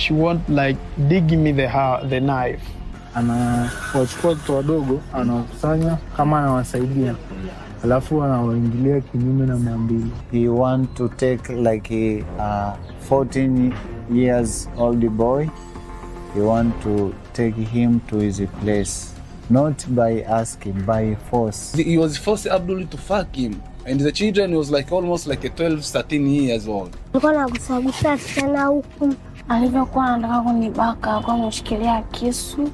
she won't like dig me the knife. Anawachukua watoto wadogo, anakusanya kama anawasaidia, alafu anawaingilia kinyume na maadili. He want to take like a 14 years old boy. He want to take him to his place, not by asking, by force. He was forced Abdul to fuck him, and the children was like almost like a 12-13 years old. Alikuwa anagusagusa sana huku. Alivyokuwa anataka kunibaka, alikuwa ameshikilia kisu.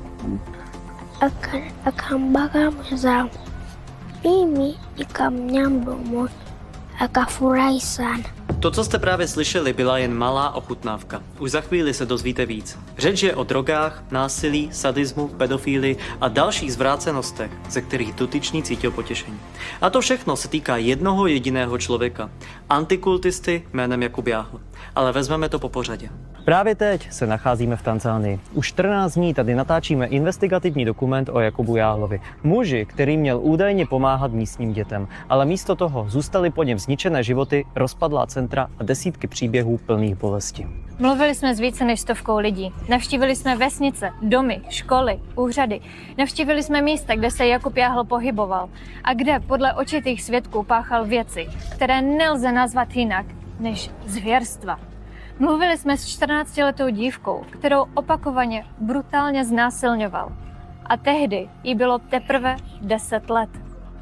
Akambaka mwenzangu. Mimi nikamnyamdomo. Akafurahi sana. To, co jste právě slyšeli, byla jen malá ochutnávka. Už za chvíli se dozvíte víc. Řeč je o drogách, násilí, sadismu, pedofílii a dalších zvrácenostech, ze kterých dotyčný cítil potěšení. A to všechno se týká jednoho jediného člověka. Antikultisty jménem Jakub Jahl. Ale vezmeme to po pořadě. Právě teď se nacházíme v Tanzánii. Už 14 dní tady natáčíme investigativní dokument o Jakubu Jahlovi. Muži, který měl údajně pomáhat místním dětem, ale místo toho zůstaly po něm zničené životy, rozpadlá centra a desítky příběhů plných bolesti. Mluvili jsme s více než 100 lidí. Navštívili jsme vesnice, domy, školy, úřady. Navštívili jsme místa, kde se Jakub Jahl pohyboval a kde podle očitých svědků páchal věci, které nelze nazvat jinak než zvěrstva. Mluvili jsme s 14letou dívkou, kterou opakovaně brutálně znásilňoval. A tehdy jí bylo teprve 10 let.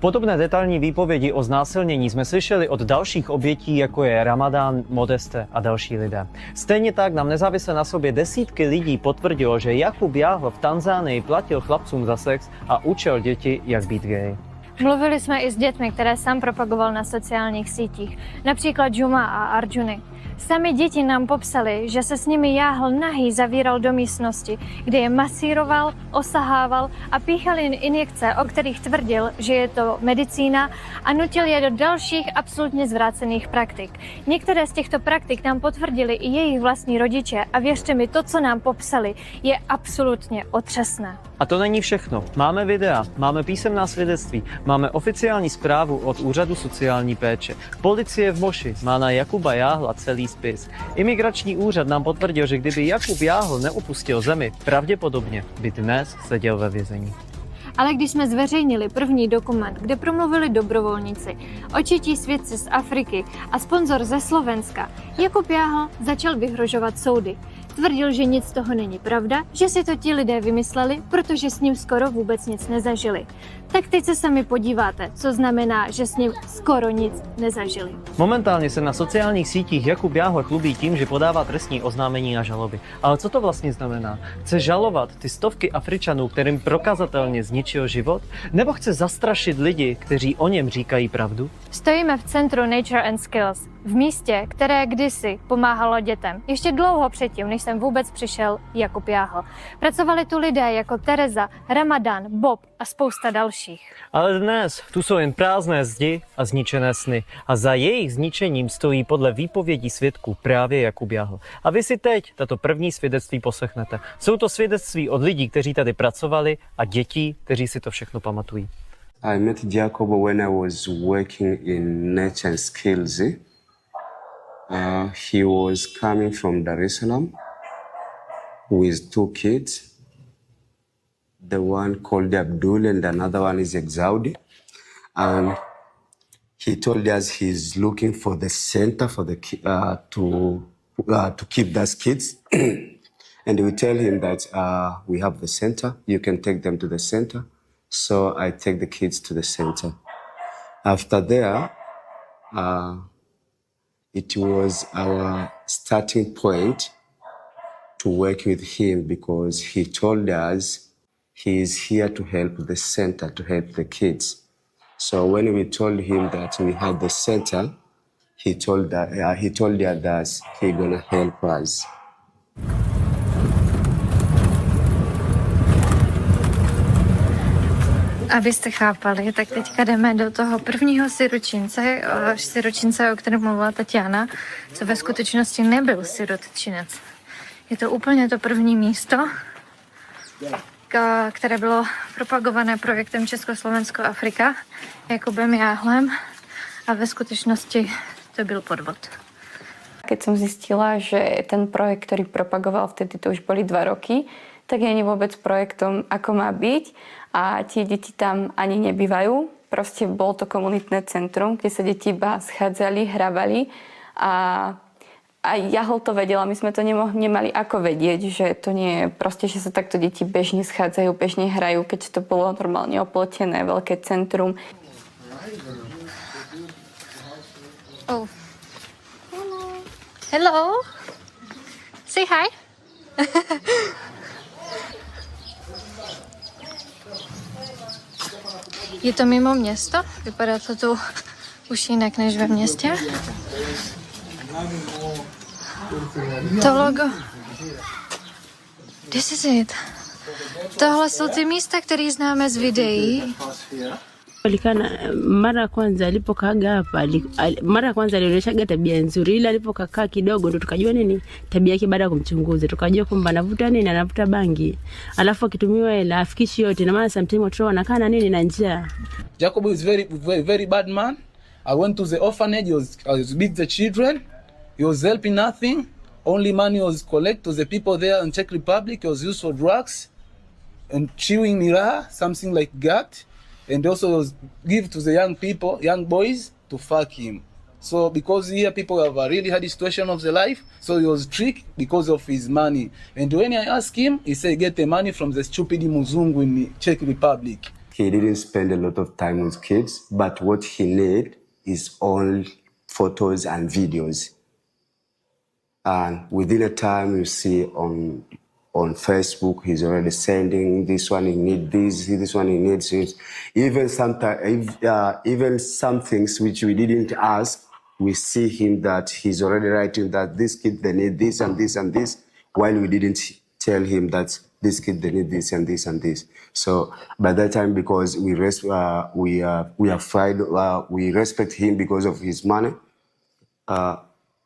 Podobné detailní výpovědi o znásilnění jsme slyšeli od dalších obětí, jako je Ramadán, Modeste a další lidé. Stejně tak nám nezávisle na sobě desítky lidí potvrdilo, že Jakub Jahl v Tanzánii platil chlapcům za sex a učil děti, jak být gay. Mluvili jsme i s dětmi, které sám propagoval na sociálních sítích, například Juma a Arjuny. Sami děti nám popsali, že se s nimi Jahl nahý zavíral do místnosti, kde je masíroval, osahával a píchal jen injekce, o kterých tvrdil, že je to medicína, a nutil je do dalších absolutně zvrácených praktik. Některé z těchto praktik nám potvrdili i jejich vlastní rodiče a věřte mi, to, co nám popsali, je absolutně otřesné. A to není všechno. Máme videa, máme písemná svědectví, máme oficiální zprávu od Úřadu sociální péče. Policie v Moši má na Jakuba Jahla celý spis. Imigrační úřad nám potvrdil, že kdyby Jakub Jahl neopustil zemi, pravděpodobně by dnes seděl ve vězení. Ale když jsme zveřejnili první dokument, kde promluvili dobrovolníci, očití svědci z Afriky a sponzor ze Slovenska, Jakub Jahl začal vyhrožovat soudy. Tvrdil, že nic z toho není pravda, že si to ti lidé vymysleli, protože s ním skoro vůbec nic nezažili. Tak teď se sami podíváte, co znamená, že s ním skoro nic nezažili. Momentálně se na sociálních sítích Jakub Jahl chlubí tím, že podává trestní oznámení a žaloby. Ale co to vlastně znamená? Chce žalovat ty stovky Afričanů, kterým prokazatelně zničil život? Nebo chce zastrašit lidi, kteří o něm říkají pravdu? Stojíme v centru Nature and Skills, v místě, které kdysi pomáhalo dětem. Ještě dlouho předtím, než sem vůbec přišel Jakub Jahl. Pracovali tu lidé jako Tereza, Ramadán, Bob a spousta dalších. Ale dnes tu jsou jen prázdné zdi a zničené sny. A za jejich zničením stojí podle výpovědí svědků právě Jakub Jahl. A vy si teď tato první svědectví poslechnete. Jsou to svědectví od lidí, kteří tady pracovali, a dětí, kteří si to všechno pamatují. I met Jacob when I was working in Nature and Skills. He was coming from Dar es Salaam with 2 kids. The one called Abdul and another one is Exaudi. He told us he's looking for the center for the to keep those kids. And we tell him that we have the center. You can take them to the center. So I take the kids to the center. After there, it was our starting point to work with him because he told us he is here to help the center, to help the kids. So when we told him that we had the center, he told us that he's gonna help us. Abyste chápali, tak teďka jdeme do toho prvního siročince, o kterém mluvila Tatiana, co ve skutečnosti nebyl sirotčinec. Je to úplně to první místo, které bylo propagované projektem Československo-Afrika Jakubem Jahlem, a ve skutečnosti to byl podvod. keď som zistila, že ten projekt, ktorý propagoval vtedy, to už boli 2 roky, tak nie je vôbec projektom, ako má byť. A tie deti tam ani nebývajú. Proste bolo to komunitné centrum, kde sa deti iba schádzali, hrávali. A Jahl to vedela, my sme to nemali ako vedieť, že to nie je proste, že sa takto deti bežne schádzajú, bežne hrajú, keď to bolo normálne oplotené, veľké centrum. Oh. Hello. Say hi. Je to mimo město? Vypadá to tu už jinak než ve městě. To logo. This is it. Tohle jsou ty místa, které známe z videí. Mara kwanza alipokaga hapa, mara kwanza alionyeshaga tabia nzuri, ila alipokaa kidogo ndo tukajua nini tabia yake. Baada ya kumchunguza tukajua kwamba anavuta nini, anavuta bangi, alafu akitumiwa hela afikishi yote, na maana sometimes watu wanakaa na nini na njaa. Jacob is very bad man. I went to the orphanage. I was with the children. He was helping nothing. Only money was collected to the people there in Czech Republic. He was used for drugs and chewing mirror, something like that. And also was give to the young people, young boys, to fuck him. So because here people have a really hard situation of their life, so he was tricked because of his money. And when I asked him, he said get the money from the stupid Muzungu in the Czech Republic. He didn't spend a lot of time with kids, but what he need is all photos and videos. And within a time, you see on Facebook, he's already sending this one, he needs this one, he needs this. Even sometimes, even some things which we didn't ask, we see him that he's already writing that this kid, they need this and this and this, while we didn't tell him that this kid, they need this and this and this. So by that time, because we respect him because of his money,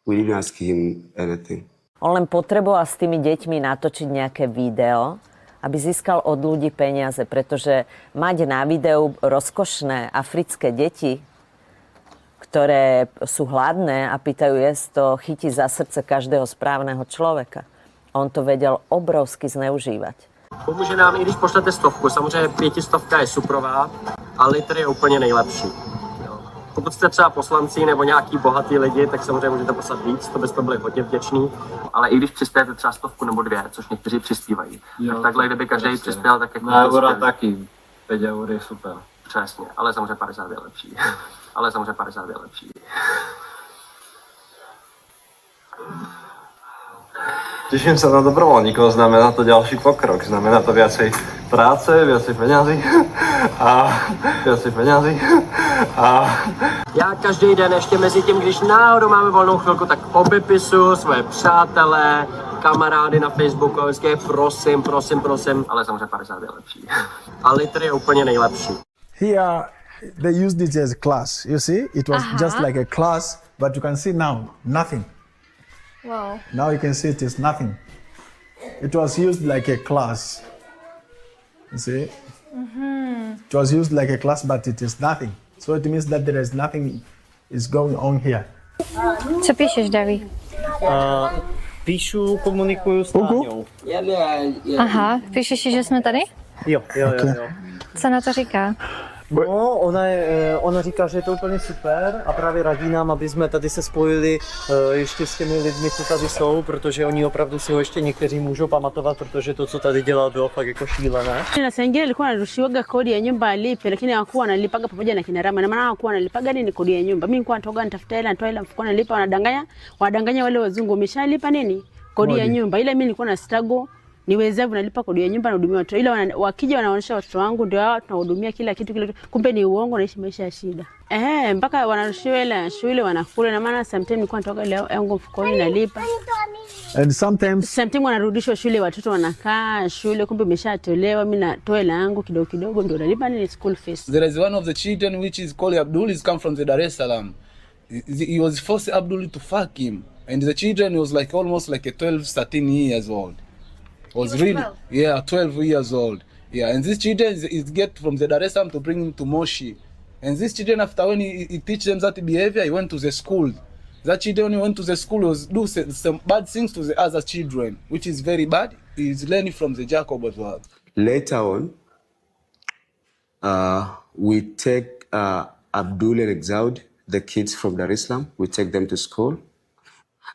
we didn't ask him anything. On len potreboval s tými deťmi natočiť nejaké video, aby získal od ľudí peniaze, pretože mať na videu rozkošné africké deti, ktoré sú hladné a pýtajú jesť, to chytí za srdce každého správného človeka. On to vedel obrovsky zneužívať. Pomůže nám, i když pošlete 100, samozřejmě 500 je suprová, a litr je úplně nejlepší. Pokud jste třeba poslanci nebo nějaký bohatý lidi, tak samozřejmě můžete poslat víc, to byste byli hodně vděční. Ale i když přispějete třeba 100 nebo 2, což někteří přispívají, tak takhle, kdyby každý přispěl, tak jako... Na euro taky, 5 eur je super. Přesně, ale samozřejmě 50 je lepší. Ale samozřejmě 50 je lepší. Těším sa na dobrovoľníkov, znamená to ďalší pokrok, znamená to viacej práce, viacej peňazí a Já každý den ještě mezi tím, když náhodou máme volnou chvilku, tak obepisuju svoje přátelé, kamarády na Facebooku a vždycky prosím, ale samozřejmě 50 je lepší. A litr je úplně nejlepší. Here, they used it as a class, you see? It was just like a class, but you can see now, nothing. Wow. Now you can see it is nothing. It was used like a class. You see? It was used like a class, but it is nothing. So it means that there is nothing is going on here. Co píšeš, Daví? Píšu, komunikuju s Táňou. Aha, píšeš si, že jsme tady? Jo. Co na to říká? No, ona říká, že je to úplně super a právě radí nám, aby jsme tady se spojili ještě s těmi lidmi, co tady jsou, protože oni opravdu si ho ještě někteří můžou pamatovat, protože to, co tady dělal, bylo fakt jako šílené. Na Sengeli alikuwa anarushiwaga kodi ya nyumba alipe, lakini hakuwa analipaga pamoja na kina Rama, na maana hakuwa analipaga nini kodi ya nyumba. Mimi nilikuwa natoka nitafuta hela, nitoa hela mfukoni nalipa, wanadanganya wale wazungu wameshalipa nini kodi ya nyumba, ila mimi nilikuwa na struggle niwezavyo nalipa kodi ya nyumba na hudumia watu, ila wakija wanaonyesha watoto wangu ndio hao tunahudumia kila kitu, kumbe ni uongo, naishi maisha ya shida. Mpaka wanarushiwa hela shule wanakula, na maana sometimes nilikuwa natoka ile yangu mfukoni nalipa, and sometimes wanarudishwa shule, watoto wanakaa shule, kumbe imeshatolewa, mimi natoa hela yangu kidogo kidogo ndio nalipa ni school fees. There is one of the children which is called Abdul, is come from the Dar es Salaam. He was forced Abdul to fuck him, and the children was like almost like a 13 years old. Was really 12 years old. And these children is get from the Dar es Salaam to bring him to Moshi. And these children, after when he teach them that behavior, he went to the school. That children went to the school was do some bad things to the other children, which is very bad. He's learning from the Jacob as well. Later on, we take Abdul and Exaud, the kids from Dar es Salaam, we take them to school.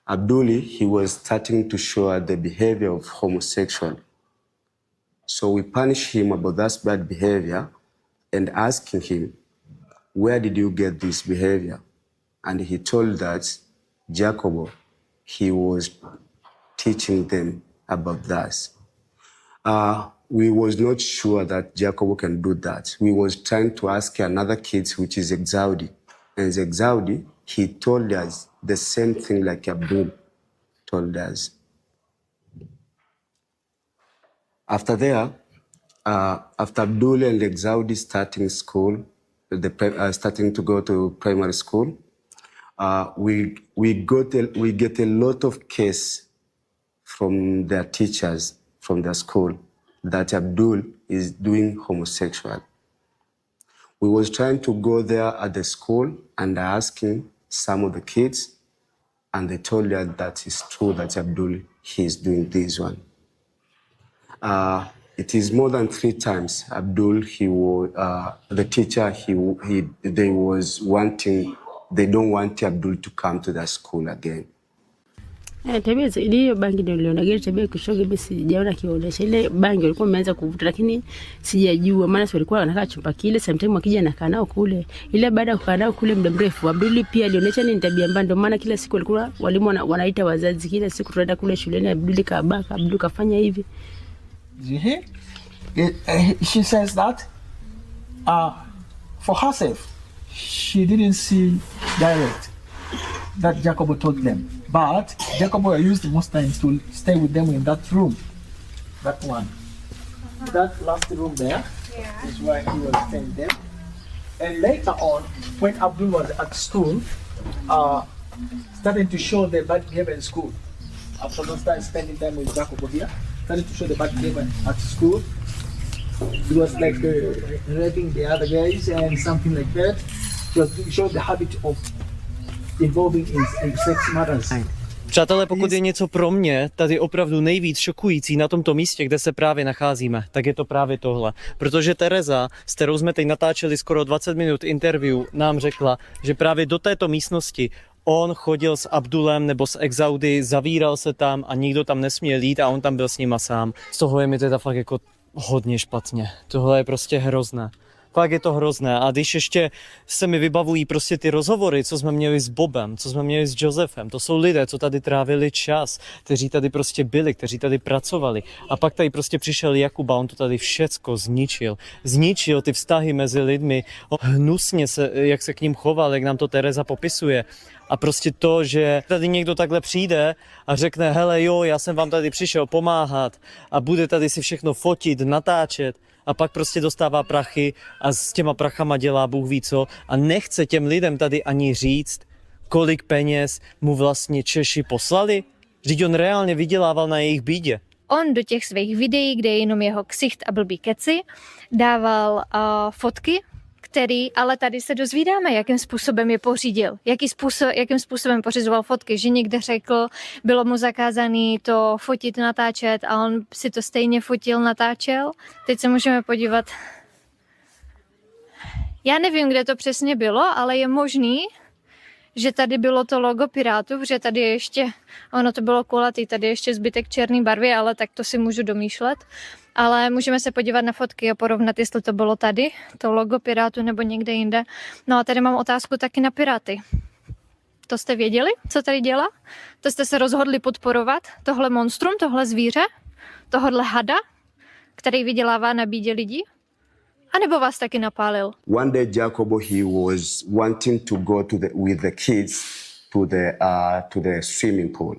Abdul, he was starting to show the behavior of homosexual. So we punish him about that bad behavior and asking him, where did you get this behavior? And he told that Jacobo, he was teaching them about that. We was not sure that Jacobo can do that. We was trying to ask another kid, which is Exaudi. And Exaudi, he told us the same thing like Abdul told us. After there, after Abdul and Exaudi starting school, starting to go to primary school, we get a lot of case from their teachers from their school that Abdul is doing homosexual. We was trying to go there at the school and asking some of the kids, and they told us that it's true that Abdul, he is doing this one. It is more than 3 times Abdul, the teacher, they don't want Abdul to come to the school again. Tabia hiyo bangi ndio niliona gari tabia kushoga basi sijaona kionyesha ile bangi walikuwa wameanza kuvuta lakini sijajua maana sio walikuwa wanakaa chumba kile sometimes wakija na kanao kule ile baada ya kukaa nao kule muda mrefu Abdul pia alionyesha ni tabia mbaya ndio maana kila siku walikuwa walimu wanaita wazazi kila siku tunaenda kule shuleni Abdul kabaka Abdul kafanya hivi. She says that for herself she didn't see direct that Jacobo told them. But Jacobo used most times to stay with them in that room. That one. That last room there is where he was staying there. And later on, when Abdul was at school, starting to show the bad behavior in school. After not started spending time with Jacobo here, started to show the bad behavior at school. It was like raping the other guys and something like that. It showed the habit of involving in sex matters. Přátelé, pokud je něco pro mě tady opravdu nejvíc šokující na tomto místě, kde se právě nacházíme, tak je to právě tohle. Protože Tereza, s kterou jsme teď natáčeli skoro 20 minut interview, nám řekla, že právě do této místnosti on chodil s Abdulem nebo s Exaudy, zavíral se tam a nikdo tam nesměl jít a on tam byl s nima sám. Z toho je mi teda fakt jako hodně špatně. Tohle je prostě hrozné. Fakt je to hrozné. A když ještě se mi vybavují prostě ty rozhovory, co jsme měli s Bobem, co jsme měli s Josefem, to jsou lidé, co tady trávili čas, kteří tady prostě byli, kteří tady pracovali. A pak tady prostě přišel Jakub a on to tady všecko zničil. Zničil ty vztahy mezi lidmi, hnusně se, jak se k ním choval, jak nám to Tereza popisuje. A prostě to, že tady někdo takhle přijde a řekne, hele jo, já jsem vám tady přišel pomáhat a bude tady si všechno fotit, natáčet, a pak prostě dostává prachy a s těma prachama dělá Bůh ví co a nechce těm lidem tady ani říct, kolik peněz mu vlastně Češi poslali. Vždyť on reálně vydělával na jejich bídě. On do těch svých videí, kde je jenom jeho ksicht a blbý keci, dával fotky, který, ale tady se dozvídáme, jakým způsobem je pořídil. Jakým způsobem pořizoval fotky, že někde řekl, bylo mu zakázané to fotit, natáčet a on si to stejně fotil, natáčel. Teď se můžeme podívat. Já nevím, kde to přesně bylo, ale je možný, že tady bylo to logo Pirátů, že tady ještě, ono to bylo kulatý, tady ještě zbytek černé barvy, ale tak to si můžu domýšlet. Ale můžeme se podívat na fotky a porovnat, jestli to bylo tady, to logo Pirátů nebo někde jinde. No a tady mám otázku taky na Piráty. To jste věděli, co tady dělá? To jste se rozhodli podporovat tohle monstrum, tohle zvíře, tohle hada, který vydělává na bídě lidí? A nebo vás taky napálil? One day Jacobo, he was wanting to go with the kids to the swimming pool.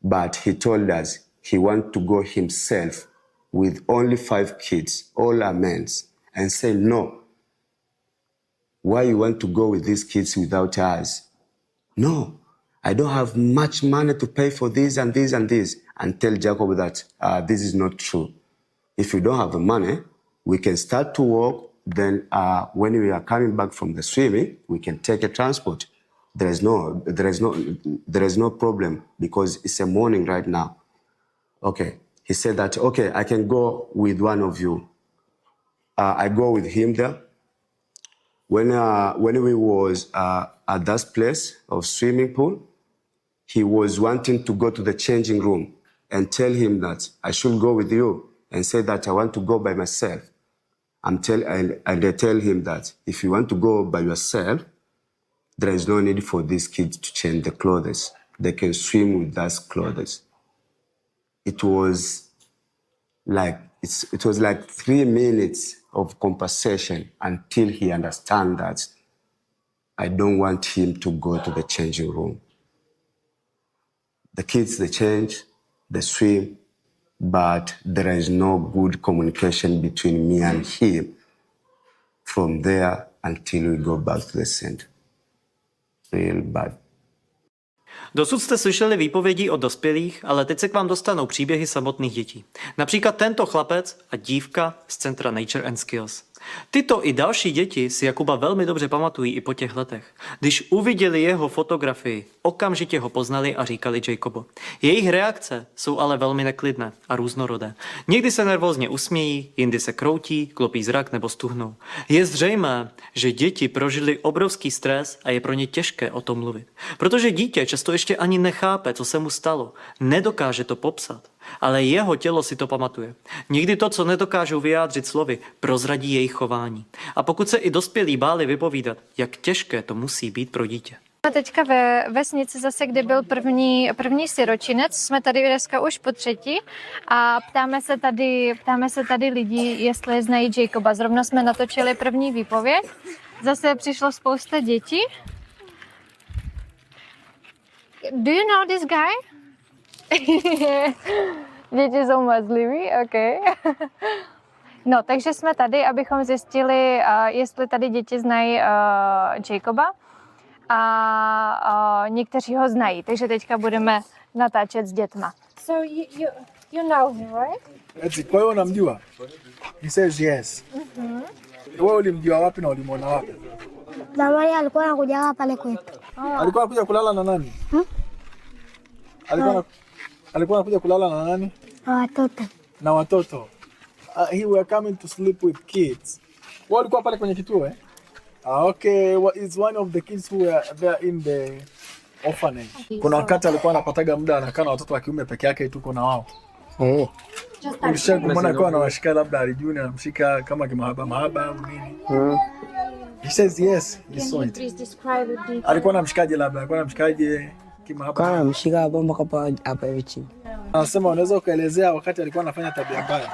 But he told us he wanted to go himself with only 5 kids, all are men, and say, no, why you want to go with these kids without us? No, I don't have much money to pay for this and this and this. And tell Jacob that this is not true. If you don't have the money, we can start to walk, then when we are coming back from the swimming, we can take a transport. there is no problem because it's a morning right now. Okay. He said that, okay, I can go with one of you. I go with him there. When we was at that place of swimming pool, he was wanting to go to the changing room and tell him that I should go with you and say that I want to go by myself. And I tell him that if you want to go by yourself, there is no need for these kids to change the clothes. They can swim with those clothes. It was like 3 minutes of conversation until he understand that I don't want him to go to the changing room. The kids, they change, they swim, but there is no good communication between me and him from there until we go back to the center. Real bad. Dosud jste slyšeli výpovědi od dospělých, ale teď se k vám dostanou příběhy samotných dětí. Například tento chlapec a dívka z centra Nature and Skills. Tyto i další děti si Jakuba velmi dobře pamatují i po těch letech. Když uviděli jeho fotografii, okamžitě ho poznali a říkali Jacobo. Jejich reakce jsou ale velmi neklidné a různorodé. Někdy se nervózně usmějí, jindy se kroutí, klopí zrak nebo stuhnou. Je zřejmé, že děti prožili obrovský stres a je pro ně těžké o tom mluvit. Protože dítě často ještě ani nechápe, co se mu stalo. Nedokáže to popsat. Ale jeho tělo si to pamatuje. Někdy to, co nedokážou vyjádřit slovy, prozradí jejich chování. A pokud se i dospělí báli vypovídat, jak těžké to musí být pro dítě. Teďka ve vesnici zase, kde byl první siročinec, jsme tady dneska už po třetí a ptáme se tady lidí, jestli znají Jacoba. Zrovna jsme natočili první výpověď. Zase přišlo spousta dětí. Do you know this guy? Děti jsou mazliví, ok. No, takže jsme tady, abychom zjistili, jestli tady děti znají Jacoba a někteří ho znají, takže teďka budeme natáčet s dětma. So you know him, right? Kwa hiyo unamjua? He says yes. Wewe ulimjua wapi na ulimwona wapi? Zamani alikuwa anakuja pale kwetu. Alikuwa anakuja kulala na nani? Alikuwa anakuja kulala na nani? Watoto. Na watoto. He were coming to sleep with kids. Wao walikuwa pale kwenye kituo eh? Okay, is one of the kids who were there in the orphanage. Kuna wakati alikuwa anapataga muda anakaa na watoto wa kiume peke yake tu na wao. Oh. Ulishakumwona kwa anawashika labda alijuni anamshika kama kimahaba au nini? He says yes, he saw it. Alikuwa anamshikaje labda? Alikuwa anamshikaje kimahaba? Kana mshika bomba hapa hivi chini. Anasema unaweza ukaelezea wakati alikuwa anafanya tabia mbaya.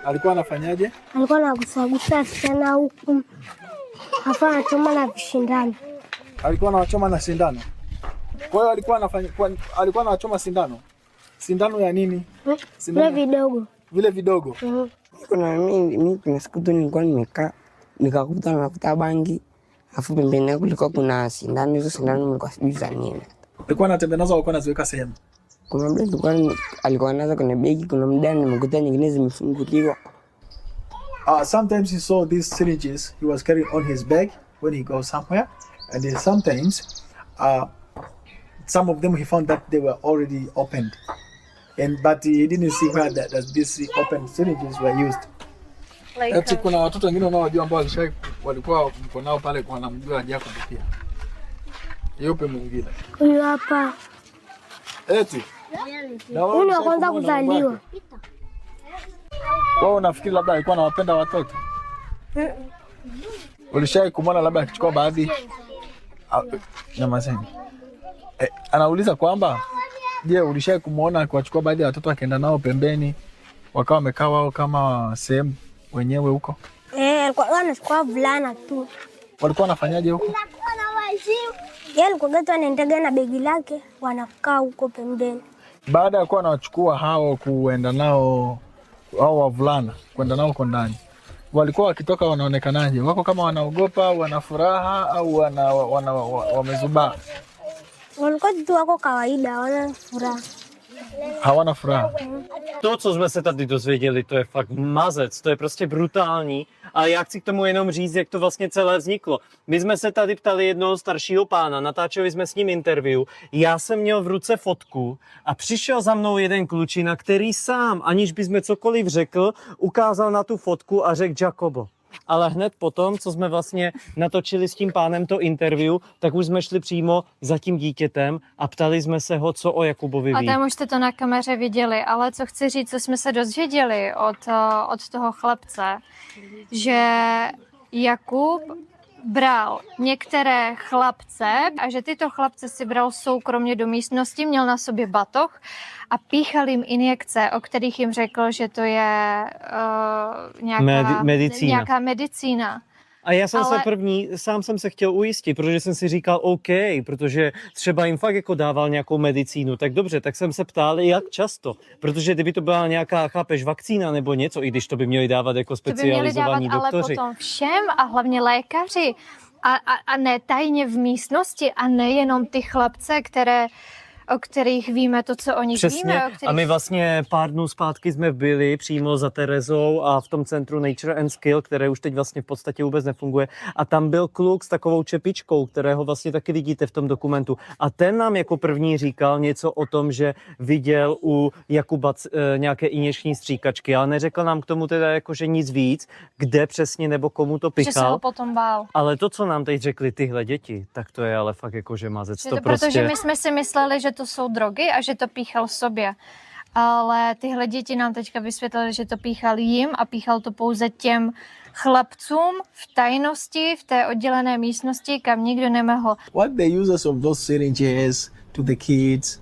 Alikuwa anafanyaje? Alikuwa anagusagusa sana huku. Hapa anachoma na vishindano. Alikuwa anachoma na sindano. Kwa hiyo alikuwa anachoma sindano. Sindano ya nini? Vile vidogo. Vile vidogo. Kuna mimi kuna siku tu nilikuwa nimekaa nikakuta nafuta bangi. Afu pembeni yake kulikuwa kuna sindano, hizo sindano nilikuwa sijui za nini. Alikuwa anatembea nazo, alikuwa anaziweka sehemu. Kuna muda alikuwa anaanza kwenye begi, kuna muda nimekuta nyingine zimefunguliwa. Sometimes he saw these syringes he was carrying on his bag when he goes somewhere, and then sometimes some of them he found that they were already opened, but he didn't see where that these open syringes were used. Like kuna watoto wengine wanaojua ambao walikuwa mko nao pale kwa namjua Jacob pia. Yupi mwingine? Huyu hapa. Eti. Huyu anaanza kuzaliwa. Wao nafikiri labda alikuwa anawapenda watoto. Ulishai kumwona labda akichukua baadhi na mazeni. Anauliza kwamba je, ulishai kumuona akiwachukua baadhi ya watoto akaenda nao pembeni wakawa wamekaa wao kama sehemu wenyewe huko? Alikuwa anachukua vulana tu. Walikuwa wanafanyaje huko? Yeye alikuwa geto anaendaga na begi lake, wanakaa huko pembeni. Baada ya kuwa anawachukua hao kuenda nao au wavulana kwenda nao huko ndani, walikuwa wakitoka wanaonekanaje? Wako kama wanaogopa, wana furaha au wamezubaa? Walikuwa tu wako kawaida, wana furaha. hawana furaha. To, co jsme se tady dozvěděli, to je fakt mazec, to je prostě brutální. A já chci k tomu jenom říct, jak to vlastně celé vzniklo. My jsme se tady ptali jednoho staršího pána, natáčeli jsme s ním interview, já jsem měl v ruce fotku a přišel za mnou jeden klučina, který sám, aniž bychom cokoliv řekl, ukázal na tu fotku a řekl Jacobo. Ale hned potom, co jsme vlastně natočili s tím pánem to interview, tak už jsme šli přímo za tím dítětem a ptali jsme se ho, co o Jakubovi ví. A tam už jste to na kameře viděli, ale co chci říct, co jsme se dozvěděli od toho chlapce, že Jakub bral některé chlapce a že tyto chlapce si bral soukromně do místnosti, měl na sobě batoh a píchal jim injekce, o kterých jim řekl, že to je nějaká medicína. A já jsem se sám jsem se chtěl ujistit, protože jsem si říkal OK, protože třeba jim fakt jako dával nějakou medicínu, tak dobře, tak jsem se ptal, jak často, protože kdyby to byla nějaká, chápeš, vakcína nebo něco, i když to by měli dávat jako specializovaní doktoři. Ale potom všem a hlavně lékaři a ne tajně v místnosti a nejenom ty chlapce, o kterých víme to, co o nich víme. A my vlastně pár dnů zpátky jsme byli přímo za Terezou a v tom centru Nature and Skill, které už teď vlastně v podstatě vůbec nefunguje. A tam byl kluk s takovou čepičkou, kterého vlastně taky vidíte v tom dokumentu. A ten nám jako první říkal něco o tom, že viděl u Jakuba nějaké injekční stříkačky, ale neřekl nám k tomu teda jakože nic víc, kde přesně nebo komu to pichal. Že se ho potom bál. Ale to, co nám teď řekli tyhle děti, tak to je ale fakt jakože mazec. Protože my jsme si mysleli, že to jsou drogy a že to píchal sobě. Ale tyhle děti nám teďka vysvětlili, že to píchal jim a píchal to pouze těm chlapcům v tajnosti, v té oddělené místnosti, kam nikdo nemohl. What the uses of those syringes to the kids,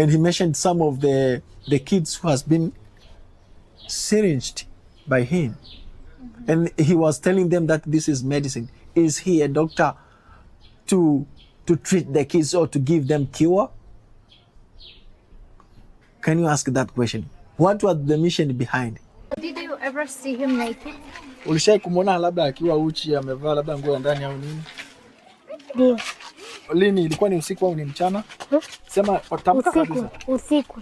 and he mentioned some of the kids who has been syringed by him. And he was telling them that this is medicine. Is he a doctor to treat the kids or to give them cure? Can you ask that question? What was the mission behind? Did you ever see him naked? Ulishai kumwona labda akiwa uchi amevaa labda nguo ya ndani au nini? Ndio. Lini, ilikuwa ni usiku au ni mchana? Sema tamka kabisa. Usiku.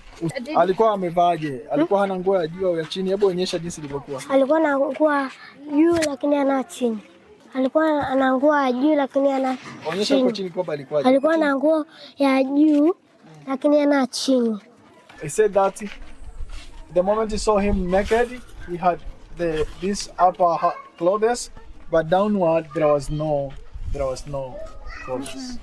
Alikuwa amevaaje? Alikuwa hana nguo ya juu au ya chini? Hebu onyesha jinsi ilivyokuwa. Alikuwa na nguo juu lakini ana chini. Alikuwa ana nguo ya juu lakini ana onyesha kwa chini kwamba alikuwa. Alikuwa na nguo ya juu lakini ana chini. He said that the moment he saw him naked, he had this upper clothes, but downward there was no clothes.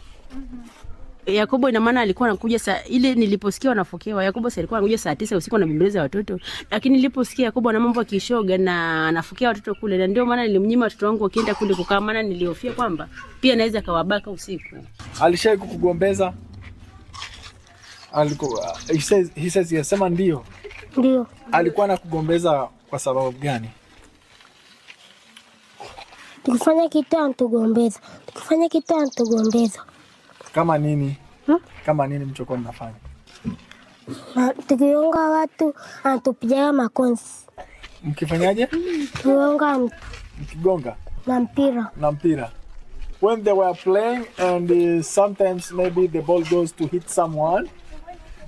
Yakobo ina maana alikuwa anakuja ile niliposikia wanafokewa. Yakobo alikuwa anakuja saa 9 usiku anabembeleza watoto. Lakini niliposikia Yakobo ana mambo ya kishoga na anafokea watoto kule, na ndio maana nilimnyima watoto wangu wakienda kule kukaa, maana nilihofia kwamba pia anaweza kawabaka usiku. Alishai kukugombeza? Alikuwa he says yes, sema ndio. Ndio. Alikuwa anakugombeza kwa sababu gani? Tukifanya kitu anatugombeza. Kama nini? Kama nini mchoko mnafanya? Tukionga watu anatupiga makonzi. Mkifanyaje? Tukionga mkigonga na mpira. When they were playing and sometimes maybe the ball goes to hit someone,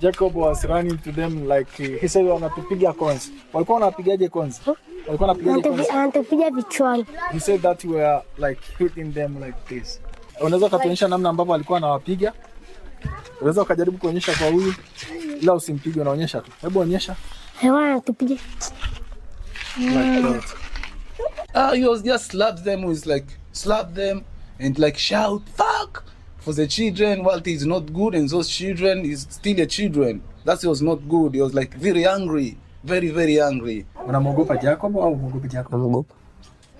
Jacob was running to them like he said wanatupiga konzi. Walikuwa wanapigaje konzi? Walikuwa wanapigaje konzi? Anatupiga vichwani. He said that we were like hitting them like this. Unaweza kutuonyesha namna ambavyo alikuwa anawapiga? Unaweza ukajaribu kuonyesha kwa huyu, ila usimpige, unaonyesha tu. Hebu onyesha. Hewa anatupiga. He was just slap them and like shout fuck for the children. Well, it is not good, and those children is still a children. That was not good. He was like very angry, very angry. Unamwogopa Jacob au unamwogopa Jacob? Namuogopa.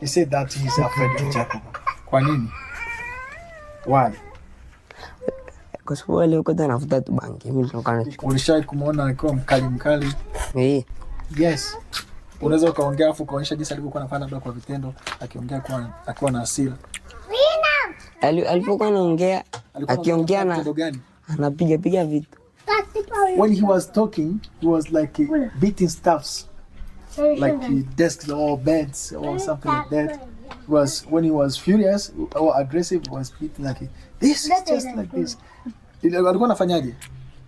He said that he is afraid of Jacob. Kwa nini? Why? Kwa sababu alikuwa anavuta tu bangi. Mimi nilikuwa ulishai kumuona akiwa mkali? Yes. Unaweza ukaongea afu kaonyesha jinsi alivyokuwa anafanya labda kwa vitendo, akiongea akiwa na hasira. Alipokuwa anaongea, akiongea na anapiga vitu. When he was talking, he was like beating stuffs, like desks or beds or something like that. When he was furious or aggressive, he was beating like this, just like this. Alikuwa anafanyaje?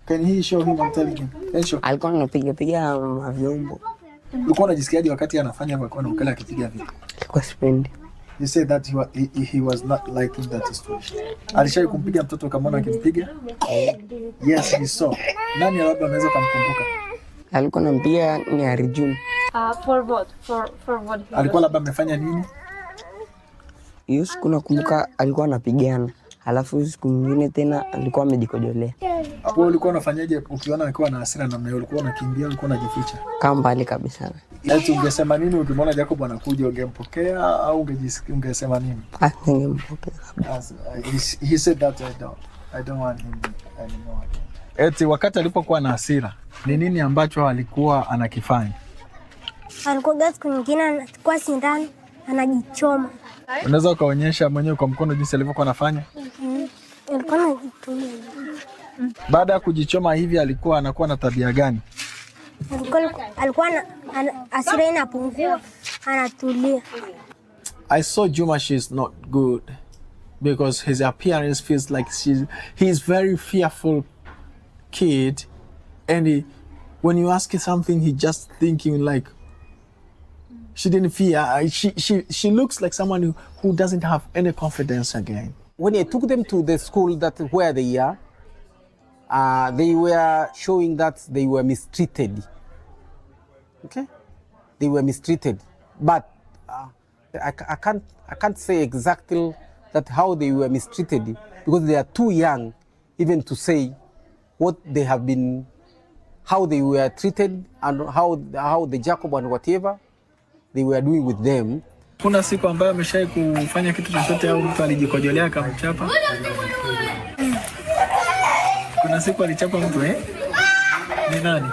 Can he show him? I'm telling him. Can you show? Alikuwa anapiga vyombo. Ulikuwa unajisikiaje wakati anafanya hivyo, alikuwa anakala akipiga vipi? Alikuwa sipendi. You said that he was not liking that situation. Alishawahi kumpiga mtoto kama akimpiga? Yes, he saw. Nani labda anaweza kumkumbuka? Alikuwa anampiga ni Arjun. For what? For what? Alikuwa labda amefanya nini? Hiyo siku nakumbuka alikuwa anapigana. Alafu siku nyingine tena alikuwa amejikojolea. Hapo ulikuwa unafanyaje ukiona alikuwa na hasira namna hiyo? Ulikuwa unakimbia, ulikuwa unajificha? Kama mbali kabisa. Eti ungesema nini ukimwona Jacob anakuja, ungempokea au ungesema nini? Ningempokea kabisa. He said that I don't want him anymore. Eti wakati alipokuwa na hasira, ni nini ambacho alikuwa anakifanya? Alikuwa siku nyingine anachukua sindano anajichoma. Unaweza ukaonyesha mwenyewe kwa mkono jinsi alivyokuwa anafanya? Alikuwa anajichoma. Baada ya kujichoma hivi alikuwa anakuwa na tabia gani? Alikuwa hasira inapungua, anatulia. I saw Juma, she's not good because his appearance feels like he's very fearful kid, and when you ask him something, he just thinking like she didn't fear. She looks like someone who doesn't have any confidence again. When I took them to the school where they are, they were showing that they were mistreated. Okay, they were mistreated, but I can't say exactly that how they were mistreated because they are too young even to say what they have been, how they were treated and how the Jacob and whatever they were doing with them. Kuna siku ambayo ameshai kufanya kitu chochote au mtu alijikojolea akamchapa? Kuna siku alichapa mtu Ni nani?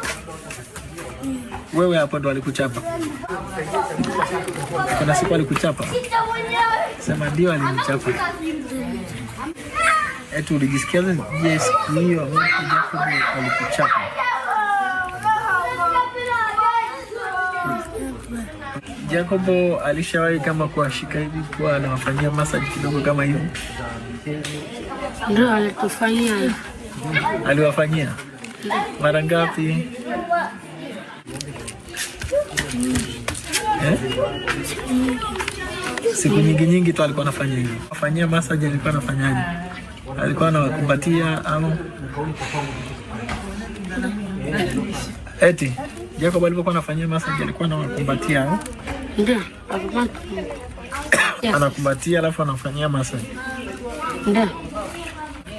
Wewe hapo ndo alikuchapa? Kuna siku alikuchapa? Sema ndio alinichapa. Eti ulijisikia je siku hiyo Jacob alikuchapa? Jacob alishawahi kama kuashika hivi kwa anawafanyia massage kidogo kama hivi? Ndio alitufanyia. Aliwafanyia? Mara ngapi? Siku nyingi tu alikuwa anafanya hivyo. Afanyia massage alikuwa anafanyaje? Alikuwa anawakumbatia au? Eti Jacob alipokuwa anafanyia massage alikuwa anawakumbatia au? Ndio, anakumbatia alafu anafanyia massage. Ndio.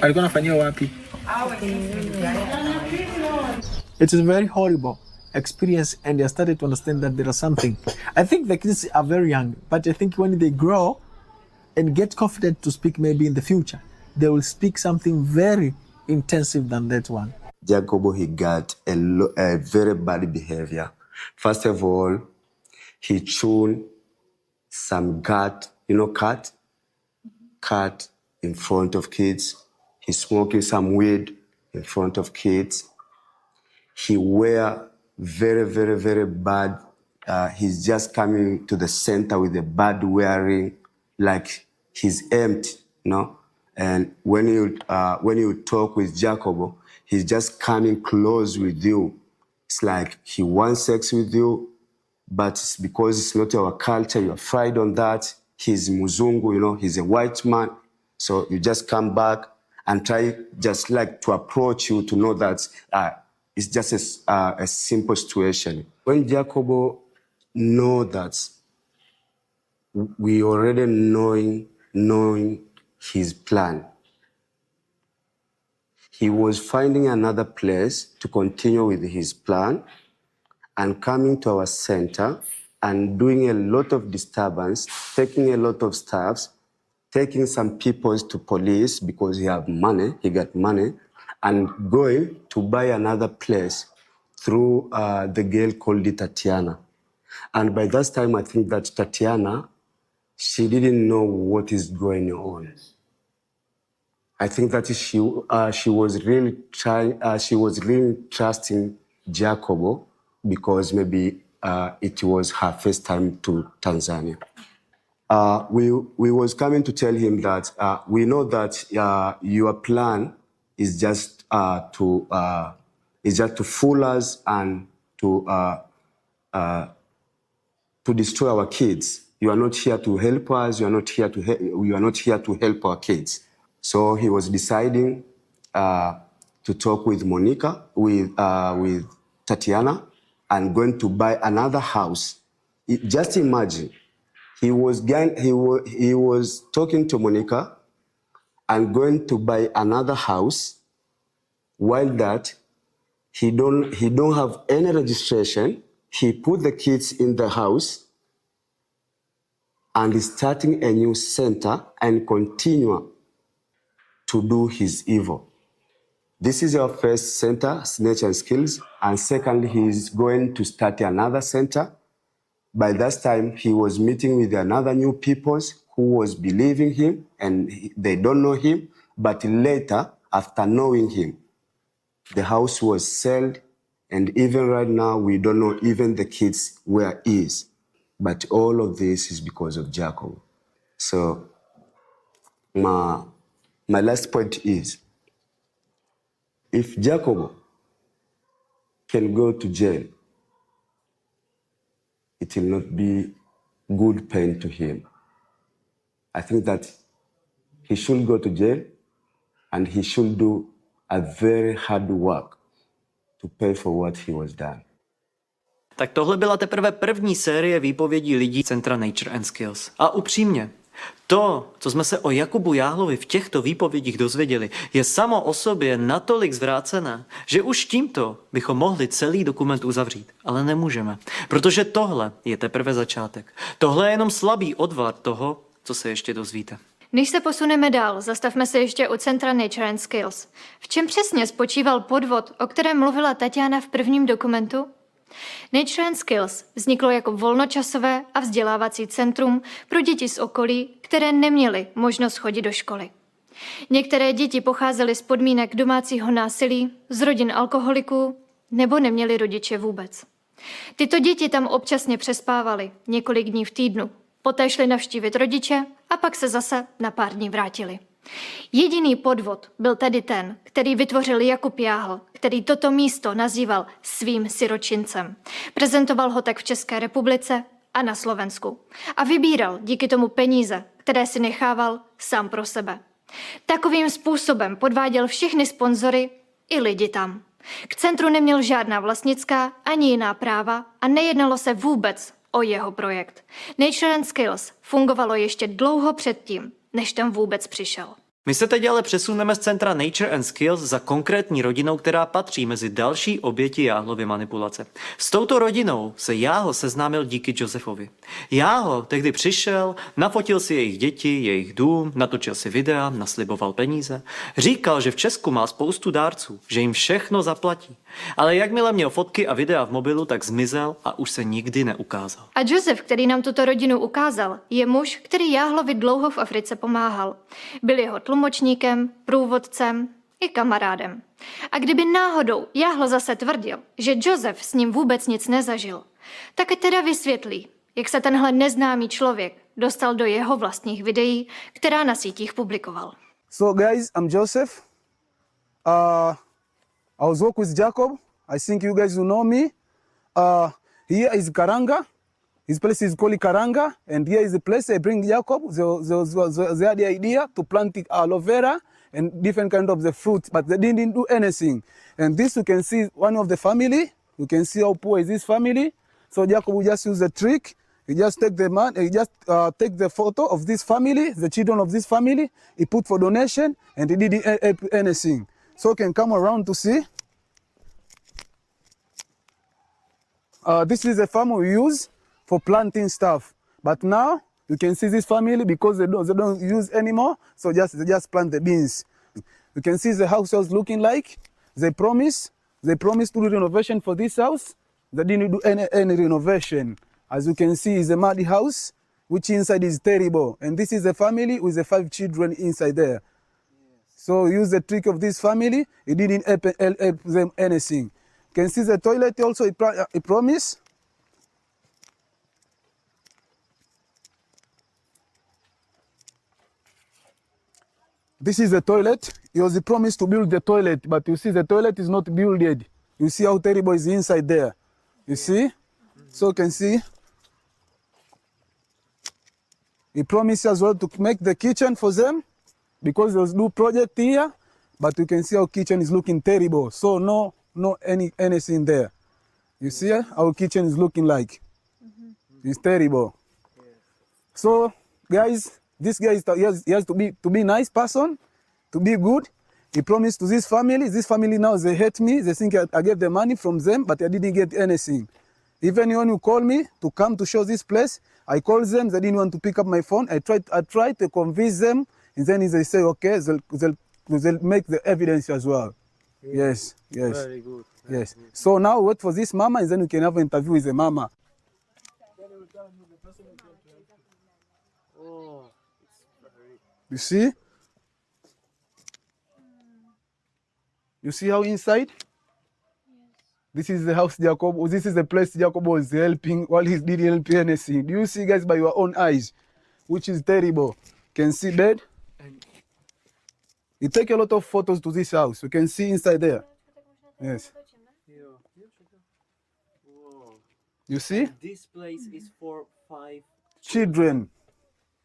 Alikuwa anafanyia wapi? It is very horrible experience, and I started to understand that there is something. I think the kids are very young, but I think when they grow and get confident to speak maybe in the future, they will speak something very intensive than that one. Jacobo, he got a very bad behavior. First of all, he chewed some cat in front of kids. He's smoking some weed in front of kids. He wear very, very, very bad. He's just coming to the center with a bad wearing, like he's empty, And when you talk with Jacobo, he's just coming close with you. It's like he wants sex with you, but it's because it's not our culture, you're afraid on that. He's Muzungu, he's a white man. So you just come back and try just like to approach you to know that it's just a simple situation. When Jacobo know that we already knowing his plan, he was finding another place to continue with his plan and coming to our center and doing a lot of disturbance, taking a lot of staffs, taking some people to police because he got money, and going to buy another place through the girl called Tatiana. And by that time, I think that Tatiana, she didn't know what is going on. I think that she was really trusting Jacobo because maybe it was her first time to Tanzania. We was coming to tell him that we know that your plan is just to fool us and to destroy our kids. You are not here to help us. You are not here to help our kids. So he was deciding to talk with Monica, with Tatiana, and going to buy another house. Just imagine, he was talking to Monica and going to buy another house, while that he don't have any registration. He put the kids in the house and is starting a new center and continue to do his evil. This is our first center, Nature and Skills, and second, he is going to start another center. By that time, he was meeting with another new peoples who was believing him, and they don't know him, but later, after knowing him, the house was sold, and even right now, we don't know even the kids where he is. But all of this is because of Jacob. So my last point is, if Jacob can go to jail, it will not be good pain to him. I think that he should go to jail and he should do a very hard work to pay for what he was done. Tak tohle byla teprve první série výpovědí lidí Centra Nature and Skills. A upřímně, to, co jsme se o Jakubu Jahlovi v těchto výpovědích dozvěděli, je samo o sobě natolik zvrácené, že už tímto bychom mohli celý dokument uzavřít. Ale nemůžeme, protože tohle je teprve začátek. Tohle je jenom slabý odvar toho, co se ještě dozvíte. Než se posuneme dál, zastavme se ještě u Centra Nature and Skills. V čem přesně spočíval podvod, o kterém mluvila Tatiana v prvním dokumentu? Nature and Skills vzniklo jako volnočasové a vzdělávací centrum pro děti z okolí, které neměly možnost chodit do školy. Některé děti pocházely z podmínek domácího násilí, z rodin alkoholiků nebo neměly rodiče vůbec. Tyto děti tam občasně přespávaly několik dní v týdnu, poté šly navštívit rodiče a pak se zase na pár dní vrátili. Jediný podvod byl tedy ten, který vytvořil Jakub Jahl, který toto místo nazýval svým siročincem. Prezentoval ho tak v České republice a na Slovensku. A vybíral díky tomu peníze, které si nechával sám pro sebe. Takovým způsobem podváděl všechny sponzory i lidi tam. K centru neměl žádná vlastnická ani jiná práva a nejednalo se vůbec o jeho projekt. Nature and Skills fungovalo ještě dlouho předtím, než tam vůbec přišel. My se teď ale přesuneme z Centra Nature and Skills za konkrétní rodinou, která patří mezi další oběti Jahlovy manipulace. S touto rodinou se Jahl seznámil díky Josefovi. Jahl tehdy přišel, nafotil si jejich děti, jejich dům, natočil si videa, nasliboval peníze. Říkal, že v Česku má spoustu dárců, že jim všechno zaplatí. Ale jakmile měl fotky a videa v mobilu, tak zmizel a už se nikdy neukázal. A Josef, který nám tuto rodinu ukázal, je muž, který Jahlovi dlouho v Africe pomáhal. Byl jeho tlumočníkem, průvodcem i kamarádem. A kdyby náhodou Jahl zase tvrdil, že Josef s ním vůbec nic nezažil, tak ať teda vysvětlí, jak se tenhle neznámý člověk dostal do jeho vlastních videí, která na sítích publikoval. So guys, I'm Joseph. I was working with Jacob. I think you guys will know me. Here is Karanga. His place is called Karanga, and here is the place I bring Jacob. They had the idea to plant aloe vera and different kind of the fruit, but they didn't do anything. And this you can see one of the family. You can see how poor is this family. So Jacob will just use the trick. He just take the man. He just take the photo of this family, the children of this family. He put for donation, and he didn't help anything. So you can come around to see. This is the farm we use for planting stuff. But now you can see this family because they don't use anymore. So they just plant the beans. You can see the house was looking like. They promised to do renovation for this house. They didn't do any renovation. As you can see, it's a muddy house, which inside is terrible. And this is a family with the 5 children inside there. So use the trick of this family. It didn't help them anything. You can see the toilet also, it promised. This is the toilet. He was promised to build the toilet, but you see the toilet is not built yet. You see how terrible is inside there. You see? So you can see. He promised as well to make the kitchen for them because there was no project here, but you can see how kitchen is looking terrible. So no anything there. You see how kitchen is looking like. It's terrible. So guys, this guy he has to be nice person, to be good. He promised to this family. This family now they hate me. They think I gave the money from them, but I didn't get anything. Even when you call me to come to show this place, I called them. They didn't want to pick up my phone. I tried to convince them, and then they say okay, they'll make the evidence as well. Yes. Very good. Yes. So now wait for this mama, and then we can have an interview with the mama. You see? You see how inside? This is the house Jacob. This is the place Jacob was helping while he didn't help anything. Do you see, guys, by your own eyes? Which is terrible. Can see bed. You take a lot of photos to this house. You can see inside there. Yes. You see? This place is for 5 children.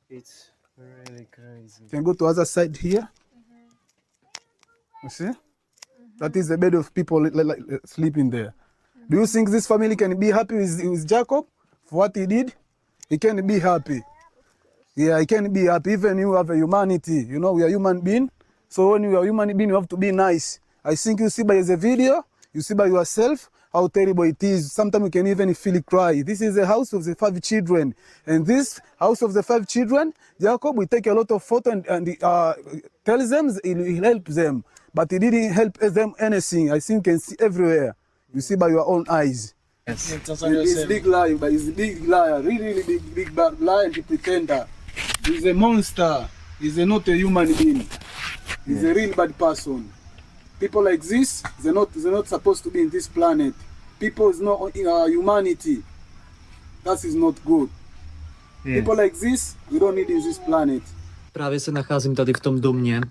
It's really crazy. You can go to other side here. You see? That is the bed of people sleeping there. Do you think this family can be happy with Jacob for what he did? He can be happy. Yeah, he can be happy. Even you have a humanity. You know, we are human beings. So when you are human being, you have to be nice. I think you see by the video, you see by yourself how terrible it is. Sometimes you can even feel it cry. This is the house of the 5 children. And this house of the 5 children, Jacob will take a lot of photos and tells them he'll help them. But he didn't help them anything. I think you can see everywhere. You see by your own eyes. Yes. He's a big liar, but he's a big liar. Really big bad liar and pretender. He's a monster. He's not a human being. He's a real bad person. People like this, they're not supposed to be in this planet. People is not in our humanity. That is not good. People like this, we don't need in this planet. Právě se nacházím tady v tom domě,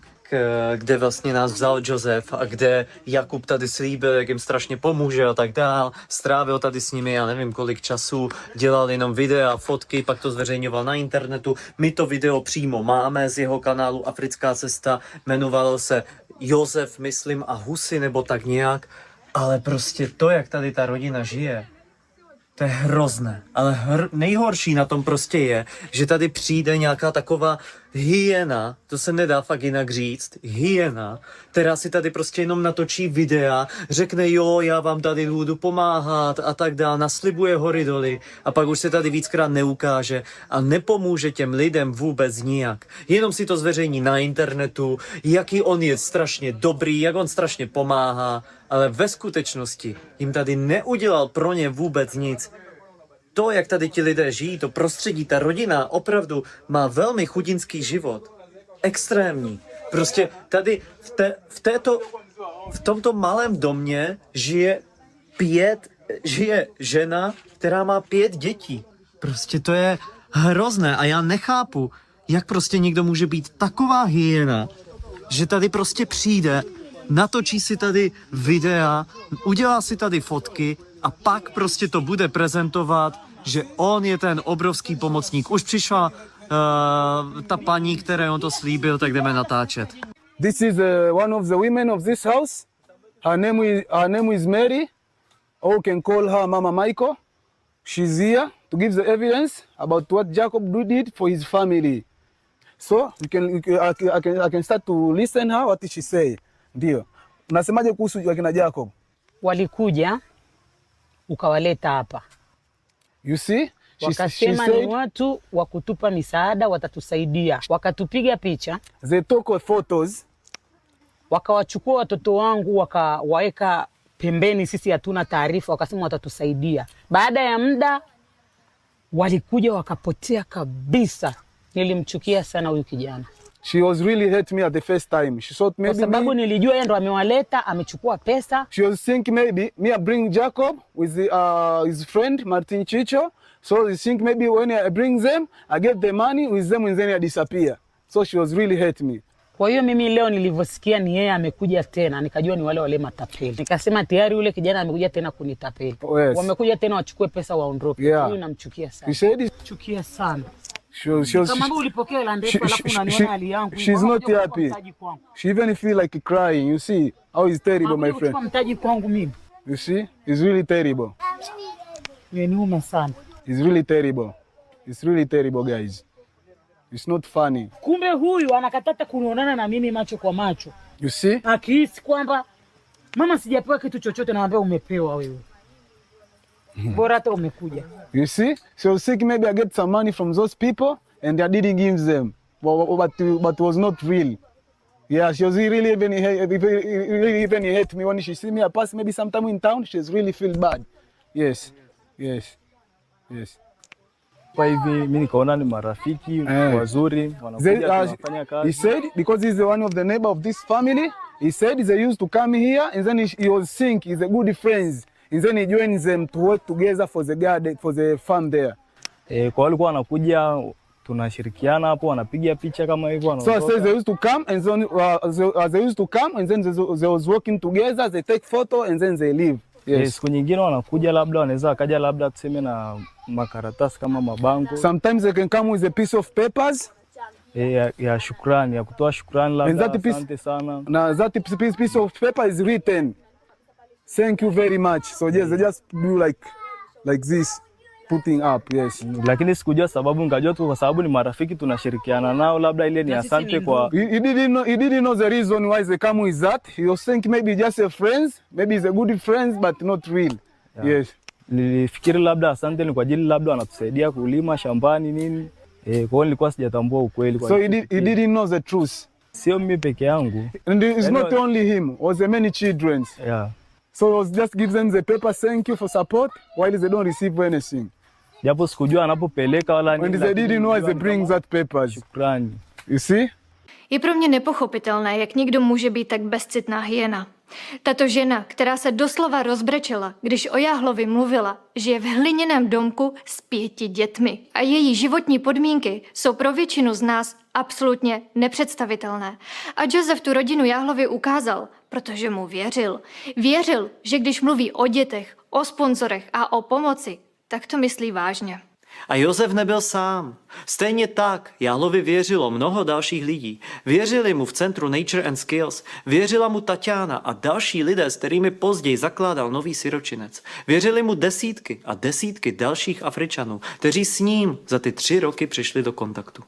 kde vlastně nás vzal Josef a kde Jakub tady slíbil, jak jim strašně pomůže a tak dál. Strávil tady s nimi, já nevím kolik času, dělal jenom videa, fotky, pak to zveřejňoval na internetu. My to video přímo máme z jeho kanálu Africká cesta, jmenovalo se Josef, myslím, a Husy, nebo tak nějak. Ale prostě to, jak tady ta rodina žije, to je hrozné. Ale nejhorší na tom prostě je, že tady přijde nějaká taková hyena, to se nedá fakt jinak říct, hyena, která si tady prostě jenom natočí videa, řekne jo, já vám tady budu pomáhat a tak dál, naslibuje hory doly a pak už se tady víckrát neukáže a nepomůže těm lidem vůbec nijak. Jenom si to zveřejní na internetu, jaký on je strašně dobrý, jak on strašně pomáhá, ale ve skutečnosti jim tady neudělal pro ně vůbec nic. To, jak tady ti lidé žijí, to prostředí, ta rodina opravdu má velmi chudinský život. Extrémní. Prostě tady v tomto malém domě žije žena, která má 5 dětí. Prostě to je hrozné a já nechápu, jak prostě někdo může být taková hyena, že tady prostě přijde, natočí si tady videa, udělá si tady fotky a pak prostě to bude prezentovat, že on je ten obrovský pomocník. Už přišla ta paní, které on to slíbil, tak jdeme natáčet. This is one of the women of this house. Her name is Mary. Or you can call her Mama Michael. She's here to give the evidence about what Jacob did for his family. So I can start to listen her what she say. Ndio. Unasemaje kuhusu wakina Jacob? Walikuja ukawaleta hapa. You see? Wakasema ni watu wa kutupa misaada, watatusaidia. Wakatupiga picha. They took photos. Wakawachukua watoto wangu wakawaweka pembeni, sisi hatuna taarifa, wakasema watatusaidia. Baada ya muda walikuja wakapotea kabisa. Nilimchukia sana huyu kijana. She was really hate me at the first time. She thought maybe kwa sababu nilijua yeye ndo amewaleta, amechukua pesa. She was thinking maybe me I bring Jacob with his friend Martin Chicho. So she think maybe when I bring them, I get the money with them and then I disappear. So she was really hate me. Kwa hiyo mimi leo nilivyosikia ni yeye amekuja tena, nikajua ni wale matapeli. Nikasema tayari yule kijana amekuja tena kunitapeli. Oh, yes. Wamekuja tena wachukue pesa waondoke. Yeah. Huyu namchukia sana. He said Chukia sana. Kama ulipokea la ndefu alafu unaniona hali yangu. She's not happy. She even feel like crying. You see how he's terrible, my friend. Mtaji kwangu mimi. You see? He's really terrible. Niuma sana. He's really terrible. It's really terrible, guys. It's not funny. Kumbe huyu anakatata kuonana na mimi macho kwa macho. You see? Akihisi kwamba mama sijapewa kitu chochote, naambia umepewa wewe. Bora hata umekuja. You see? So sick, maybe I get some money from those people and I didn't give them. But was not real. Yeah, she was really even hate me when she see me. I pass maybe sometime in town, she's really feel bad. Yes. Yes. Yes. Kwa hivi mimi nikaona ni marafiki wazuri wanakuja kufanya kazi. He said because he's the one of the neighbor of this family, he said they used to come here and then he was think he's a good friends. And then he joins them to work together for the garden, for the farm there. Kwa walikuwa wanakuja tunashirikiana hapo, wanapiga picha kama hivyo wanaondoka. So I said they used to come and then they used to come and then they was working together, they take photo and then they leave. Yes. Siku nyingine wanakuja labda wanaweza akaja labda tuseme na makaratasi kama mabango. Sometimes they can come with a piece of papers. Ya shukrani, ya kutoa shukrani labda asante sana. Na that piece of paper is written, thank you very much. So yes, they just do like this, putting up, yes. Lakini sikujua sababu, ngajua tu kwa sababu ni marafiki tunashirikiana nao, labda ile ni asante kwa. He didn't know the reason why they come with that. He was thinking maybe just a friends, maybe it's a good friends but not real. Yeah. Yes. Nilifikiri labda asante ni kwa ajili labda wanatusaidia kulima shambani nini. Kwa hiyo nilikuwa sijatambua ukweli kwa. So he didn't know the truth. Sio mimi peke yangu. And it's not only him, it was the many children. Yeah. So it was just give them the paper, thank you for support, while they don't receive anything. Japo sikujua anapopeleka wala nini. And they didn't know why they bring that papers. Shukrani. You see? Je pro mě nepochopitelné, jak někdo může být tak bezcitná hyena. Tato žena, která se doslova rozbrečela, když o Jahlovi mluvila, že je v hliněném domku s 5 dětmi a její životní podmínky jsou pro většinu z nás absolutně nepředstavitelné. A Josef tu rodinu Jahlovi ukázal, protože mu věřil. Věřil, že když mluví o dětech, o sponzorech a o pomoci, tak to myslí vážně. A Josef nebyl sám. Stejně tak Jahlovi věřilo mnoho dalších lidí. Věřili mu v centru Nature and Skills, věřila mu Tatiana a další lidé, s kterými později zakládal nový siročinec. Věřili mu desítky a desítky dalších Afričanů, kteří s ním za ty 3 roky přišli do kontaktu.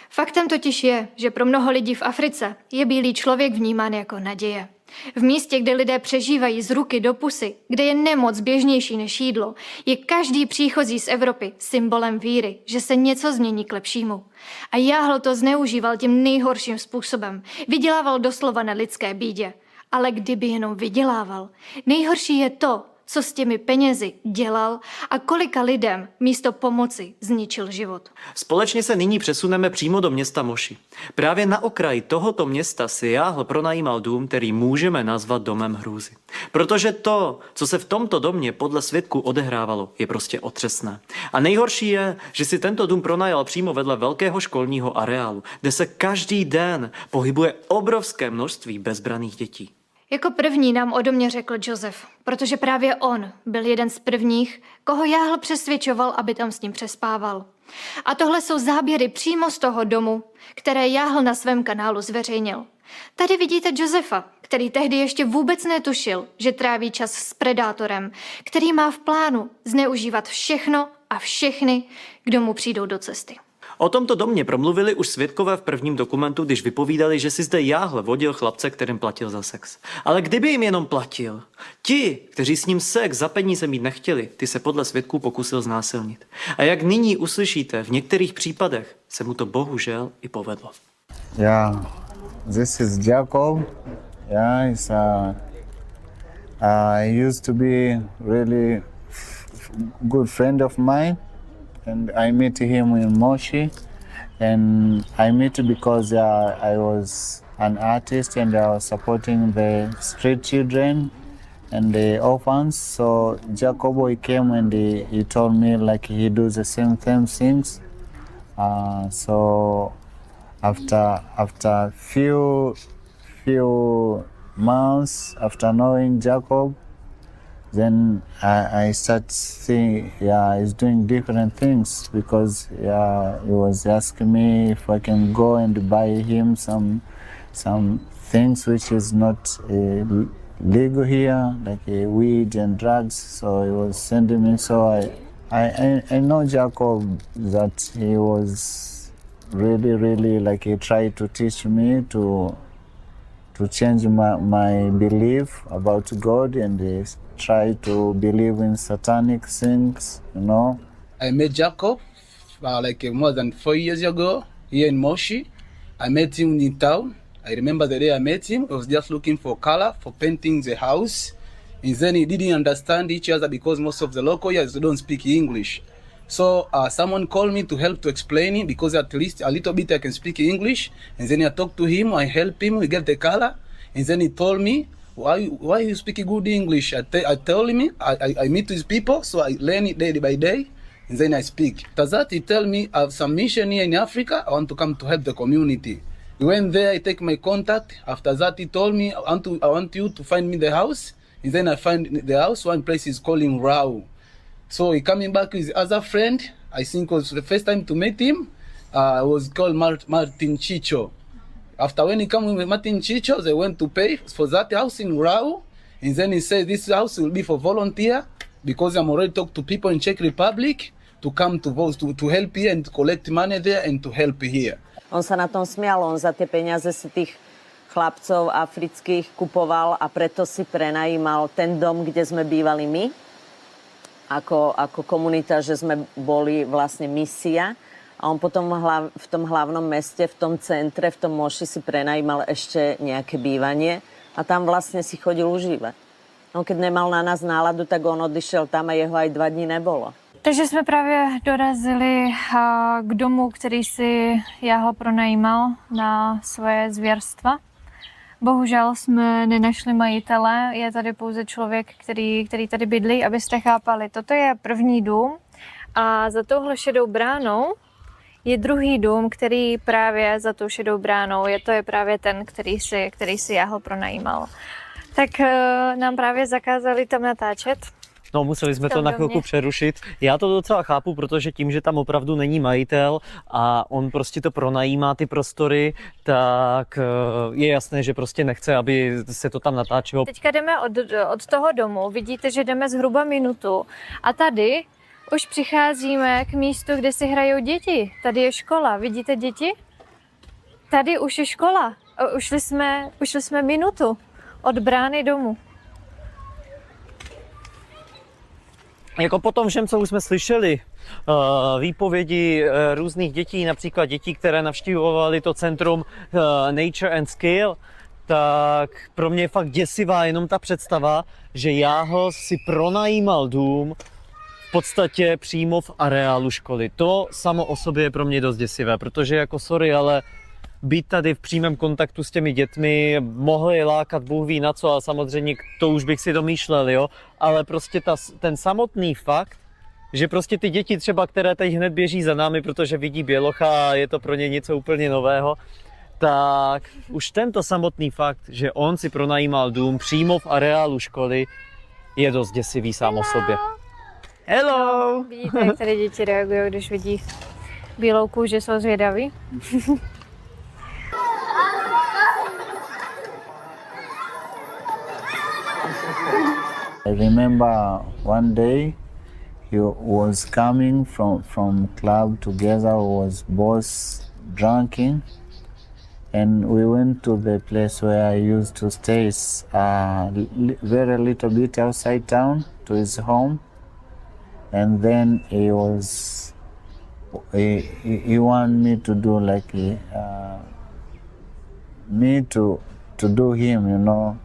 Faktem totiž je, že pro mnoho lidí v Africe je bílý člověk vnímán jako naděje. V místě, kde lidé přežívají z ruky do pusy, kde je nemoc běžnější než jídlo, je každý příchozí z Evropy symbolem víry, že se něco změní k lepšímu. A Jahl to zneužíval tím nejhorším způsobem. Vydělával doslova na lidské bídě. Ale kdyby jenom vydělával, nejhorší je to, co s těmi penězi dělal a kolika lidem místo pomoci zničil život. Společně se nyní přesuneme přímo do města Moši. Právě na okraji tohoto města si Jahl pronajímal dům, který můžeme nazvat domem hrůzy. Protože to, co se v tomto domě podle svědků odehrávalo, je prostě otřesné. A nejhorší je, že si tento dům pronajal přímo vedle velkého školního areálu, kde se každý den pohybuje obrovské množství bezbranných dětí. Jako první nám o domě řekl Josef, protože právě on byl jeden z prvních, koho Jahl přesvědčoval, aby tam s ním přespával. A tohle jsou záběry přímo z toho domu, které Jahl na svém kanálu zveřejnil. Tady vidíte Josefa, který tehdy ještě vůbec netušil, že tráví čas s predátorem, který má v plánu zneužívat všechno a všechny, kdo mu přijdou do cesty. O tomto domě promluvili už svědkové v prvním dokumentu, když vypovídali, že si zde Jahl vodil chlapce, kterým platil za sex. Ale kdyby jim jenom platil, ti, kteří s ním sex za peníze mít nechtěli, ty se podle svědků pokusil znásilnit. A jak nyní uslyšíte, v některých případech se mu to bohužel i povedlo. Yeah, this is Jacob. Yeah, he's he used to be really good friend of mine. And I met him in Moshi, and I met because I was an artist and I was supporting the street children and the orphans. So Jacobo, he came and he told me like he does the same things. So after few months after knowing Jacob, then I start seeing, he's doing different things, because he was asking me if I can go and buy him some things which is not legal here, like weed and drugs. So he was sending me. So I know Jacob, that he was really like, he tried to teach me to change my belief about God, and try to believe in satanic things, you know. I met Jacob like more than 4 years ago here in Moshi. I met him in town. I remember the day I met him, I was just looking for color for painting the house. And then he didn't understand each other, because most of the local here don't speak English. So someone called me to help to explain it, because at least a little bit I can speak English. And then I talked to him, I helped him, we get the color. And then he told me, why you speak good English? I told him, I meet with people, so I learn it day by day, and then I speak. After that, he tell me, I have some mission here in Africa, I want to come to help the community. We went there, I take my contact. After that, he told me, I want you to find me the house. And then I find the house, one place is calling Rau. So he coming back with his other friend, I think it was the first time to meet him, was called Martin Chicho. After when he came with Martin Chicho, they went to pay for that house in Rau. And then he said, this house will be for volunteer, because I'm already talked to people in Czech Republic to come to vote, to help here and to collect money there and to help here. On sa na tom smial, on za tie peniaze si tých chlapcov afrických kupoval a preto si prenajímal ten dom, kde sme bývali my, ako komunita, že sme boli vlastne misia. A on potom v tom hlavnom meste, v tom centre, v tom Moši si prenajímal ešte nejaké bývanie a tam vlastne si chodil užívať. On keď nemal na nás náladu, tak on odišiel tam a jeho aj 2 dní nebolo. Takže jsme právě dorazili k domu, který si Jahl pronajímal na svoje zvěrstva. Bohužel jsme nenašli majitele, je tady pouze člověk, který tady bydlí, abyste chápali. Toto je první dům a za touhle šedou bránou je druhý dům, který právě za tou šedou bránou, to je právě ten, který si Jahl pronajímal. Tak nám právě zakázali tam natáčet. No, museli jsme to na chvilku přerušit. Já to docela chápu, protože tím, že tam opravdu není majitel a on prostě to pronajímá ty prostory, tak je jasné, že prostě nechce, aby se to tam natáčelo. Teďka jdeme od toho domu, vidíte, že jdeme zhruba minutu a tady už přicházíme k místu, kde si hrajou děti. Tady je škola, vidíte děti? Tady už je škola. Ušli jsme minutu od brány domu. Jako po tom všem, co už jsme slyšeli, výpovědi různých dětí, například dětí, které navštívovali to centrum Nature and Skill, tak pro mě je fakt děsivá jenom ta představa, že Jahl si pronajímal dům v podstatě přímo v areálu školy. To samo o sobě je pro mě dost děsivé, protože jako sorry, ale být tady v přímém kontaktu s těmi dětmi, mohli lákat Bůh ví na co, a samozřejmě to už bych si domýšlel, jo, ale prostě ten samotný fakt, že prostě ty děti třeba, které teď hned běží za námi, protože vidí bělocha a je to pro ně něco úplně nového, tak už tento samotný fakt, že on si pronajímal dům přímo v areálu školy, je dost děsivý sám o sobě. Hello! Vidíte, jak tady děti reagují, když vidí bílou kůži, jsou zvědaví? I remember one day he was coming from club together, was both drinking, and we went to the place where I used to stay, very little bit outside town, to his home, and then he wanted me to do like me to do him, you know.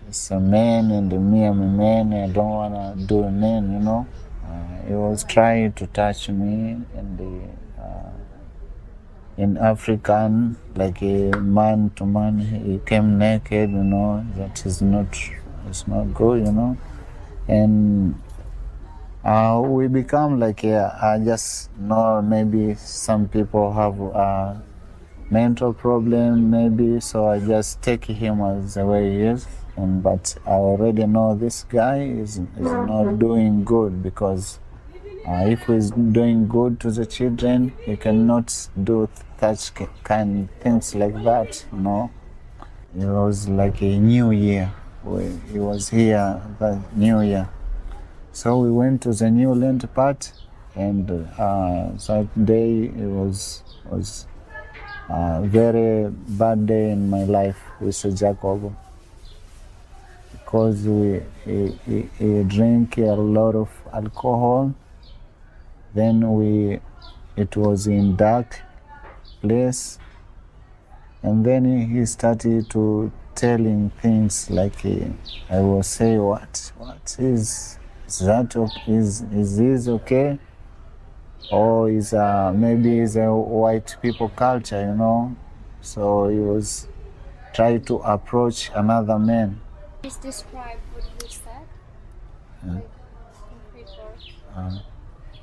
It's a man and me, I'm a man, I don't want to do a man, you know. He was trying to touch me in African, like a man to man, he came naked, you know, that is it's not good, you know. And we become like, I just know maybe some people have mental problem maybe, so I just take him as the way he is. But I already know this guy is not doing good, because if he's doing good to the children, he cannot do such kind of things like that, you know. It was like a new year. He was here the new year. So we went to the new land part, and that day it was a very bad day in my life with Jacob, because he drank a lot of alcohol. Then it was in dark place, and then he started to telling things like I will say, what is that? Is this okay? Or is maybe it's a white people culture, you know? So he was trying to approach another man. Please describe what he said.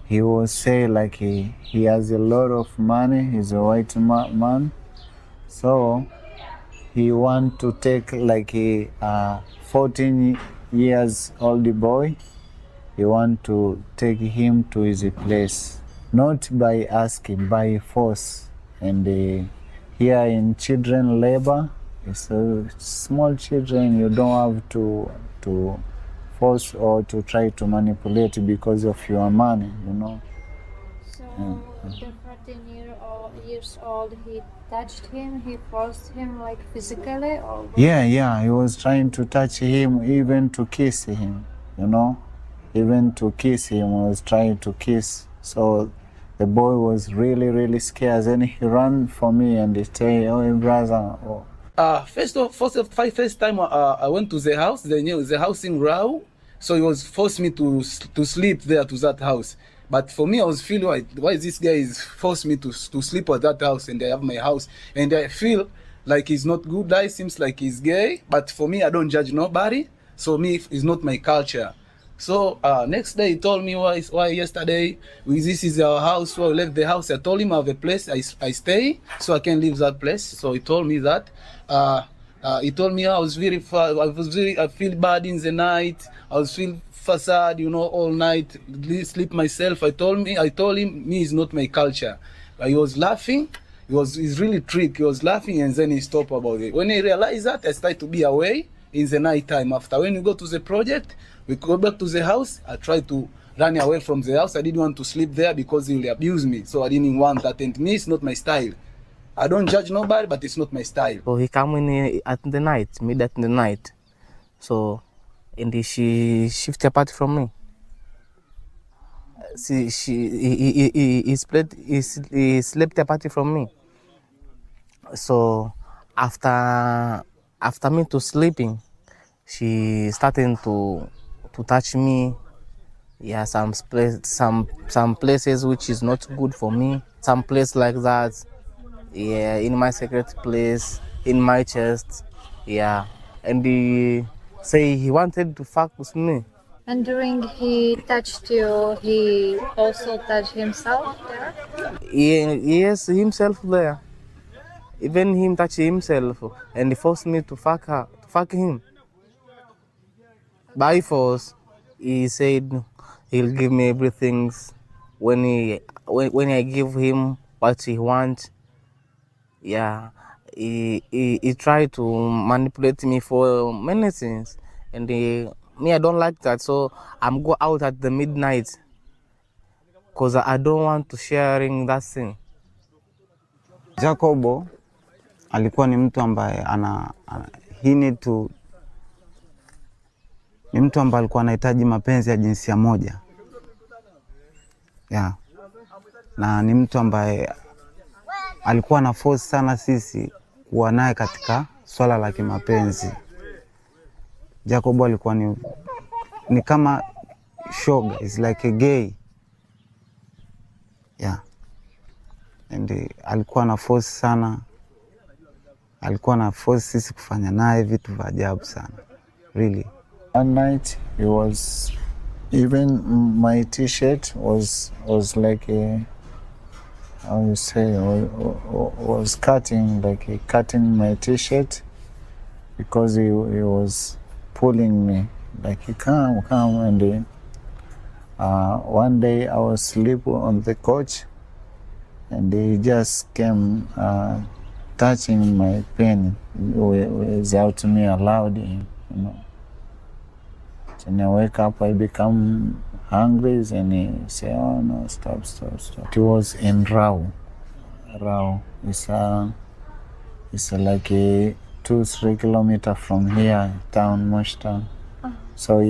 He will say like he has a lot of money, he's a white man, so he want to take like a 14 years old boy, he want to take him to his place, not by asking, by force. And here in children labor, so small children, you don't have to force or to try to manipulate because of your money, you know. So the 14-years old, he touched him, he forced him like physically, or what? Yeah, he was trying to touch him, even to kiss him, you know. Even to kiss him, he was trying to kiss. So the boy was really scared. Then he ran for me and he said, "Oh, brother." Oh. First time I went to the house, the house in Rao, so he was forced me to sleep there to that house. But for me, I was feeling why this guy is forced me to sleep at that house, and I have my house, and I feel like he's not good guy, seems like he's gay. But for me, I don't judge nobody, so me it's not my culture. So next day he told me why yesterday this is our house, so I left the house. I told him I have a place I stay, so I can leave that place. So he told me that. He told me I feel bad in the night. I was feel sad, you know, all night, sleep myself. I told him me is not my culture. He was laughing. He's really trick. He was laughing, and then he stopped about it. When he realized that, I started to be away in the night time. After when we go to the project, we go back to the house. I tried to run away from the house. I didn't want to sleep there because he will abuse me. So I didn't want that. And me, it's not my style. I don't judge nobody, but it's not my style. So he come in at the night, midnight in the night. So, and she shifted apart from me. He slept apart from me. So after me to sleeping, she started to touch me. Yeah, some places which is not good for me. Some place like that. Yeah, in my secret place, in my chest. Yeah, and he say he wanted to fuck with me. And during he touched you, he also touched himself there? Yes, himself there. Even him touch himself, and he forced me to fuck him. By force, he said he'll give me everything when I give him what he wants. Yeah, he tried to manipulate me for many things, and me, I don't like that, so I'm go out at the midnight because I don't want to sharing that thing. Jacobo alikuwa ni mtu ambaye ni mtu ambaye alikuwa anahitaji mapenzi ya jinsia moja. Yeah. Na ni mtu ambaye alikuwa na force sana sisi kuwa naye katika swala la kimapenzi. Jacobo alikuwa ni kama shoga, is like a gay. Yeah. And alikuwa na force sana. Alikuwa na force sisi kufanya naye vitu vya ajabu sana. Really. One night he was, even my t-shirt was like how you say, was cutting my t-shirt because he was pulling me, like he come, and then one day I was sleeping on the couch, and he just came touching my pen without me allowing him, When I wake up, I become hungry, and he say, "Oh no, stop." It was in Rao. It's like a 2-3 kilometers from here, town, Mosh town. So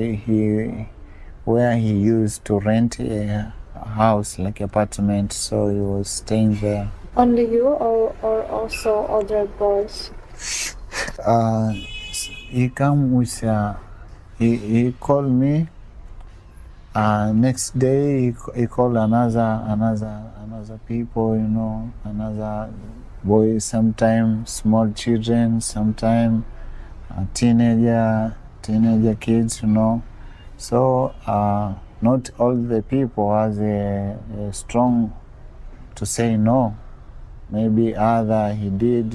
where he used to rent a house, like apartment, so he was staying there. Only you or also other boys? He come with he called me. Next day he called another people, another boys, sometimes small children, sometimes teenager kids, So not all the people has a strong to say no. Maybe other he did,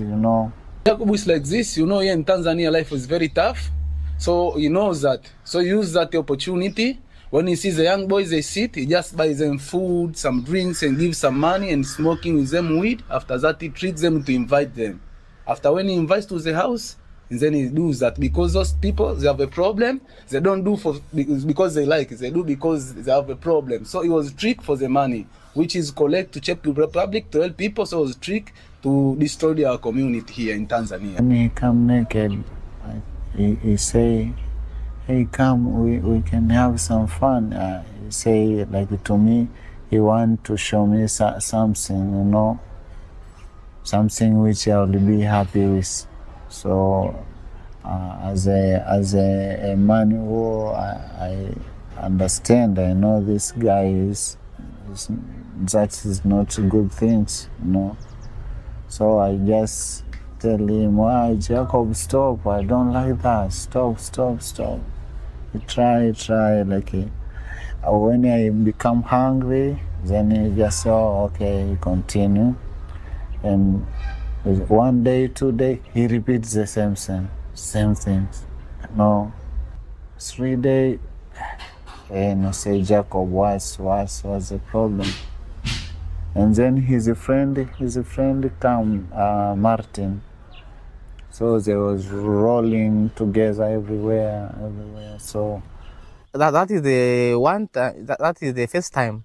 Jacob is like this, here in Tanzania life is very tough. So he knows that. So he uses that opportunity. When he sees the young boys, they sit, he just buys them food, some drinks, and gives some money and smoking with them weed. After that, he treats them to invite them. After when he invites to the house, and then he does that. Because those people, they have a problem, they don't do because they like it, they do because they have a problem. So it was a trick for the money, which is collect to Czech Republic to help people. So it was a trick to destroy our community here in Tanzania. When he come naked, he say, "Hey, come, we can have some fun." He say, like to me, he want to show me something, something which I will be happy with. So, as a man who I understand, I know this guy that is not good things, So I just tell him, "Why, Jacob, stop, I don't like that, stop. He try, when I become hungry, then he just say, "Oh, okay," he continue. And 1 day, 2 days, he repeats the same things. 3 days, and I say, "Jacob, what's the problem?" And then his friend come, Martin. So they was rolling together everywhere. So that is the one. That is the first time,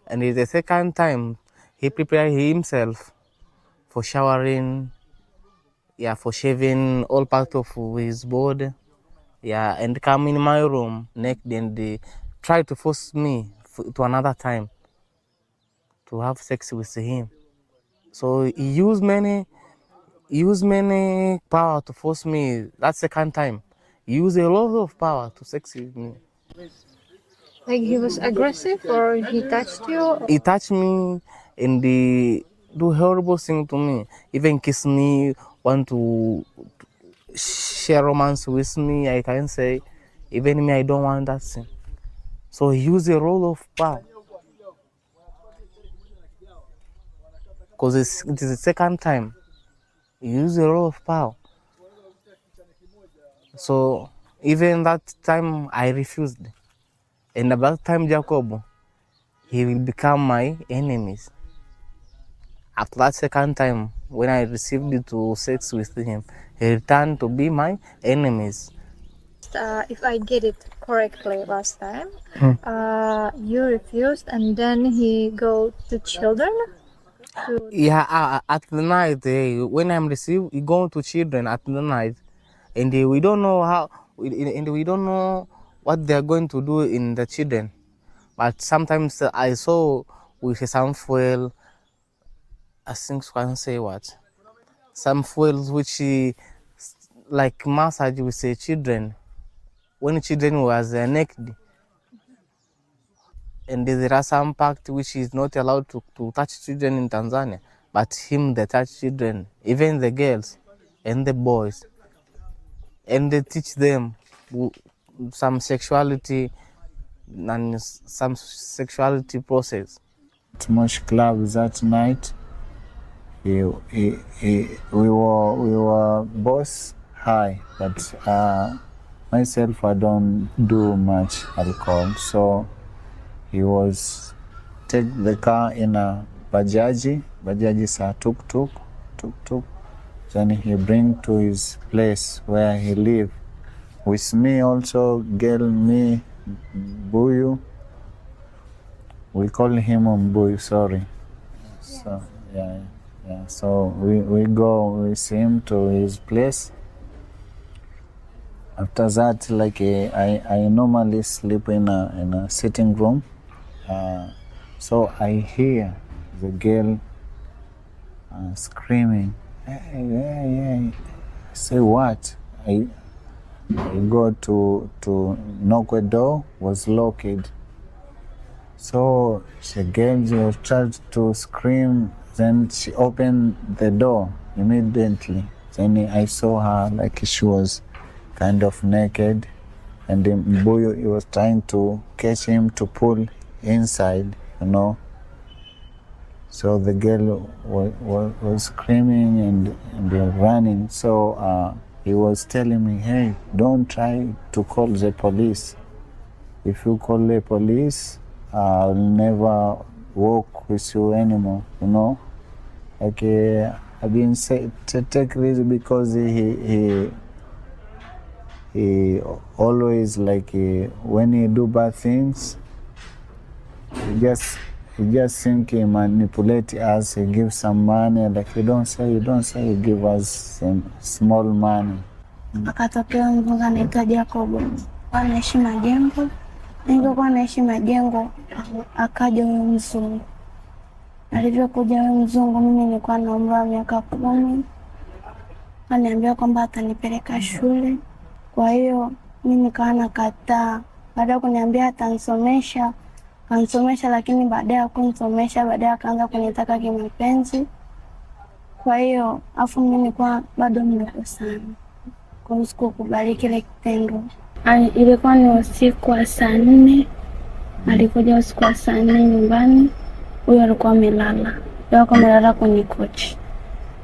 and the second time, he prepared himself for showering, for shaving all part of his body, and come in my room naked, and they try to force me to another time to have sex with him. So he used many power to force me. That second time, he used a lot of power to sex with me. Like he was aggressive or he touched you? He touched me and he do horrible thing to me. Even kiss me, want to share romance with me, I can say. Even me, I don't want that thing. So he used a role of power. Because it is the second time. He used a role of power. So even that time I refused. And about time Jacob, he will become my enemies. After that second time, when I received to sex with him, he returned to be my enemies. If I get it correctly last time, you refused and then he go to children? At the night, when I'm received, he go to children at the night. And we don't know we don't know what they're going to do in the children. But sometimes I saw with some fuel, I think I can say what, some fuels which like massage with the children when children was naked. And there are some pact which is not allowed to touch children in Tanzania, but him they touch children, even the girls and the boys, and they teach them some sexuality and some sexuality process. Too much club that night. we were both high, but myself, I don't do much alcohol. So he was take the car in a bajaji is a tuk-tuk. Then he bring to his place where he live. With me also, girl, me, Buyu. We call him Buyu, sorry. So, yeah. So we go with him to his place. After that, like I normally sleep in a sitting room. So I hear the girl screaming, hey. I say, what? I go to knock the door, was locked. So the girl tried to scream, then she opened the door immediately. Then I saw her like she was kind of naked, and then Mbuyu, he was trying to catch him to pull inside, you know. So the girl was screaming and running. So he was telling me, hey, don't try to call the police. If you call the police, I'll never walk with you anymore, you know. Like I've been say to take risk because he always like when he do bad things, he just think he manipulate us. He give some money, like you don't say, he give us some small money. Akatokea mzungu anaitwa Jacob, anaishi Majengo. Nilikuwa naishi Majengo, akaja huyo mzungu. Alivyokuja huyo mzungu, mimi nilikuwa na umri wa miaka 10. Aniambia kwamba atanipeleka shule. Kwa hiyo mimi nikawa nakataa. Baada ya kuniambia atanisomesha, kanisomesha, lakini baadaye hakunisomesha, baadaye akaanza kunitaka kimapenzi. Kwa hiyo afu mimi nilikuwa bado mdogo sana kwa sikukubali kile kitendo. Ilikuwa ni usiku wa saa 4. Alikuja usiku wa saa 4 nyumbani. Huyo alikuwa amelala. Kwenye kochi.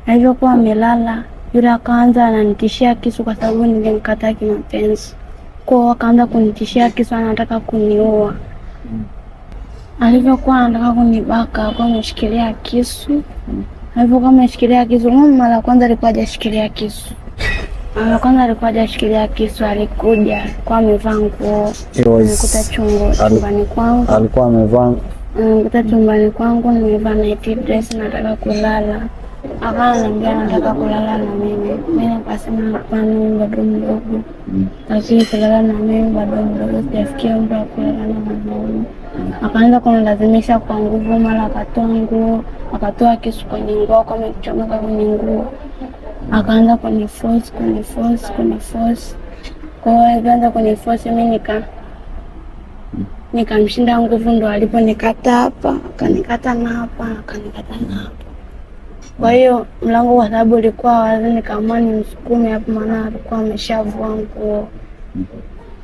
Alivyokuwa amelala, yule akaanza ananitishia kisu kwa sababu ningemkataa kimapenzi. Kwa hiyo akaanza kunitishia kisu, anataka kuniua. Alivyokuwa anataka kunibaka, kwa ameshikilia kisu. Alivyokuwa ameshikilia kisu, mara kwanza alikuwa hajashikilia kisu. Alikuja kwa amevaa nguo. Nilikuta chumbani kwangu. Alikuwa amevaa. Nilikuta chumbani kwangu, nimevaa night dress, nataka kulala. Akaniambia nataka kulala na mimi. Mimi nikasema hapana, mimi bado mdogo. Lakini kulala na mimi bado mdogo, sijafikia umri wa kulala na mwanaume. Akaanza kunilazimisha kwa nguvu, mara akatoa nguo, akatoa kisu kwenye nguo, kama kichomeka kwenye nguo. Akaanza kuniforce. Kwa hiyo alianza kuniforce, mimi nikamshinda nguvu, ndo aliponikata hapa, akanikata na hapa. Kwa hiyo mlango kwa sababu ulikuwa wazi, nikaamua nimsukume hapo, maana alikuwa ameshavua nguo.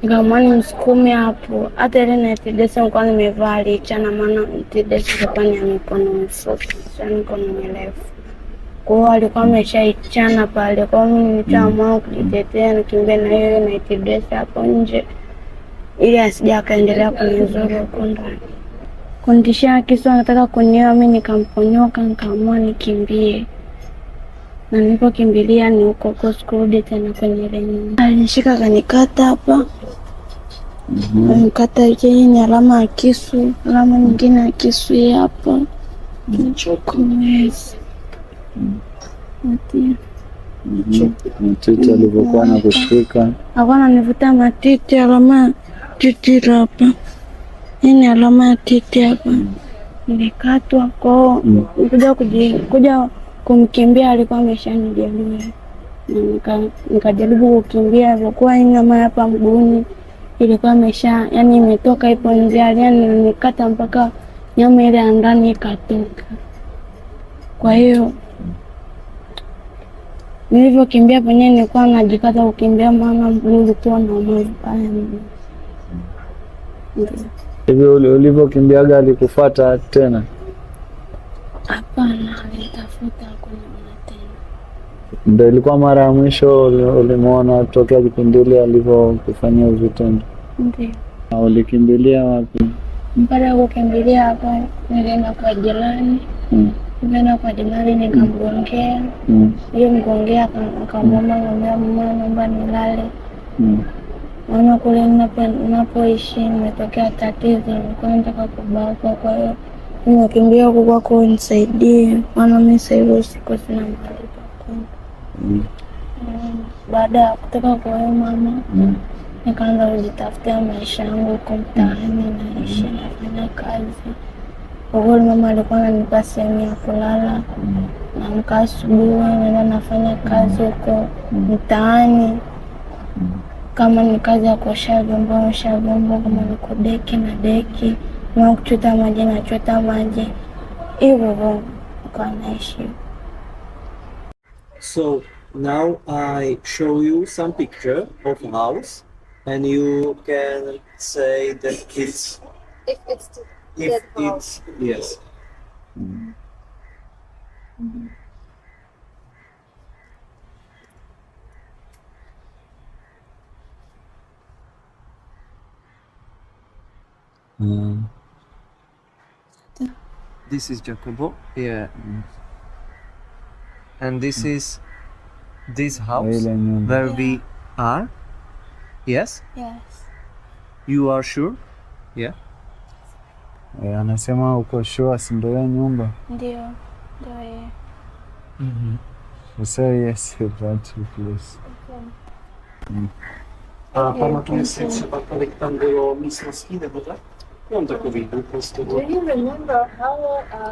Nikaamua nimsukume hapo. Hata ile night dress nilikuwa nimevaa alichana, maana night dress ilikuwa ni mikono mifupi, sio mikono mirefu. Kwa hiyo alikuwa ameshaichana pale. Kwa hiyo mimi nikaamua kujitetea, nikimbia na hiyo night dress hapo nje, ili asije akaendelea kunizuru huko ndani. Kunitishia kisu, anataka kuniua. Mimi nikamponyoka, nikaamua nikimbie. Na nilipokimbilia ni huko kurudi tena kwenye ile nyumba. Alinishika akanikata hapa. Alikata hii ni alama ya kisu, alama nyingine ya kisu hapa. Nichokomeza. Matiti alivyokuwa na kushika. Hawana nivuta matiti, alama titi hapa. Hii ni alama ya titi hapa. Nilikatwa kwa kuja kumkimbia, alikuwa ameshanijeruhi. Nikajaribu kukimbia, ilikuwa nyama hapa mguuni ilikuwa yani imetoka ipo nje, yani nikata mpaka nyama ile ya ndani ikatoka. Kwa hiyo nilivyokimbia penyewe nilikuwa najikata kukimbia, maana mguu ulikuwa na maumivu pale. Hivi ulivyokimbiaga alikufuata tena? Hapana, alitafuta kuniona tena. Ndio ilikuwa mara ya mwisho ulimwona tokea kipindi ile alivyokufanyia vitendo? Ndio. Na ulikimbilia wapi? Baada ya kukimbilia hapa, nilienda kwa jirani. Nilienda kwa jirani nikamgongea. Mgongea akamwomba mama, naomba nilale. Maana kule ninapoishi nimetokea tatizo, nilikuwa nataka kubakwa, kwa hiyo nimekimbia huko kwako nisaidie, maana mimi sasa hivi siko sina mahali pa kwenda. Baada ya kutoka kwa huyo mama, nikaanza kujitafutia maisha yangu huko mtaani, naishi nafanya kazi. Kwa kweli mama alikuwa ananipa sehemu ya kulala, naamka asubuhi naenda nafanya kazi huko mtaani. Kama ni kazi ya kuosha vyombo, naosha vyombo, kama ni kudeki na deki, kama kuchota maji na chota maji. Hivyo nilikuwa naishi. So now I show you some picture of a house and you can say that it's yes. This is Jacobo, yeah. And this is this house where we are. Yes? Yes. You are sure? Yeah. Anasema uko sure si ndio ya nyumba? Ndio, ndio yeye. Say yes to that please. A pamatuješ si třeba, kolik tam bylo místností nebo tak? Mám takový důkaz toho. Do you remember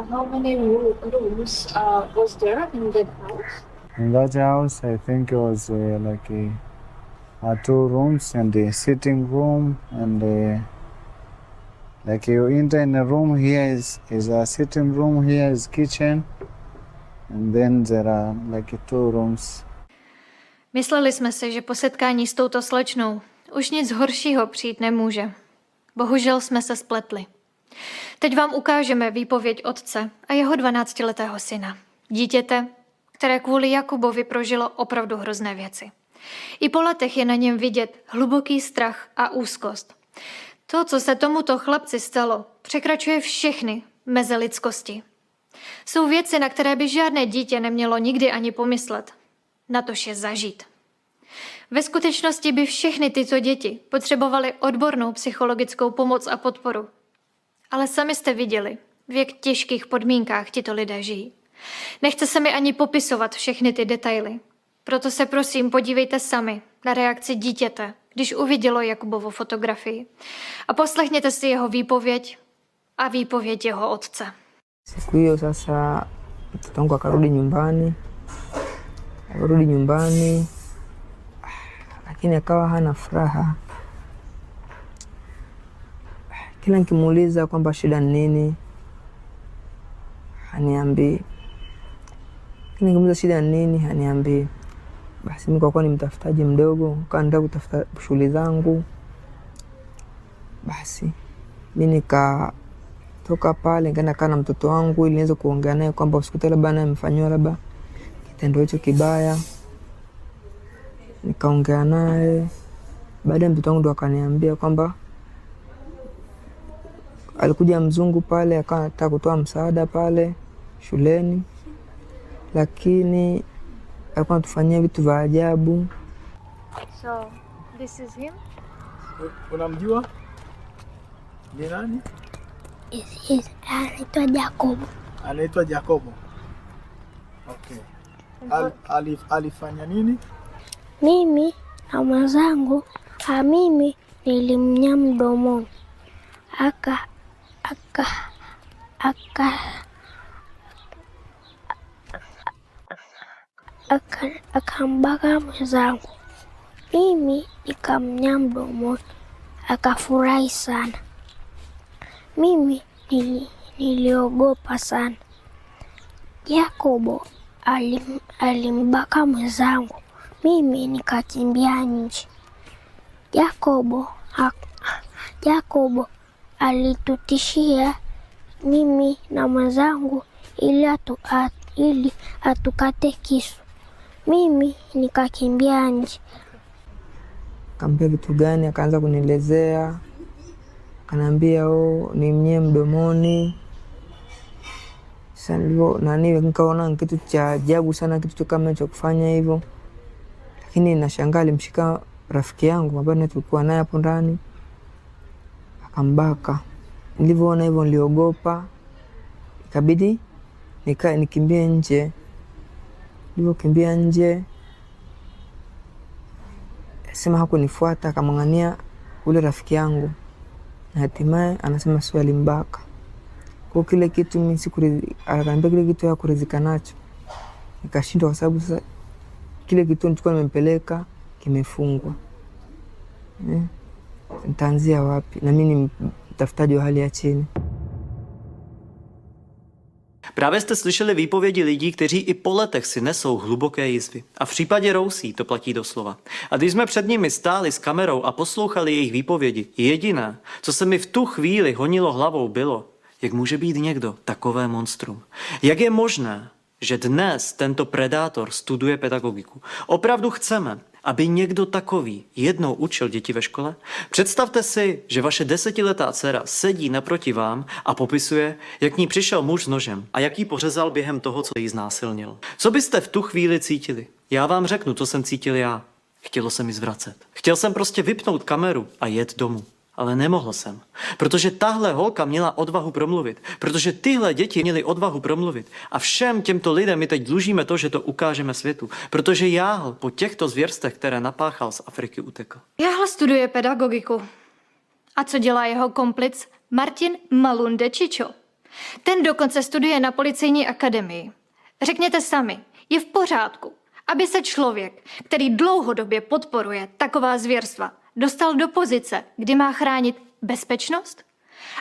how many rooms was there in that house? In that house, I think it was like 2 rooms and a sitting room and like you enter in a room, here is a sitting room, here is kitchen and then there are like 2 rooms. Mysleli jsme si, že po setkání s touto slečnou už nic horšího přijít nemůže. Bohužel jsme se spletli. Teď vám ukážeme výpověď otce a jeho 12letého syna. Dítěte, které kvůli Jakubovi prožilo opravdu hrozné věci. I po letech je na něm vidět hluboký strach a úzkost. To, co se tomuto chlapci stalo, překračuje všechny meze lidskosti. Jsou věci, na které by žádné dítě nemělo nikdy ani pomyslet. Natož je zažít. Ve skutečnosti by všechny tyto děti potřebovaly odbornou psychologickou pomoc a podporu. Ale sami jste viděli, v jak těžkých podmínkách tito lidé žijí. Nechce se mi ani popisovat všechny ty detaily. Proto se prosím podívejte sami na reakci dítěte, když uvidělo Jakubovu fotografii. A poslechněte si jeho výpověď a výpověď jeho otce. Siku hiyo sasa mtoto wangu akarudi nyumbani, lakini akawa hana furaha. Kila nikimuuliza kwamba shida ni nini, haniambii. Kila nikimuuliza shida ni nini, haniambii. Basi mimi kwa kuwa ni mtafutaji mdogo, nikaanza kutafuta shughuli zangu. Basi mimi nikatoka pale nikaenda kaa na mtoto wangu ili niweze kuongea naye kwamba usikute labda naye amefanywa labda kitendo hicho kibaya. Nikaongea naye. Baada ya mtoto wangu ndo akaniambia kwamba alikuja mzungu pale akawa anataka kutoa msaada pale shuleni, lakini alikuwa anatufanyia vitu vya ajabu. So, this is him? Unamjua? Ni nani? Anaitwa Jacobo. Anaitwa Jacobo. Okay. Alifanya nini? Mimi na mwenzangu, mimi nilimnya mdomoni. Akambaka mwenzangu. Mimi nikamnya mdomoni. Akafurahi sana. Mimi niliogopa sana. Jacobo alimbaka mwenzangu. Mimi nikakimbia nje. Jacobo alitutishia mimi na mwenzangu ili atukate kisu. Mimi nikakimbia nje. Kaambia vitu gani, akaanza kunielezea, kanaambia ni mnye mdomoni. Sasa nikaona kitu cha ajabu sana, kitu kama hicho kufanya hivyo. Lakini nashangaa alimshika rafiki yangu ambaye tulikuwa naye hapo ndani, akambaka. Nilivyoona hivyo niliogopa, ikabidi nikimbie nje. Nilivyokimbia nje, sema hakunifuata, akamng'ang'ania ule rafiki yangu, na hatimaye anasema sio alimbaka. Kwa kile kitu mimi akaniambia kile kitu hakuridhika nacho, nikashindwa kwa sababu sasa kile kitu nilikuwa nimempeleka kimefungwa. Nitaanzia wapi? Na mimi ni mtafutaji wa hali ya chini. Právě jste slyšeli výpovědi lidí, kteří i po letech si nesou hluboké jizvy. A v případě Rousí to platí doslova. A když jsme před nimi stáli s kamerou a poslouchali jejich výpovědi, jediné, co se mi v tu chvíli honilo hlavou, bylo, jak může být někdo takové monstrum. Jak je možné, že dnes tento predátor studuje pedagogiku? Opravdu chceme, aby někdo takový jednou učil děti ve škole? Představte si, že vaše 10letá dcera sedí naproti vám a popisuje, jak k ní přišel muž s nožem a jak jí pořezal během toho, co jí znásilnil. Co byste v tu chvíli cítili? Já vám řeknu, co jsem cítil já. Chtělo se mi zvracet. Chtěl jsem prostě vypnout kameru a jet domů. Ale nemohl jsem, protože tahle holka měla odvahu promluvit, protože tyhle děti měly odvahu promluvit a všem těmto lidem my teď dlužíme to, že to ukážeme světu, protože Jahl po těchto zvěrstech, které napáchal, z Afriky utekl. Jahl studuje pedagogiku. A co dělá jeho komplic Martin Malunde Čičo? Ten dokonce studuje na policejní akademii. Řekněte sami, je v pořádku, aby se člověk, který dlouhodobě podporuje taková zvěrstva, dostal do pozice, kdy má chránit bezpečnost?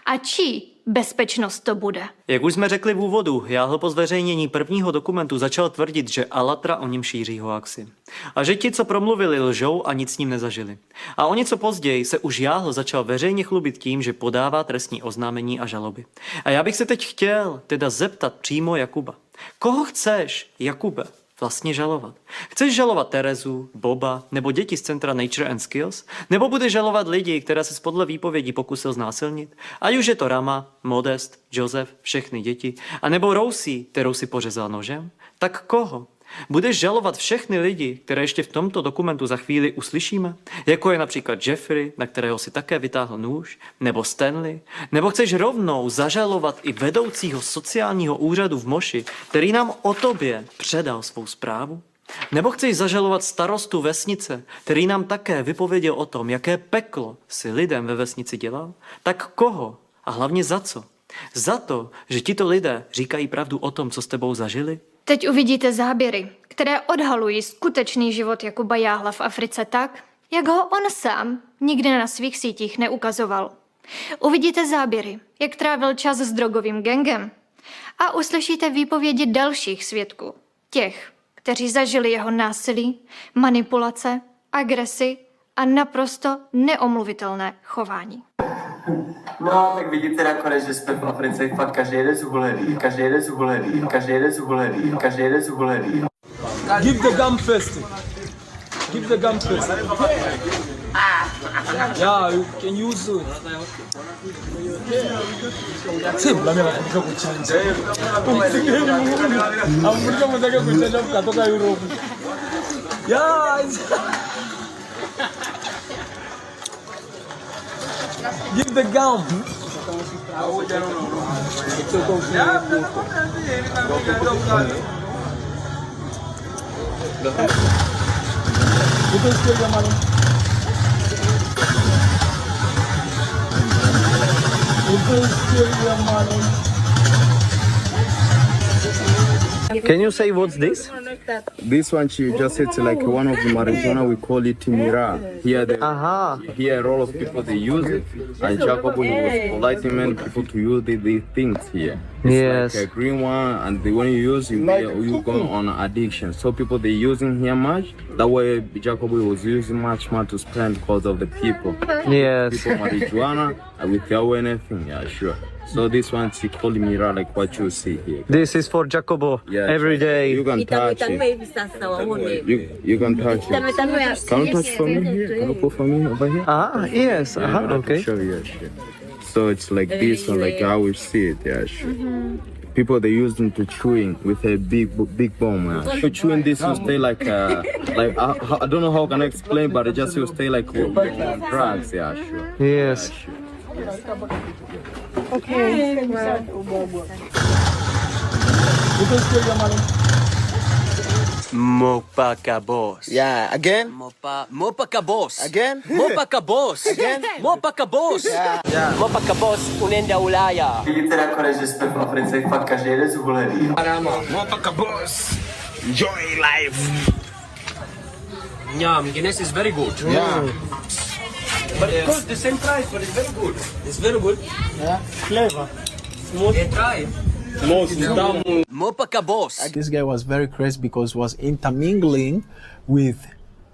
A čí bezpečnost to bude? Jak už jsme řekli v úvodu, Jahl po zveřejnění prvního dokumentu začal tvrdit, že Alatra o něm šíří hoaxy. A že ti, co promluvili, lžou a nic s ním nezažili. A o něco později se už Jahl začal veřejně chlubit tím, že podává trestní oznámení a žaloby. A já bych se teď chtěl teda zeptat přímo Jakuba. Koho chceš, Jakube, vlastně žalovat? Chceš žalovat Terezu, Boba nebo děti z centra Nature and Skills? Nebo budeš žalovat lidi, které se podle výpovědí pokusil znásilnit? Ať už je to Rama, Modest, Joseph, všechny děti, a nebo Rousí, kterou si pořezal nožem? Tak koho? Budeš žalovat všechny lidi, které ještě v tomto dokumentu za chvíli uslyšíme? Jako je například Jeffrey, na kterého si také vytáhl nůž? Nebo Stanley? Nebo chceš rovnou zažalovat i vedoucího sociálního úřadu v Moši, který nám o tobě předal svou zprávu? Nebo chceš zažalovat starostu vesnice, který nám také vypověděl o tom, jaké peklo si lidem ve vesnici dělal? Tak koho? A hlavně za co? Za to, že tito lidé říkají pravdu o tom, co s tebou zažili? Teď uvidíte záběry, které odhalují skutečný život Jakuba Jahla v Africe tak, jak ho on sám nikdy na svých sítích neukazoval. Uvidíte záběry, jak trávil čas s drogovým gangem a uslyšíte výpovědi dalších svědků, těch, kteří zažili jeho násilí, manipulace, agresi a naprosto neomluvitelné chování. No, tak vidíte nakonec, že jsme v Africe fakt každý jeden zuhulený, každý jeden zuhulený, každý jeden zuhulený, každý jeden zuhulený. Give the gum first. Give the gum first. Yeah, you can use it. Sim, la mia nataka kuchanja. Amurika nataka kuchanja kutoka Europe. Yeah. Give the gum. Can you say what's this? This one, she just said like one of the marijuana, we call it mira. Here, here a lot of people they use it, and Jacob was politely many people to use these things here. It's Yes. like a green one, and when you use it, you go on addiction. So people they using here much. That way, Jacob was using much more to spend because of the people. Yes. People marijuana, without anything. Yeah, sure. So this one she called Mira, like what you see here. This is for Jacobo every day. You can touch it. You can touch it. Can you touch for me here? Can you put for me over here? Yes. Okay. Sure, yeah, sure. So it's like this one, like I will see it. Yeah, sure. People they use them to chewing with a big bomb. Yeah. So chewing this will stay like I don't know how can I explain, but it just will stay like drugs. Yeah, sure. Yes. Yeah, sure. Okay. Mopakabos. Yeah, again? Mopakabos. Again? Mopakabos. Again? Mopakabos. Mopakabos unenda Ulaya. Vidíte nakonec, že jsme v Africe fakt každý jeden zhulený. Mopakabos. Enjoy life. Yeah, Guinness is very good. Yeah. But it costs the same price, but it's very good. It's very good. Yeah. Flavor. Yeah, try. Mopakabos. This guy was very crazy because was intermingling with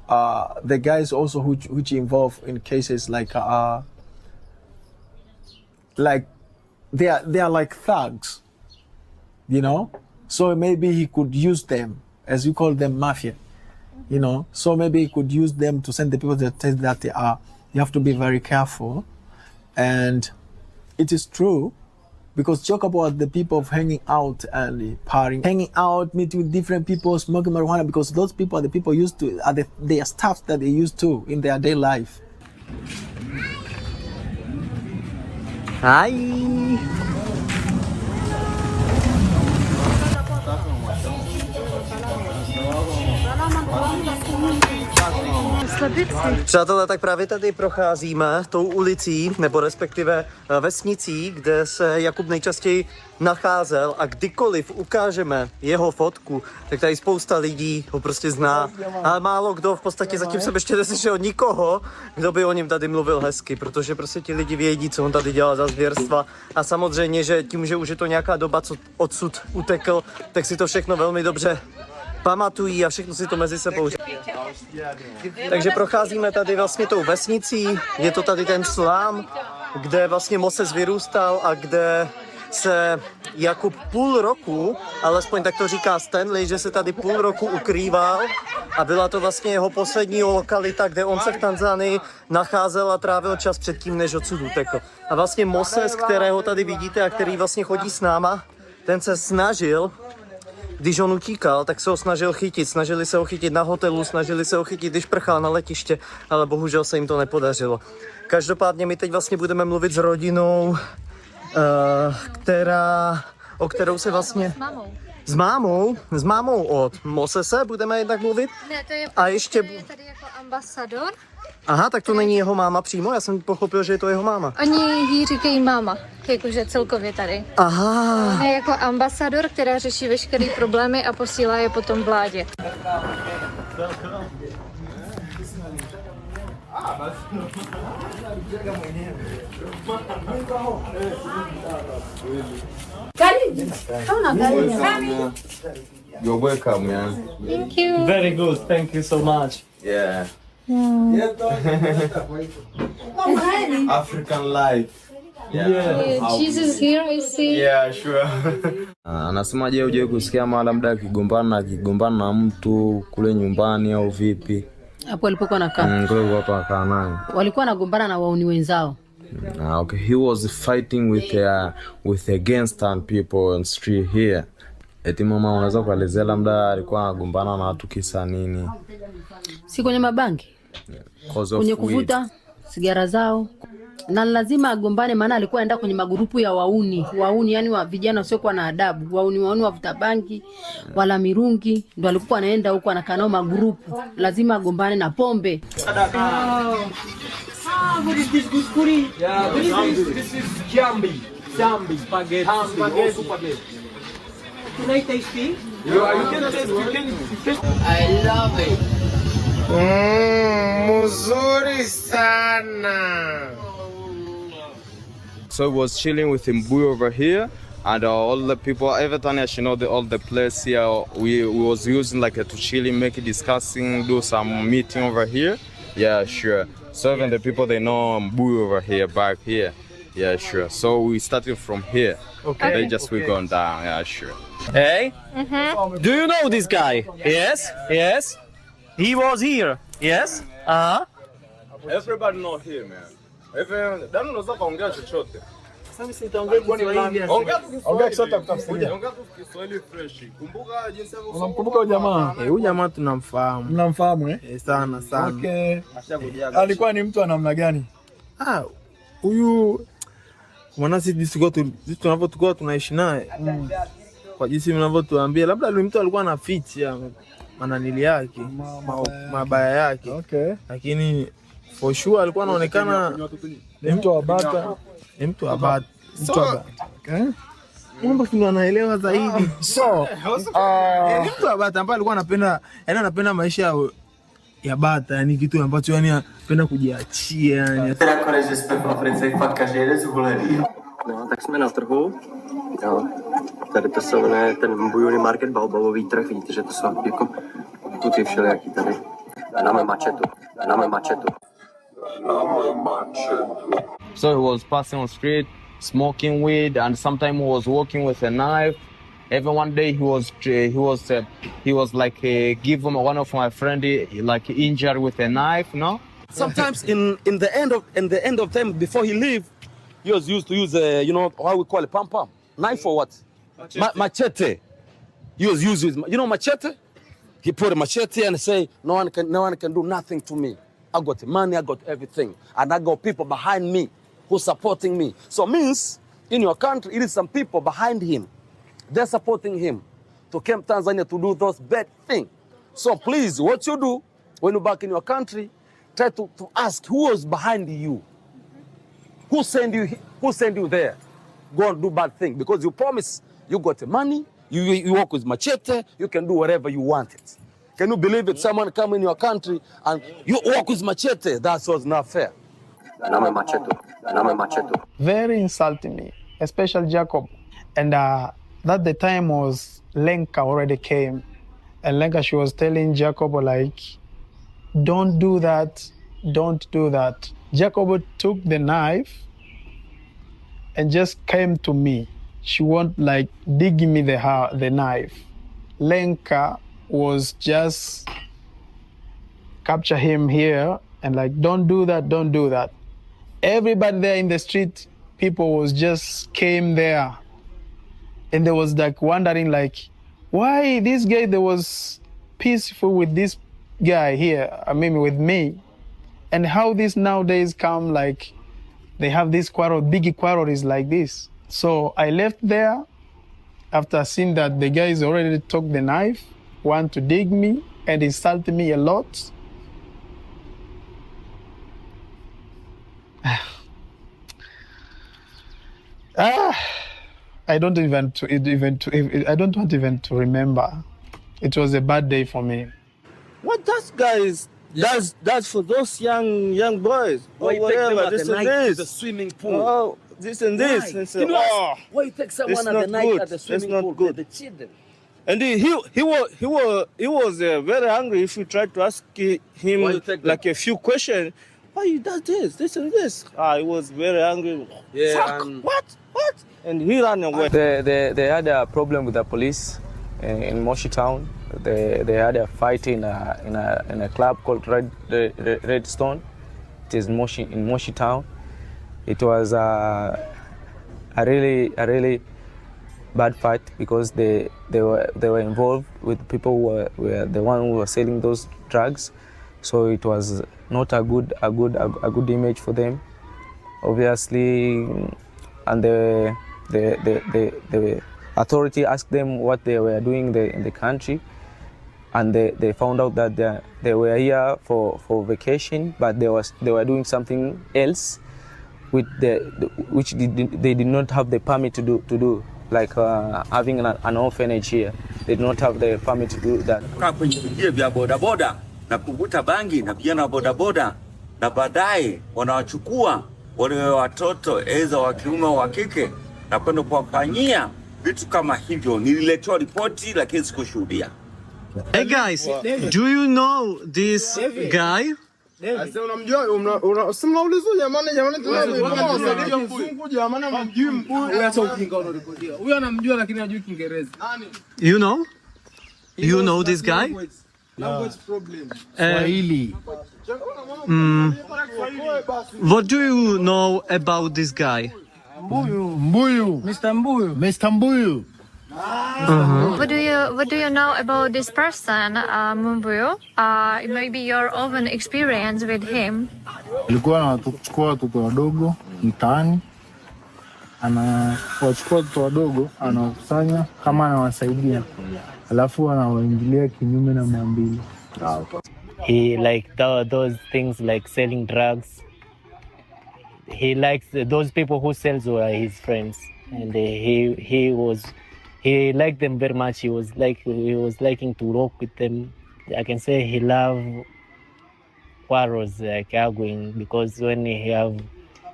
the guys also which involved in cases like they are like thugs, you know. So maybe he could use them, as you call them, mafia, you know. So maybe he could use them to send the people that tell that they are. You have to be very careful, and it is true. Because talk about the people of hanging out and partying, hanging out, meeting with different people, smoking marijuana, because those people are the people used to, they are stuff that they used to in their day life. Hi. Přátelé, tak právě tady procházíme tou ulicí, nebo respektive vesnicí, kde se Jakub nejčastěji nacházel, a kdykoliv ukážeme jeho fotku, tak tady spousta lidí ho prostě zná, ale málo kdo v podstatě zatím jsem ještě neslyšel nikoho, kdo by o něm tady mluvil hezky, protože prostě ti lidi vědí, co on tady dělal za zvěrstva, a samozřejmě, že tím, že už je to nějaká doba, co odsud utekl, tak si to všechno velmi dobře pamatují a všechno si to mezi sebou. Takže procházíme tady vlastně tou vesnicí, je to tady ten slám, kde vlastně Moses vyrůstal a kde se Jakub půl roku, alespoň tak to říká Stanley, že se tady půl roku ukrýval a byla to vlastně jeho poslední lokalita, kde on se v Tanzanii nacházel a trávil čas předtím, než odsud utekl. A vlastně Moses, kterého tady vidíte a který vlastně chodí s náma, ten se snažil, když on utíkal, tak se ho snažil chytit. Snažili se ho chytit na hotelu, snažili se ho chytit, když prchal na letiště, ale bohužel se jim to nepodařilo. Každopádně my teď vlastně budeme mluvit s rodinou, o kterou se vlastně... S mámou od Mosese budeme jednak mluvit. Ne, to je, a ještě... to je tady jako ambasador. Aha, tak to není jeho máma přímo? Já jsem pochopil, že je to jeho máma. Oni jí říkají máma, jakože celkově tady. Aha. Je jako ambasador, která řeší veškeré problémy a posílá je potom vládě. You're welcome, man. Thank you. Very good, thank you so much. Yeah. African life. Yeah, Jesus here, I see. Yeah, sure. Anasema je, uje kusikia mara labda akigombana na mtu kule nyumbani au vipi? Hapo alipokuwa anakaa. Kwa hapa akaa naye. Walikuwa wanagombana na wauni wenzao. Okay, he was fighting with gangster people on street here. Eti mama, unaweza kuelezea labda alikuwa anagombana na watu kisa nini? Si kwenye mabangi. Kwenye kuvuta sigara zao. Na lazima agombane, maana alikuwa anaenda kwenye magurupu ya wauni, yani wa vijana wasiokuwa na adabu, wauni wavuta bangi, wala mirungi, ndo alikuwa anaenda huko anakaa nao magurupu. Lazima agombane na pombe. What is this good curry? Yeah, this is jambi. Spaghetti. Can I taste it? Yeah, you can taste. You can. I love it. Mzuri sana. So he was chilling with Mbuyu over here, and all the people, every time I should know all the place here, we was using like to chilling, make it discussing, do some meeting over here. Yeah, sure. So even the people they know Mbuyu over here, back here. Yeah, sure. So we started from here. Okay. Then just we gone down. Yeah, sure. Hey, do you know this guy? Yes, yes. He was here. Yes. Everybody know here, man. Everyone, don't know za kaongea chochote. Ongea Kiswahili kutafsiria. Ongea tu Kiswahili fresh. Kumbuka jinsi Unamkumbuka huyu jamaa? Huyu jamaa tunamfahamu. Mnamfahamu Sana sana. Okay. Alikuwa ni mtu wa namna gani? Huyu mwana sisi tunavyokuwa tunaishi naye. Kwa jinsi mnavyotuambia, labda yule mtu alikuwa anaficha mananili yake, mabaya yake. Okay. Lakini for sure alikuwa anaonekana ni mtu wa bata. Ni mtu wa bata. Okay. Mambo kile anaelewa zaidi. Mtu wa bata ambaye alikuwa anapenda maisha ya bata, yani kitu ambacho yani anapenda kujiachia yani. Nakonec, že jsme v Africe, fakt každý jede zhulený. No, tak jsme na trhu. Jo. Tady to se jmenuje ten bujony market, baobabový trh. Vidíte, že to jsou jako tuty všelijaký tady. Máme mačetu. So he was passing on street, smoking weed, and sometimes he was walking with a knife. Even one day he was like give him one of my friend like injured with a knife, no? Sometimes in the end of time before he leave, he was used to use you know how we call it pam knife for what? Machete. He was used with machete. He put a machete and say no one can do nothing to me. I got money, I got everything, and I got people behind me who supporting me. So means in your country, it is some people behind him. They're supporting him to come Tanzania to do those bad things. So please, what you do when you're back in your country, try to ask who was behind you. Who sent you there? Go and do bad thing because you promise you got money, you work with machete, you can do whatever you want it. Can you believe it? Someone come in your country and you work with machete? That was not fair. Very insulting me, especially Jacob. And that the time was Lenka already came. And Lenka, she was telling Jacob like, don't do that, don't do that. Jacob took the knife and just came to me. She won't like dig me the knife. Lenka was just capture him here and like, don't do that, don't do that. Everybody there in the street, people was just came there. And they was like wondering like, why this guy that was peaceful with this guy here, I mean with me, and how this nowadays come like, they have this quarrel, big quarrel is like this. So I left there after seeing that the guys already took the knife, want to dig me and insult me a lot. I don't want even to remember. It was a bad day for me. What that guy is that's for those young boys. Why you take them at the night to the swimming pool? Oh, this and this. And say, Why you take someone at the night at the swimming pool? Good. The children. And he was very angry. If you try to ask him like a few questions, why you does this and this? He was very angry. Yeah. Fuck, what? And he ran away. They had a problem with the police in Moshi town. They had a fight in a club called Redstone. It is in Moshi town. It was a really bad fight because they were involved with people who were the one who were selling those drugs. So it was not a good image for them, obviously. And the authority asked them what they were doing in the country, and they found out that they were here for vacation, but they were doing something else, which they did not have the permit to do. Like having an orphanage here, they did not have the permit to do that. Kwenye vijia vya bodaboda na kuvuta bangi na vijana wa bodaboda, na baadaye wanawachukua wale watoto aidha wa kiume wa kike na kwenda kuwafanyia vitu kama hivyo. Nililetewa ripoti lakini sikushuhudia. Hey guys, do you know this guy? Asa unamjua usimaulize jamani mzungu jamani hamjui mbuyu. Acha ujinga unarekodia. Huyu anamjua lakini hajui Kiingereza. You know? You know this guy? Language problem. Swahili. What do you know about this guy? Mbuyu. Mr. Mbuyu. Mr. Mbuyu. What do you know about this person, Mumbuyo? Maybe your own experience with him. Alikuwa anachukua watoto wadogo mtaani, anawachukua watoto wadogo, anawakusanya kama anawasaidia, alafu anawaingilia kinyume na maadili. He like those things like selling drugs. He likes those people who sells were his friends, and he liked them very much. He was liking to walk with them. I can say he loved quarrels, like arguing, because when he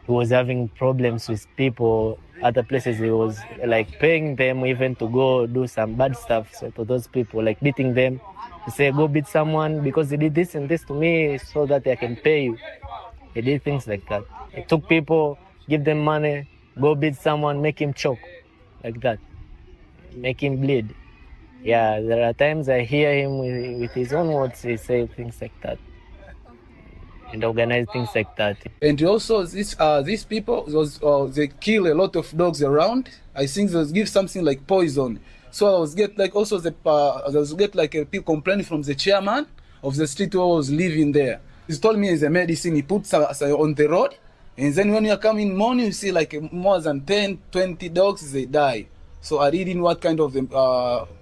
was having problems with people, other places, he was like paying them even to go do some bad stuff. So to those people, like beating them, he say, go beat someone because he did this and this to me so that I can pay you. He did things like that. He took people, give them money, go beat someone, make him choke, like that. Make him bleed. Yeah, there are times I hear him with his own words, he say things like that. And organize things like that. And also these people they kill a lot of dogs around. I think they give something like poison. So I was get like also a people complaining from the chairman of the street who was living there. He told me it's a medicine he puts on the road, and then when you come in morning you see like more than 10-20 dogs, they die. So I reading what kind of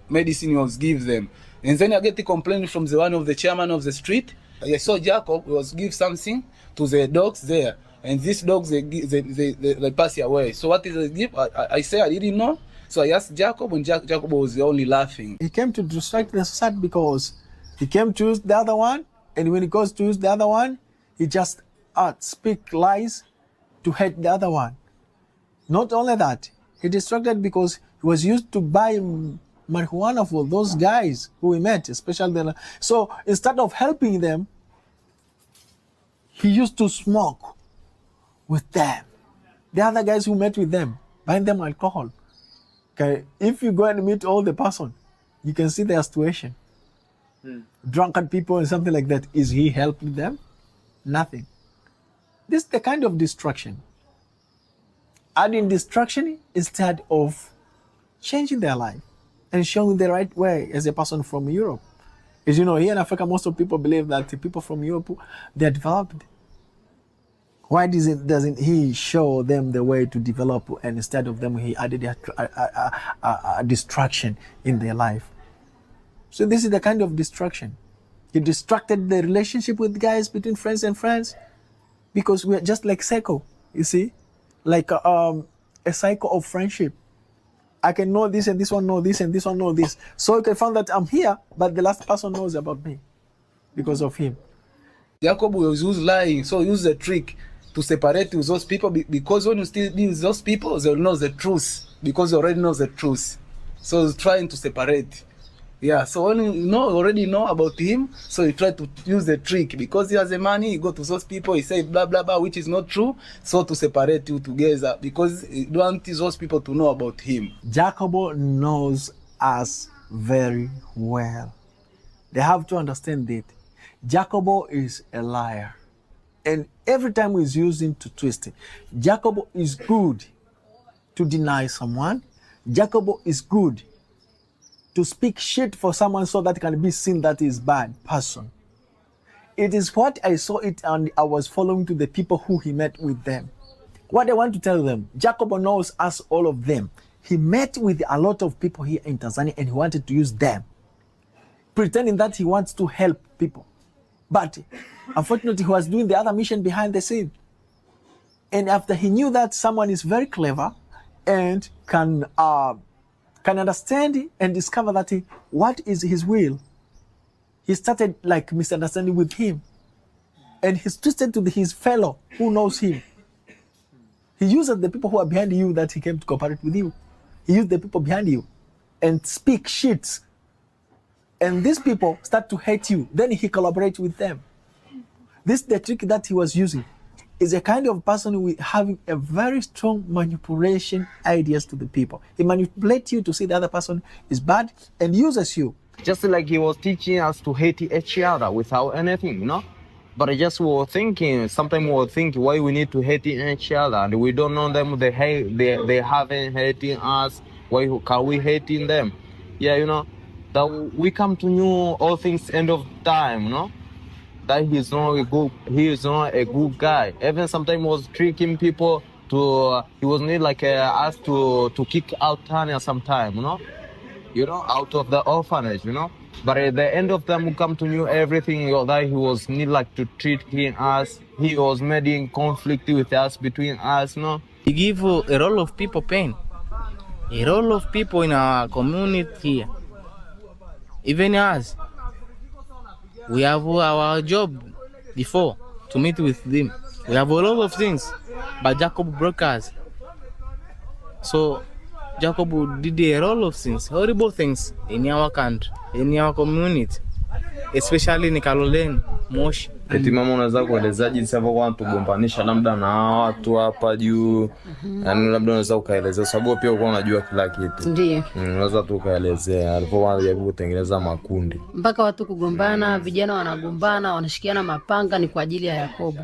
medicine he was give them, and then I get the complaint from one of the chairman of the street. I saw Jacob was give something to the dogs there, and these dogs they pass away. So what is the give? I say I didn't know. So I asked Jacob, and Jacob was only laughing. He came to distract the society because he came to use the other one, and when he goes to use the other one, he just speak lies to hate the other one. Not only that, he distracted because he was used to buy marijuana for those guys who we met, especially so instead of helping them, he used to smoke with them. The other guys who met with them, buying them alcohol. Okay, if you go and meet all the person, you can see their situation. Drunken people and something like that. Is he helping them? Nothing. This is the kind of distraction. Adding distraction instead of changing their life and showing the right way as a person from Europe. As you know, here in Africa, most of people believe that the people from Europe, they're developed. Why doesn't he show them the way to develop, and instead of them, he added a distraction in their life? So this is the kind of distraction. He distracted the relationship with guys between friends and friends because we're just like cycle, you see? Like a cycle of friendship. I can know this and this one know this and this one know this. So you can find that I'm here, but the last person knows about me because of him. Jacob was lying, so use the trick to separate with those people, because when you still deal with those people, they'll know the truth because they already know the truth. So he's trying to separate. Yeah, so when you already know about him, so you try to use the trick because he has the money, you go to those people, he say blah blah blah, which is not true, so to separate you together because you don't want those people to know about him. Jacobo knows us very well. They have to understand that Jacobo is a liar, and every time he's using to twist it. Jacobo is good to deny someone. Jacobo is good to speak shit for someone so that it can be seen that is bad person. It is what I saw it, and I was following to the people who he met with them. What I want to tell them, Jacobo knows us, all of them. He met with a lot of people here in Tanzania and he wanted to use them, pretending that he wants to help people. But unfortunately, he was doing the other mission behind the scene. And after he knew that someone is very clever and can understand and discover that what is his will, he started like misunderstanding with him. And he's twisted to his fellow who knows him. He uses the people who are behind you that he came to cooperate with you. He used the people behind you and speak shit. And these people start to hate you. Then he collaborates with them. This the trick that he was using. Is a kind of person with having a very strong manipulation ideas to the people. He manipulates you to see the other person is bad and uses you. Just like he was teaching us to hate each other without anything, you know? But I just were thinking, sometimes we were thinking why we need to hate each other, and we don't know them, they haven't hating us, why can we hating them? Yeah, you know, that we come to know all things end of time, you know? That he is not a good guy. Even sometimes was tricking people to, he was need like us to kick out Tanya sometime, you know, out of the orphanage, you know. But at the end of them, we come to know everything that he was need like to treat us. He was making conflict with us, between us, you know. He give a lot of people pain, a lot of people in our community here, even us. We have our job before to meet with them. We have a lot of things, but Jacob broke us. So Jacob did a lot of things, horrible things in our country, in our community, especially in Caroline, Moshi. Eti mama, unaweza kueleza jinsi ambavyo watu gombanisha labda na watu hapa juu, yani labda unaweza ukaelezea sababu pia uko unajua kila kitu. Ndiyo. Unaweza tu ukaelezea alipoanza kutengeneza makundi mpaka watu kugombana, vijana wanagombana, wanashikiana mapanga, ni kwa ajili ya Yakobo.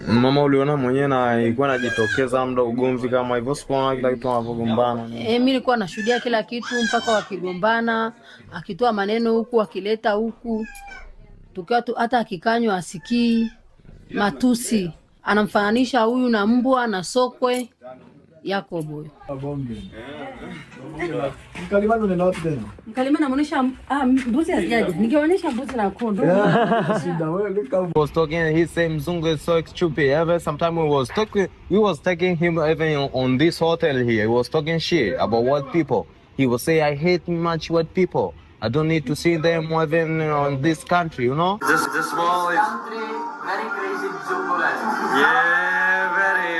Mama, uliona mwenyewe na ilikuwa inajitokeza muda ugomvi kama hivyo, sikuona kila kitu wanapogombana? Mimi nilikuwa nashuhudia kila kitu mpaka wakigombana, akitoa maneno huku akileta huku, tukiwa tu hata akikanywa asikii, matusi, anamfananisha huyu na mbwa na sokwe. Yakobo Mkalimani ni nani tena? Mkalimani anaonyesha mbuzi hajaje. Ningeonyesha mbuzi na kondoo. He was talking, he said Mzungu is so stupid. Ever sometime we was taking him even on this hotel here. He was talking shit about white people. He was say I hate much white people. I don't need to see them even in this country, you know. This small country, very crazy Mzungu land. Yeah, very.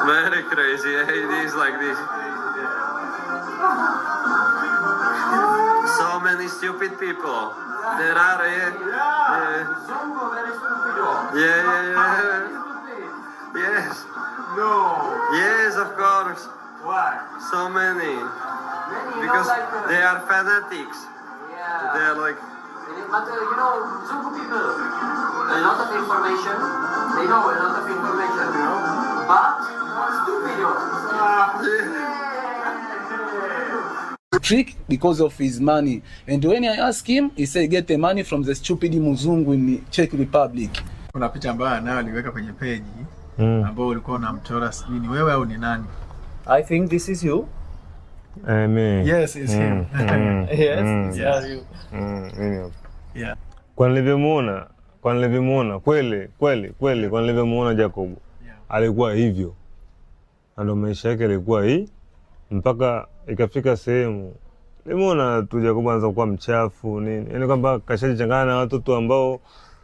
Very crazy, it is like this. So many stupid people. There are, Yes. No. Yes, of course. Why? So many. Because they are fanatics. Yeah. They are like. But Zungu people, a lot of information. They know a lot of information, but stupid. Trick because of his money, and when I ask him, he said get the money from the stupid Mzungu in Czech Republic. Kuna picha ambayo nayo aliweka kwenye page ambao ulikuwa unamchora nini, wewe au ni nani? I think this is you. Me. Yes, it's him. Yes, it's you. Yeah. Kwa nilivyomuona kweli kwa nilivyomuona Jacob alikuwa hivyo, ndio maisha yake alikuwa hii mpaka ikafika sehemu nimeona tu Jacob anza kuwa mchafu nini, yani kwamba kashajichanganya na watoto ambao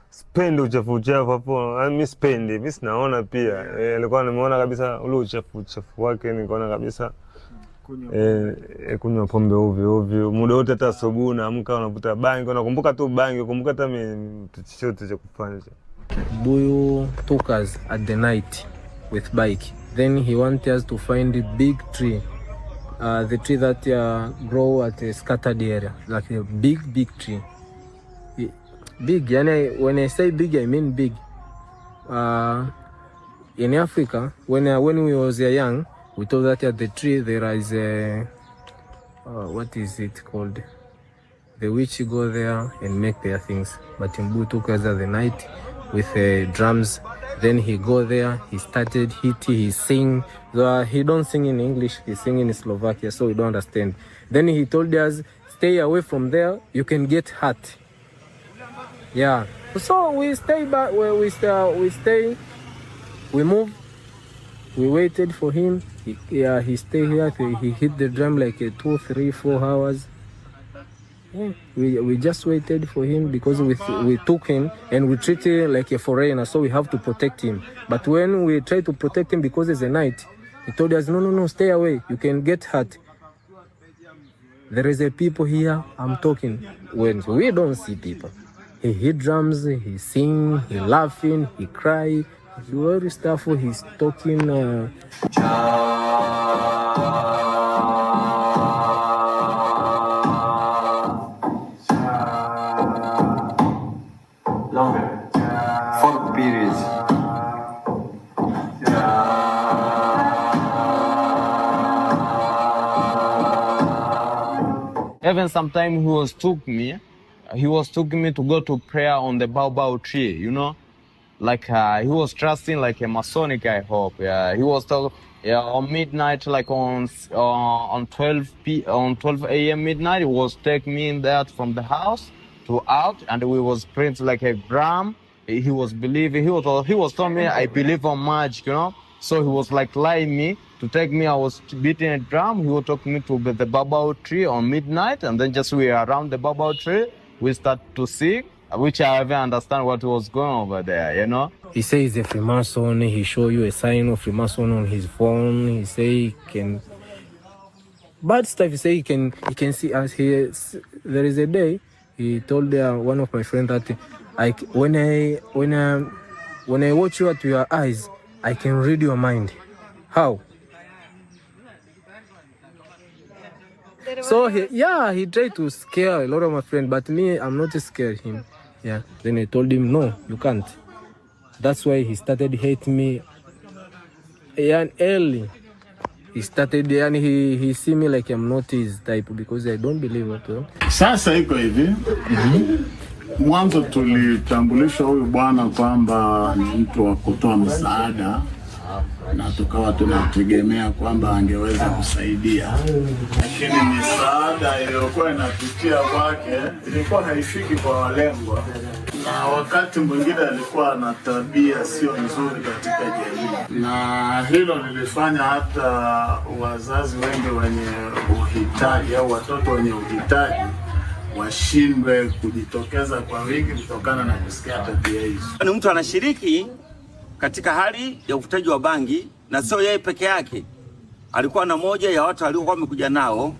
spendi uchafu hapo. Mimi spendi, mimi sinaona pia alikuwa nimeona kabisa ule uchafu wake, nikaona kabisa kunywa pombe ovyo muda wote, hata asubuhi naamka unavuta bangi, unakumbuka tu bangi, ukumbuka hata chochote cha kufanya. Buyu took us at the night with bike, then he wanted us to find a big tree, the tree that grow at a scattered area, like a big tree. Big, yani when I say big I mean big. In Africa, when we was young, we thought that at the tree there is a what is it called? The witch go there and make their things. But Mbu took us at the night with drums. Then he go there, he started he sing. He don't sing in English, he sing in Slovakia, so we don't understand. Then he told us, stay away from there, you can get hurt. Yeah. So we stay back where we stay, we move, we waited for him. He stayed here, he hit the drum like 2, 3, 4 hours. Yeah. We just waited for him because we took him and we treat him like a foreigner, so we have to protect him. But when we try to protect him because it's a night, he told us, no, stay away, you can get hurt. there is a people here, I'm talking. When we don't see people, he hit drums, he sing, he laughing, he cry, he very stuff. He's talking. Longer. 4 periods. Even sometimes he was taking me to go to prayer on the baobab tree, you know, like he was trusting like a Masonic, I hope. Yeah, he was on midnight, like on 12 a.m. midnight. He was taking me in there from the house to out, and we was praying like a drum. He was believing. He was telling me I believe on magic, you know. So he was like lying me to take me. I was beating a drum. He was taking me to the baobab tree on midnight, and then just we were around the baobab tree. We start to sing, which I even understand what was going on over there, you know. He says he's a Freemason. He show you a sign of Freemason on his phone. He say he can bad stuff. He say he can see as he. There is a day he told one of my friends that when I watch you at your eyes, I can read your mind. How? So he tried to scare a lot of my friends, but me, I'm not scared him. Yeah. Then I told him, no, you can't. That's why he started hating me. And early, he started, and he see me like I'm not his type because I don't believe at all. Sasa iko hivi. Mwanzo tulitambulisha huyu bwana kwamba ni mtu wa kutoa msaada na tukawa tunategemea kwamba angeweza kusaidia, lakini misaada iliyokuwa inapitia kwake ilikuwa haifiki kwa walengwa, na wakati mwingine alikuwa na tabia sio nzuri katika jamii, na hilo lilifanya hata wazazi wengi wenye uhitaji au watoto wenye uhitaji washindwe kujitokeza kwa wingi kutokana na kusikia tabia hizo. Ni mtu anashiriki katika hali ya uvutaji wa bangi, na sio yeye peke yake. Alikuwa na moja ya watu waliokuwa wamekuja nao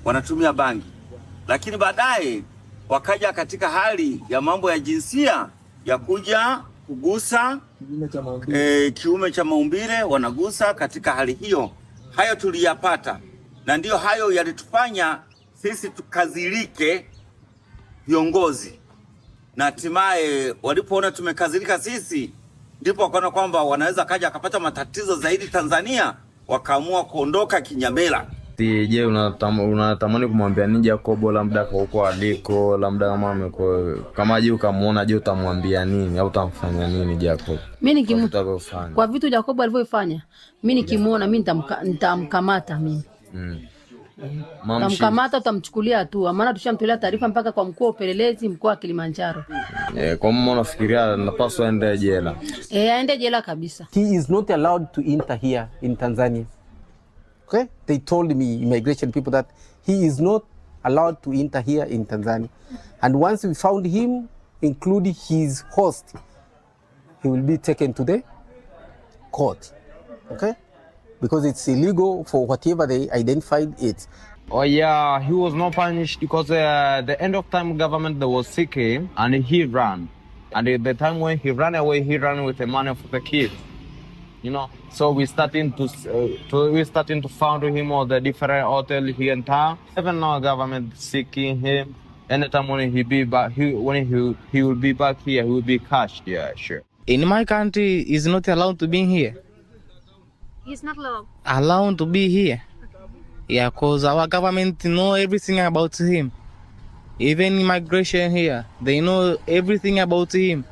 wanatumia bangi, lakini baadaye wakaja katika hali ya mambo ya jinsia ya kuja kugusa kiume cha maumbile, wanagusa katika hali hiyo. Hayo tuliyapata, na ndiyo hayo yalitufanya sisi tukazilike viongozi, na hatimaye walipoona tumekazilika sisi, ndipo wakaona kwamba wanaweza kaja akapata matatizo zaidi Tanzania, wakaamua kuondoka kinyamela. Je, unatamani kumwambia nini Jacob, labda huko aliko, labda kama je ukamwona, je utamwambia nini au utamfanya nini Jacob? Mimi nikimuona kwa vitu Jacob alivyofanya, mimi nikimuona mimi nitamkamata mimi. Tamkamata, utamchukulia hatua, maana tushamtolea taarifa mpaka kwa mkuu wa upelelezi mkoa wa Kilimanjaro. Kwa mimi nafikiria napaswa aende jela. Aende jela kabisa. He is not allowed to enter here in Tanzania. Okay? They told me, immigration people, that he is not allowed to enter here in Tanzania. And once we found him, including his host, he will be taken to the court. Okay? Because it's illegal for whatever they identified it. Oh yeah, he was not punished because the end of time government that was seeking, and he ran. And at the time when he ran away, he ran with the money for the kids. You know, so we starting to find him all the different hotels here in town. Even now, government seeking him. Anytime when he be back, he will be back here. He will be cashed. Yeah, sure. In my country, he's not allowed to be here. He's not allowed to be here. Yeah, because our government know everything about him. Even immigration here, they know everything about him.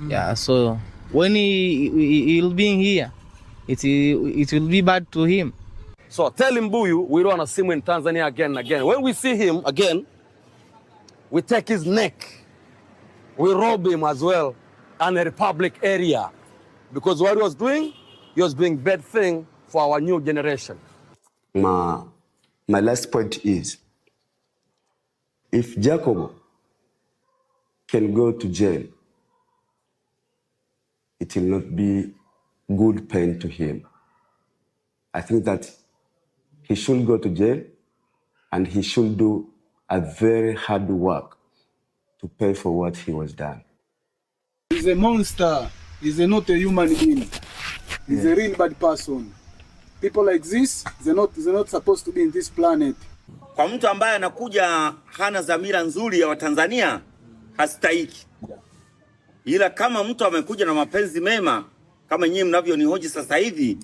Yeah, so when he'll be here, it will be bad to him. So tell him, Buyu, we don't want to see him in Tanzania again and again. When we see him again, we take his neck. We rob him as well in a public area. Because what he was doing bad thing for our new generation. My last point is, if Jacob can go to jail, it will not be good pain to him. I think that he should go to jail and he should do a very hard work to pay for what he was done. He's a monster. He's not a human being. He's a real bad person. People like this, they're not supposed to be in this planet. Kwa mtu ambaye anakuja hana dhamira nzuri ya Watanzania hastahiki. Ila kama mtu amekuja na mapenzi mema kama nyinyi mnavyonihoji sasa hivi,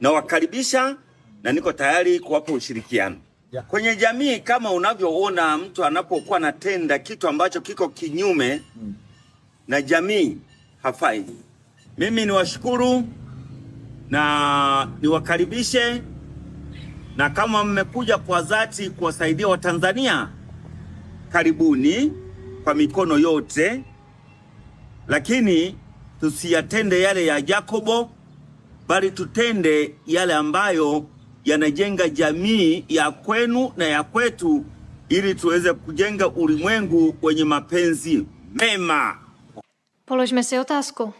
na wakaribisha na niko tayari kuwapa ushirikiano. Kwenye jamii kama unavyoona mtu anapokuwa anatenda kitu ambacho kiko kinyume na jamii hafai. Mimi niwashukuru na niwakaribishe, na kama mmekuja kwa dhati kuwasaidia Watanzania, karibuni kwa mikono yote, lakini tusiyatende yale ya Jacobo, bali tutende yale ambayo yanajenga jamii ya kwenu na ya kwetu, ili tuweze kujenga ulimwengu wenye mapenzi mema. Položme si otázku.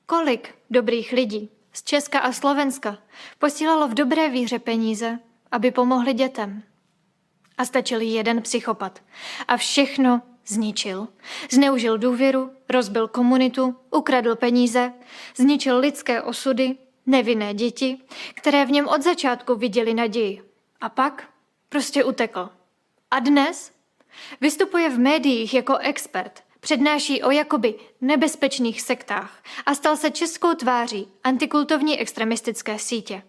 Kolik dobrých lidí z Česka a Slovenska posílalo v dobré víře peníze, aby pomohli dětem? A stačil jeden psychopat a všechno zničil. Zneužil důvěru, rozbil komunitu, ukradl peníze, zničil lidské osudy, nevinné děti, které v něm od začátku viděli naději. A pak prostě utekl. A dnes vystupuje v médiích jako expert, přednáší o jakoby nebezpečných sektách a stal se českou tváří antikultovní extremistické sítě.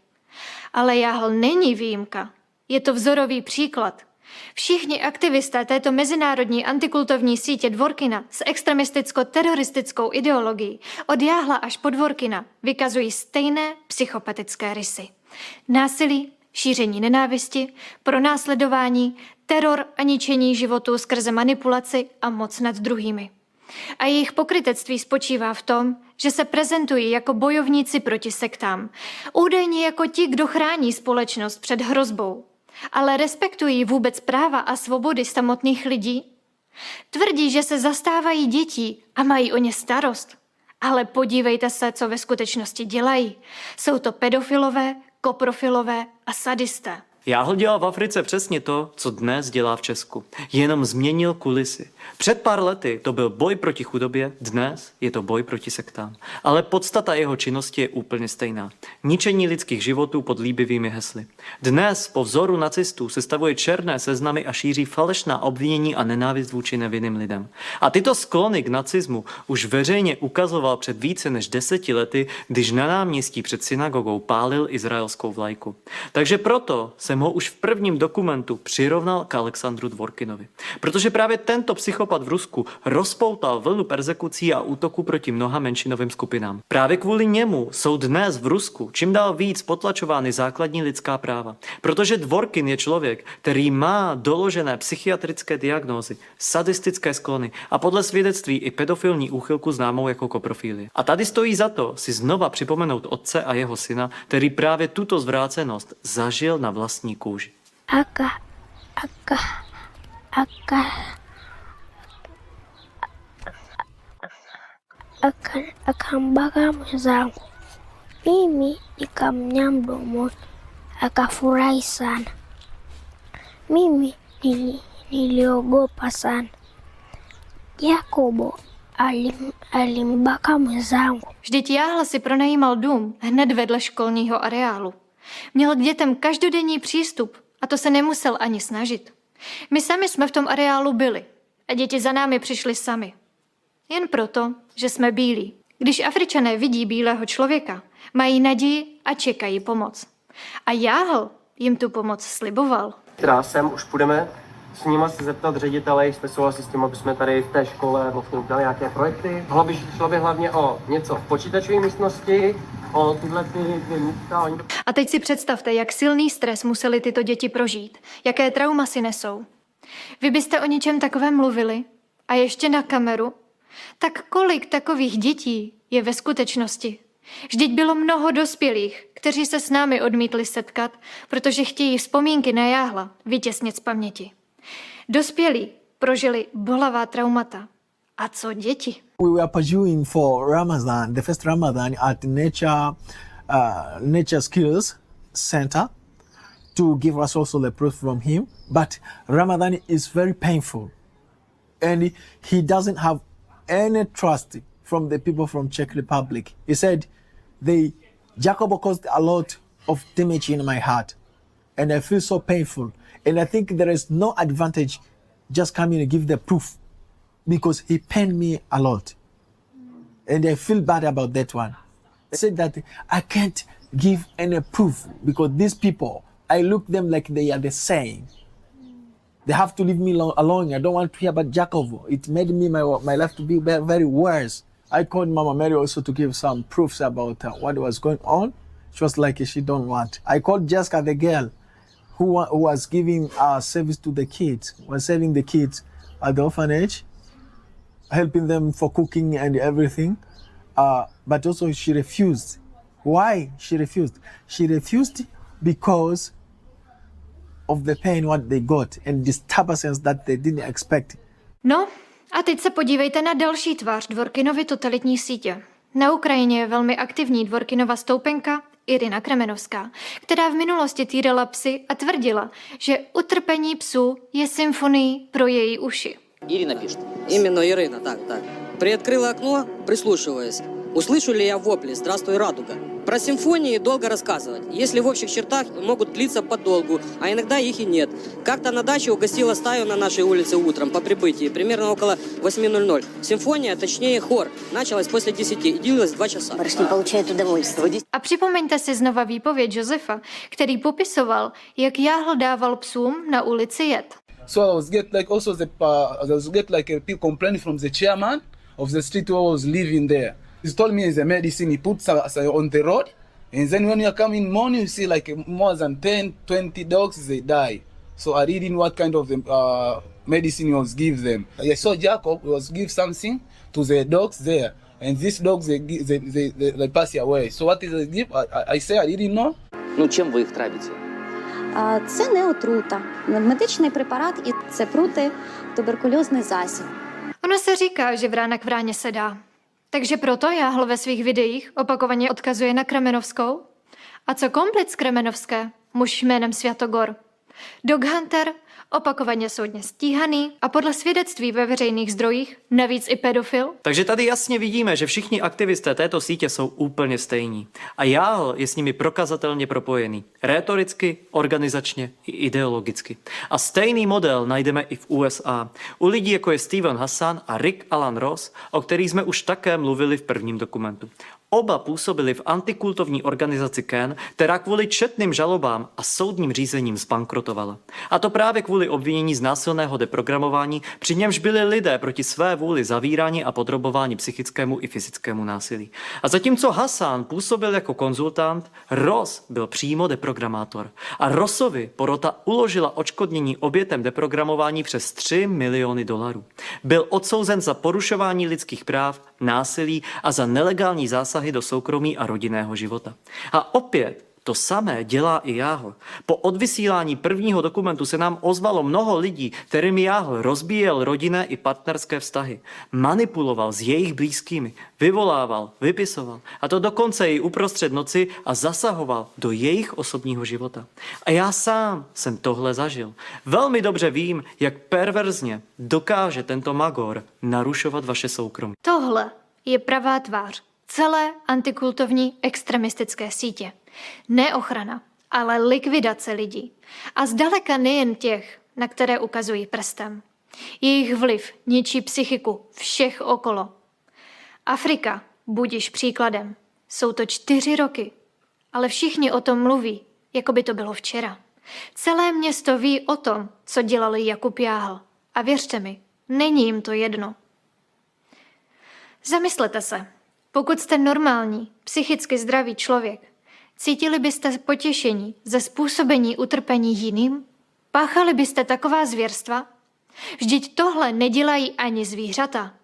Ale Jahl není výjimka. Je to vzorový příklad. Všichni aktivisté této mezinárodní antikultovní sítě Dworkina s extremisticko-teroristickou ideologií od Jahla až po Dworkina vykazují stejné psychopatické rysy. Násilí, šíření nenávisti, pronásledování, teror a ničení životů skrze manipulaci a moc nad druhými. A jejich pokrytectví spočívá v tom, že se prezentují jako bojovníci proti sektám, údajně jako ti, kdo chrání společnost před hrozbou. Ale respektují vůbec práva a svobody samotných lidí? Tvrdí, že se zastávají dětí a mají o ně starost. Ale podívejte se, co ve skutečnosti dělají. Jsou to pedofilové, koprofilové a sadisté. Jahl dělal v Africe přesně to, co dnes dělá v Česku. Jenom změnil kulisy. Před pár lety to byl boj proti chudobě, dnes je to boj proti sektám. Ale podstata jeho činnosti je úplně stejná. Ničení lidských životů pod líbivými hesly. Dnes po vzoru nacistů sestavuje černé seznamy a šíří falešná obvinění a nenávist vůči nevinným lidem. A tyto sklony k nacismu už veřejně ukazoval před více než 10 lety, když na náměstí před synagogou pálil izraelskou vlajku. Takže proto jsem ho už v prvním dokumentu přirovnal k Alexandru Dworkinovi. Protože právě tento psychopat v Rusku rozpoutal vlnu perzekucí a útoku proti mnoha menšinovým skupinám. Právě kvůli němu jsou dnes v Rusku čím dál víc potlačovány základní lidská práva. Protože Dworkin je člověk, který má doložené psychiatrické diagnózy, sadistické sklony a podle svědectví i pedofilní úchylku známou jako koprofilie. A tady stojí za to si znova připomenout otce a jeho syna, který právě tuto zvrácenost zažil na vlastní kůži. Akambaka mwenzangu, mimi nikamnya mdomoni, akafurahi sana. Mimi niliogopa sana. Jakobo alimbaka mwenzangu. Vždyť Jahl si pronajímal dům hned vedle školního areálu. Měl k dětem každodenní přístup a to se nemusel ani snažit. My sami jsme v tom areálu byli a děti za námi přišly sami. Jen proto, že jsme bílí. Když Afričané vidí bílého člověka, mají naději a čekají pomoc. A Jahl jim tu pomoc sliboval. Sem už půjdeme s nima se zeptat ředitele, jestli souhlasí s tím, aby jsme tady v té škole vlastně udělali nějaké projekty. Šlo by hlavně o něco v počítačové místnosti, o tyhle dvě místa. A teď si představte, jak silný stres museli tyto děti prožít, jaké trauma si nesou. Vy byste o něčem takovém mluvili a ještě na kameru? Tak kolik takových dětí je ve skutečnosti? Vždyť bylo mnoho dospělých, kteří se s námi odmítli setkat, protože chtějí vzpomínky na Jahla vytěsnit z paměti. Dospělí prožili bolavá traumata. A co děti? We were pursuing for Ramadan, the first Ramadan at Nature Skills Center. to give us also the proof from him. But Ramadan is very painful. And he doesn't have any trust from the people from Czech Republic. He said, Jacobo caused a lot of damage in my heart. And I feel so painful. And I think there is no advantage just coming and give the proof because he pained me a lot. And I feel bad about that one. I said that I can't give any proof because these people, I look them like they are the same. They have to leave me alone. I don't want to hear about Jacobo. It made me my life to be very worse. I called Mama Mary also to give some proofs about what was going on. She was like, she don't want. I called Jessica, the girl who was giving service to the kids, was serving the kids at the orphanage, helping them for cooking and everything. But also she refused. Why she refused? She refused because of the pain what they got and disturbances that they didn't expect. No, a teď se podívejte na další tvář Dvorkinovy totalitní sítě. Na Ukrajině je velmi aktivní Dvorkinova stoupenka Irina Kremenovská, která v minulosti týrala psy a tvrdila, že utrpení psů je symfonií pro její uši. Ирина пишет. Именно Ирина, так. Приоткрыла окно, прислушиваясь. Услышу ли я вопли «Здравствуй, радуга». Про симфонии долго рассказывать. Если в общих чертах могут длиться подолгу, а иногда их и нет. Как-то на даче угостила стаю на нашей улице утром по прибытии, примерно около 8:00. Симфония, точнее хор, началась после 10 и длилась 2 часа. Барышни получают удовольствие. A připomeňte si znova výpověď Josefa, který popisoval, jak Jahl dával psům na ulici jed. So I was get like also a complaint from the chairman of the street where I was living there. He told me it's a medicine he puts on the road, and then when you come in morning you see like more than 10-20 dogs, they die. So I didn't know what kind of medicine he was give them. I saw Jacob was give something to the dogs there, and these dogs they pass away. So what is the give? I say I didn't know. Ну чем вы их травите? Це не отрута, медичний препарат і це протитуберкульозний засіб. Ono se říká, že vrána k vráně se dá. Takže proto Jahl ve svých videích opakovaně odkazuje na Kremenovskou. A co komplic Kremenovské, muž jménem Světogor? Dog Hunter, opakovaně soudně stíhaný a podle svědectví ve veřejných zdrojích navíc i pedofil. Takže tady jasně vidíme, že všichni aktivisté této sítě jsou úplně stejní. A Jahl je s nimi prokazatelně propojený. Rétoricky, organizačně i ideologicky. A stejný model najdeme i v USA. U lidí jako je Steven Hassan a Rick Alan Ross, o kterých jsme už také mluvili v prvním dokumentu. Oba působili v antikultovní organizaci Ken, která kvůli četným žalobám a soudním řízením zbankrotovala. A to právě kvůli obvinění z násilného deprogramování, při němž byli lidé proti své vůli zavíráni a podrobováni psychickému i fyzickému násilí. A zatímco Hassan působil jako konzultant, Ross byl přímo deprogramátor. A Rossovi porota uložila odškodnění obětem deprogramování přes $3 miliony. Byl odsouzen za porušování lidských práv, násilí a za nelegální zásahy do soukromí a rodinného života. A opět to samé dělá i Jahl. Po odvysílání prvního dokumentu se nám ozvalo mnoho lidí, kterým Jahl rozbíjel rodinné i partnerské vztahy. Manipuloval s jejich blízkými, vyvolával, vypisoval, a to dokonce i uprostřed noci, a zasahoval do jejich osobního života. A já sám jsem tohle zažil. Velmi dobře vím, jak perverzně dokáže tento magor narušovat vaše soukromí. Tohle je pravá tvář celé antikultovní extremistické sítě. Ne ochrana, ale likvidace lidí. A zdaleka nejen těch, na které ukazují prstem. Jejich vliv ničí psychiku všech okolo. Afrika, budiš příkladem. Jsou to 4 roky, ale všichni o tom mluví, jako by to bylo včera. Celé město ví o tom, co dělal Jakub Jahl. A věřte mi, není jim to jedno. Zamyslete se, pokud jste normální, psychicky zdravý člověk, cítili byste potěšení ze způsobení utrpení jiným? Páchali byste taková zvěrstva? Vždyť tohle nedělají ani zvířata,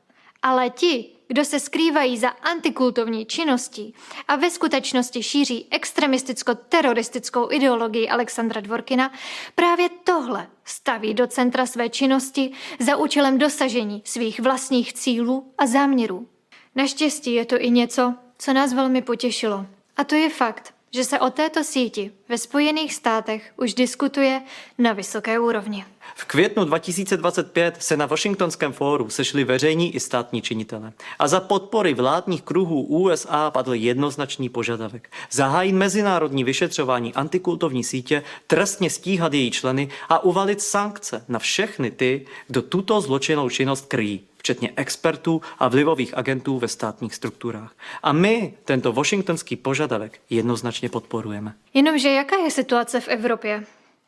ale ti, kdo se skrývají za antikultovní činností a ve skutečnosti šíří extremisticko-teroristickou ideologii Alexandra Dvorkina, právě tohle staví do centra své činnosti za účelem dosažení svých vlastních cílů a záměrů. Naštěstí je to i něco, co nás velmi potěšilo. A to je fakt, že se o této síti ve Spojených státech už diskutuje na vysoké úrovni. V květnu 2025 se na Washingtonském fóru sešli veřejní i státní činitelé. A za podpory vládních kruhů USA padl jednoznačný požadavek zahájit mezinárodní vyšetřování antikultovní sítě, trestně stíhat její členy a uvalit sankce na všechny ty, kdo tuto zločinnou činnost kryjí, včetně expertů a vlivových agentů ve státních strukturách. A my tento washingtonský požadavek jednoznačně podporujeme. Jenomže jaká je situace v Evropě?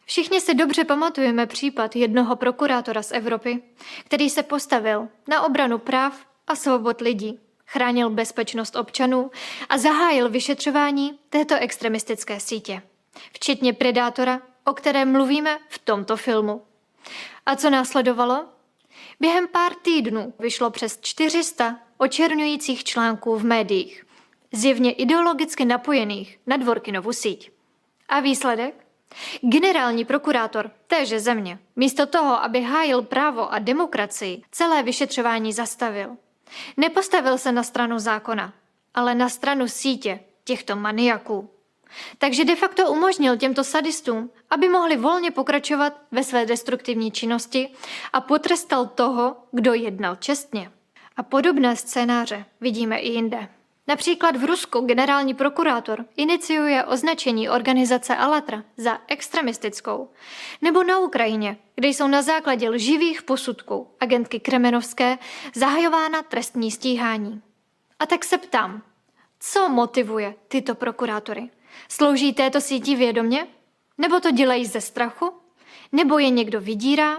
Všichni si dobře pamatujeme případ jednoho prokurátora z Evropy, který se postavil na obranu práv a svobod lidí, chránil bezpečnost občanů a zahájil vyšetřování této extremistické sítě, včetně predátora, o kterém mluvíme v tomto filmu. A co následovalo? Během pár týdnů vyšlo přes 400 očerňujících článků v médiích, zjevně ideologicky napojených na Dworkinovu síť. A výsledek? Generální prokurátor téže země, místo toho, aby hájil právo a demokracii, celé vyšetřování zastavil. Nepostavil se na stranu zákona, ale na stranu sítě těchto maniaků. Takže de facto umožnil těmto sadistům, aby mohli volně pokračovat ve své destruktivní činnosti a potrestal toho, kdo jednal čestně. A podobné scénáře vidíme i jinde. Například v Rusku generální prokurátor iniciuje označení organizace Allatra za extremistickou. Nebo na Ukrajině, kde jsou na základě lživých posudků agentky Kremenovské zahajována trestní stíhání. A tak se ptám, co motivuje tyto prokurátory? Slouží této síti vědomě? Nebo to dělají ze strachu? Nebo je někdo vydírá?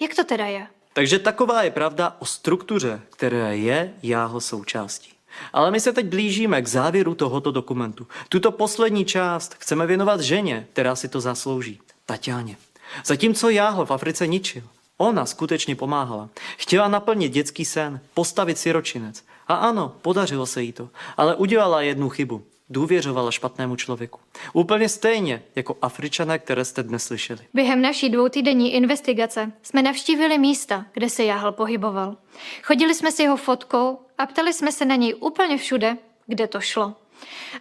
Jak to teda je? Takže taková je pravda o struktuře, které je Jahl součástí. Ale my se teď blížíme k závěru tohoto dokumentu. Tuto poslední část chceme věnovat ženě, která si to zaslouží, Taťáně. Zatímco Jahl v Africe ničil, ona skutečně pomáhala. Chtěla naplnit dětský sen, postavit siročinec. A ano, podařilo se jí to, ale udělala jednu chybu. Důvěřovala špatnému člověku. Úplně stejně jako Afričané, které jste dnes slyšeli. Během naší 2týdenní investigace jsme navštívili místa, kde se Jahl pohyboval. Chodili jsme s jeho fotkou a ptali jsme se na něj úplně všude, kde to šlo.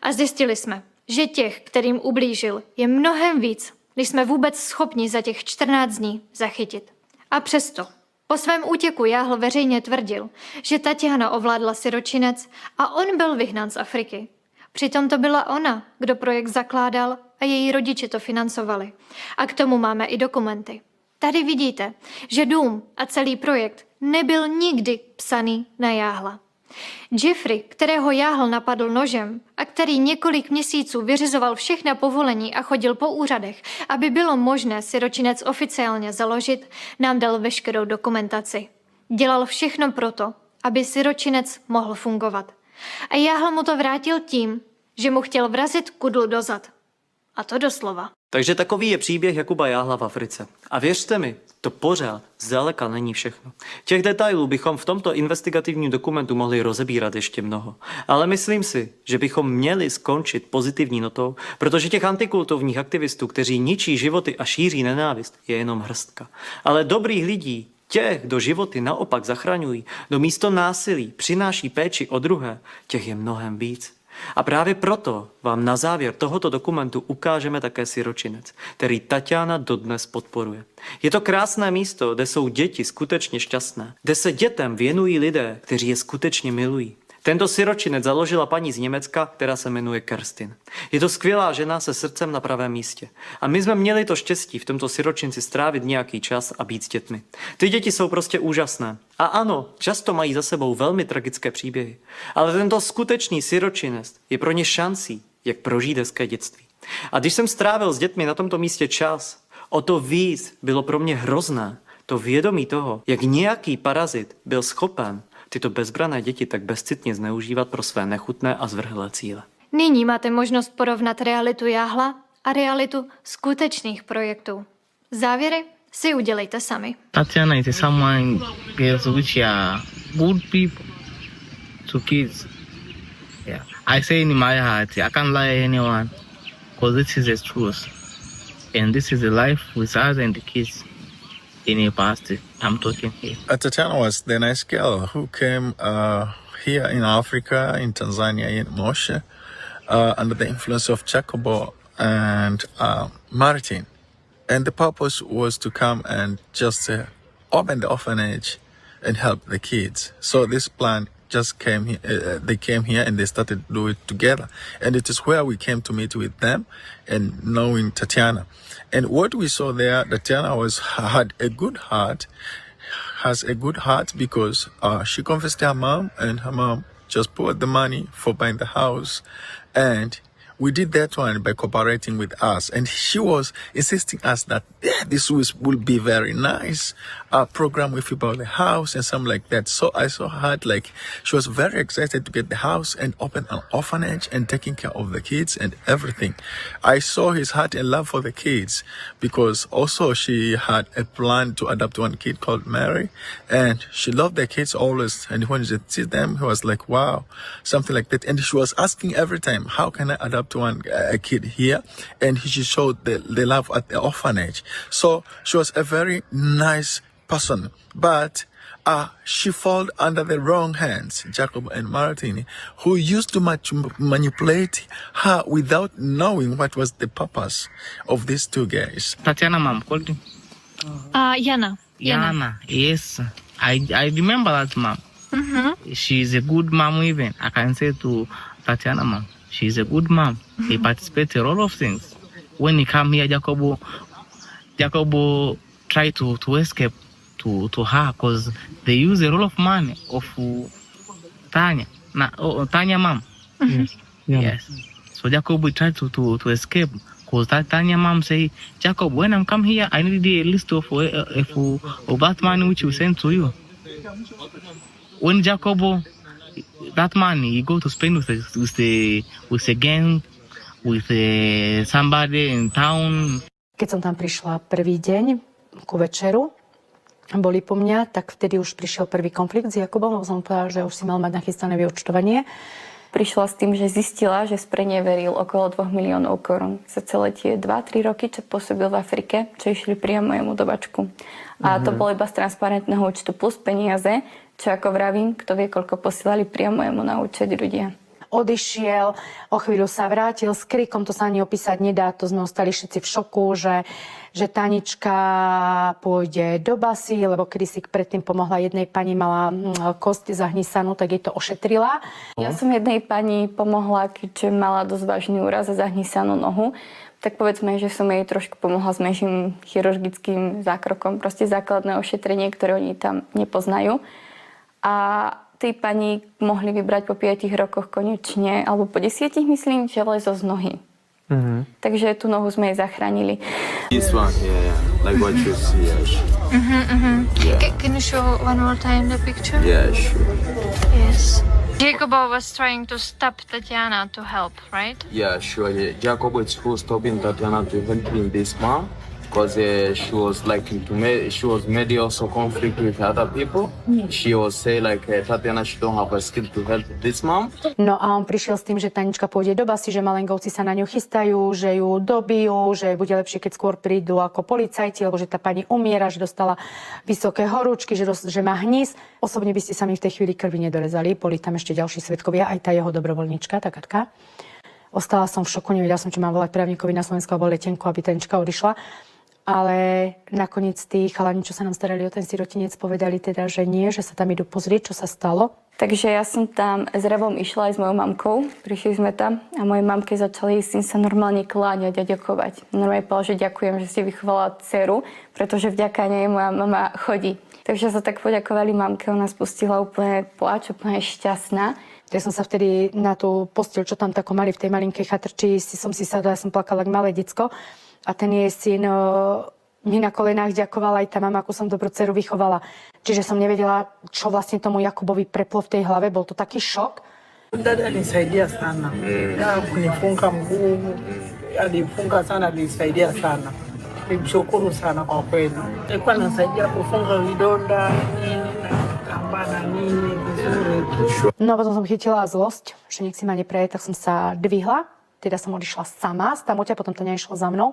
A zjistili jsme, že těch, kterým ublížil, je mnohem víc, než jsme vůbec schopni za těch 14 dní zachytit. A přesto, po svém útěku Jahl veřejně tvrdil, že Taťána ovládla siročinec a on byl vyhnán z Afriky. Přitom to byla ona, kdo projekt zakládal a její rodiče to financovali. A k tomu máme i dokumenty. Tady vidíte, že dům a celý projekt nebyl nikdy psaný na Jahla. Jeffrey, kterého Jahl napadl nožem a který několik měsíců vyřizoval všechna povolení a chodil po úřadech, aby bylo možné siročinec oficiálně založit, nám dal veškerou dokumentaci. Dělal všechno proto, aby siročinec mohl fungovat. A Jahl mu to vrátil tím, že mu chtěl vrazit kudlu do zad. A to doslova. Takže takový je příběh Jakuba Jahla v Africe. A věřte mi, to pořád zdaleka není všechno. Těch detailů bychom v tomto investigativním dokumentu mohli rozebírat ještě mnoho. Ale myslím si, že bychom měli skončit pozitivní notou, protože těch antikultovních aktivistů, kteří ničí životy a šíří nenávist, je jenom hrstka. Ale dobrých lidí, těch, kdo životy naopak zachraňují, kdo místo násilí přináší péči o druhé, těch je mnohem víc. A právě proto vám na závěr tohoto dokumentu ukážeme také siročinec, který Taťána dodnes podporuje. Je to krásné místo, kde jsou děti skutečně šťastné, kde se dětem věnují lidé, kteří je skutečně milují. Tento siročinec založila paní z Německa, která se jmenuje Kerstin. Je to skvělá žena se srdcem na pravém místě. A my jsme měli to štěstí v tomto siročinci strávit nějaký čas a být s dětmi. Ty děti jsou prostě úžasné. A ano, často mají za sebou velmi tragické příběhy. Ale tento skutečný siročinec je pro ně šancí, jak prožít hezké dětství. A když jsem strávil s dětmi na tomto místě čas, o to víc bylo pro mě hrozné to vědomí toho, jak nějaký parazit byl schopen tyto bezbrané děti tak bezcitně zneužívat pro své nechutné a zvrhlé cíle. Nyní máte možnost porovnat realitu Jahla a realitu skutečných projektů. Závěry si udělejte sami. Tatiana is someone girls which are good people to kids. Yeah. I say in my heart, I can't lie anyone, because this is the truth. And this is the life with us and the kids. In the past, I'm talking here. Tatiana was the nice girl who came here in Africa, in Tanzania, in Moshe, under the influence of Jacobo and Martin. And the purpose was to come and just open the orphanage and help the kids. So this plan just came here, they came here and they started to do it together. And it is where we came to meet with them and knowing Tatiana. And what we saw there, Tatiana had a good heart, has a good heart because she confessed to her mom, and her mom just poured the money for buying the house. And we did that one by cooperating with us. And she was insisting us that this will be very nice program with you about the house and something like that. So I saw her like she was very excited to get the house and open an orphanage and taking care of the kids and everything. I saw his heart and love for the kids because also she had a plan to adopt one kid called Mary, and she loved the kids always. And when she see them, he was like, wow, something like that. And she was asking every time, how can I adopt a kid here? And she showed the love at the orphanage. So she was a very nice person, but she fell under the wrong hands, Jacob and Martin, who used to manipulate her without knowing what was the purpose of these two guys. Tatiana mom called him. Yana. Yana, yes. I remember that mom. She's a good mom even. I can say to Tatiana mom, she's a good mom. He participates in a lot of things. When he come here, Jacobo tried to escape to her because they use a lot of money of Tanya. Tanya mom. Yes. So Jacobo tried to escape because Tanya mom say, Jacob, when I come here, I need a list of that money which we send to you. When Jacobo, that money, he go to spend with a gang, with somebody in town. Keď som tam prišla prvý deň ku večeru, boli po mňa, tak vtedy už prišiel prvý konflikt s Jakubom, lebo som povedala, že už si mal mať nachystané vyúčtovanie. Prišla s tým, že zistila, že spreneveril okolo 2 miliónov korún za celé tie 2-3 roky, čo pôsobil v Afrike, čo išli priamo jemu do bačku. A to bolo iba z transparentného účtu plus peniaze, čo ako vravím, kto vie, koľko posielali priamo jemu na účet ľudia. Odišiel, o chvíľu sa vrátil s krikom, to sa ani opísať nedá, to sme ostali všetci v šoku, že Tanička pôjde do basy, lebo kedysi predtým pomohla jednej pani, mala kosť zahnisanú, tak jej to ošetrila. Ja som jednej pani pomohla, keďže mala dosť vážny úraz a zahnisanú nohu, tak povedzme, že som jej trošku pomohla s menším chirurgickým zákrokom, proste základné ošetrenie, ktoré oni tam nepoznajú. A tí pani mohli vybrať po 5 rokoch konečne, alebo po 10, myslím, železo z nohy. Takže tú nohu sme jej zachránili. This one, yeah, like what you see, yeah. Can you show one more time the picture? Yeah, sure. Yes. Jacobo was trying to stop Tatiana to help, right? Yeah, sure. Yeah. Jacob is who stopping Tatiana to helping this mom because she was like she was maybe also conflict with other people. She was say like Tatiana, she don't have a skill to help this mom. No a on prišiel s tým, že Tanička pôjde do basy, že malengovci sa na ňu chystajú, že ju dobijú, že bude lepšie, keď skôr prídu ako policajti, lebo že tá pani umiera, že dostala vysoké horúčky, že má hnis. Osobne by ste sa mi v tej chvíli krvi nedorezali, boli tam ešte ďalší svedkovia, aj tá jeho dobrovoľnička, tá Katka. Ostala som v šoku, nevedela som, či mám volať právnikovi na Slovensku alebo letenku, aby Tanička odišla. Ale nakoniec tí chalani, čo sa nám starali o ten sirotinec, povedali teda, že nie, že sa tam idú pozrieť, čo sa stalo. Takže ja som tam s Revom išla aj s mojou mamkou. Prišli sme tam a mojej mamke začali syn sa normálne kláňať a ďakovať. Normálne povedal, že ďakujem, že ste vychovala dceru, pretože vďaka nej moja mama chodí. Takže sa tak poďakovali mamke, ona spustila úplne pláč, úplne šťastná. Ja som sa vtedy na tú posteľ, čo tam tako mali v tej malinkej chatrči, som si sadla, ja som plakala ako malé decko. A ten jej syn mi na kolenách ďakovala, aj tá mama, ako som dobrú dceru vychovala. Čiže som nevedela, čo vlastne tomu Jakubovi preplo v tej hlave. Bol to taký šok. Dada alisaidia sana. Kunifunga mguu, alifunga sana, alisaidia sana. Nimshukuru sana kwa kweli. Alikuwa anasaidia kufunga vidonda, kambana nini vizuri. No potom som chytila zlosť, že nech si ma nepreje, tak som sa dvihla. Teda som odišla sama z tamoťa, potom Tania išla za mnou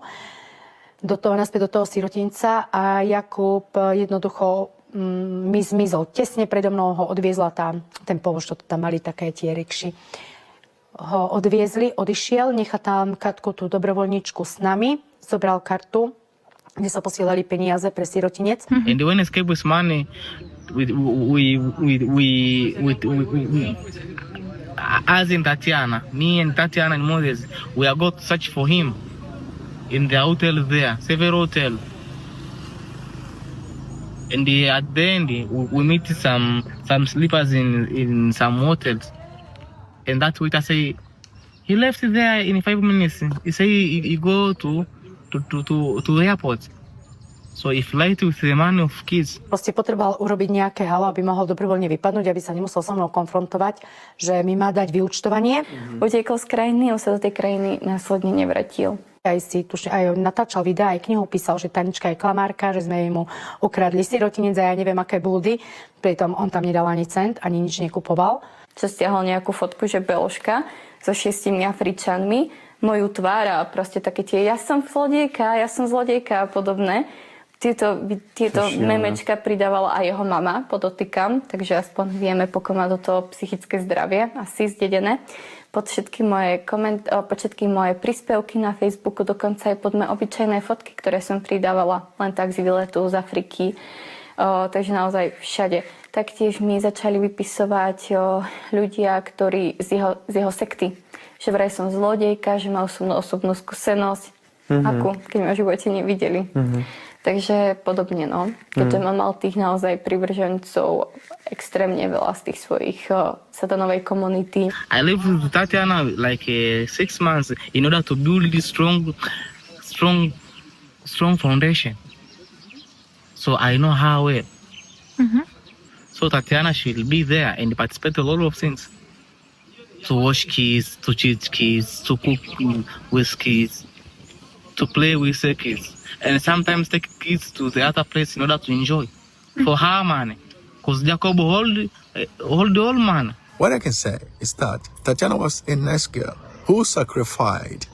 naspäť do toho sirotinca a Jakub jednoducho mi zmizol. Tesne predo mnou ho odviezla ten povoz, čo tam mali také tie rikši. ho odviezli, odišiel, nechal tam Katku, tú dobrovoľničku s nami, zobral kartu, kde sa posielali peniaze pre sirotinec. And when he escaped with money, as in Tatiana, me and Tatiana and Moses, we are going to search for him in the hotel there, several hotels. And at the end, we meet some sleepers in some hotels. And that waiter say he left there in 5 minutes. He say he go to airport. So he fly with the money of kids. Proste potreboval urobiť nejaké halo, aby mohol dobrovoľne vypadnúť, aby sa nemusel so mnou konfrontovať, že mi má dať vyúčtovanie. Utiekol z krajiny, on sa do tej krajiny následne nevrátil. Aj natáčal videa, aj knihu písal, že Tanička je klamárka, že sme mu ukradli sirotinec a ja neviem aké blúdy. Pritom on tam nedal ani cent, ani nič nekupoval. Čo stiahol nejakú fotku, že beložka so 6 Afričanmi, moju tvár a proste také tie ja som zlodejka a podobné. Tieto memečka pridávala aj jeho mama, podotýkam, takže aspoň vieme, pokiaľ má do toho psychické zdravie, asi zdedené. Pod všetky moje príspevky na Facebooku, dokonca aj pod moje obyčajné fotky, ktoré som pridávala len tak z výletu z Afriky. Takže naozaj všade. Taktiež mi začali vypisovať ľudia, ktorí z jeho sekty. Že vraj som zlodejka, že mal so mnou osobnú skúsenosť, akú, keď ma v živote nevideli. Takže podobne, no. Keďže mám mal tých naozaj privržencov extrémne veľa z tých svojich satanovej komunity. I lived with Tatiana like 6 months in order to build this strong foundation. So I know how well. So Tatiana should be there and participate in a lot of things. To wash kids, to teach kids, to cook with kids, to play with the kids. And sometimes take kids to the other place in order to enjoy. For her money. Because Jacob hold the whole money. What I can say is that Tatiana was a nice girl who sacrificed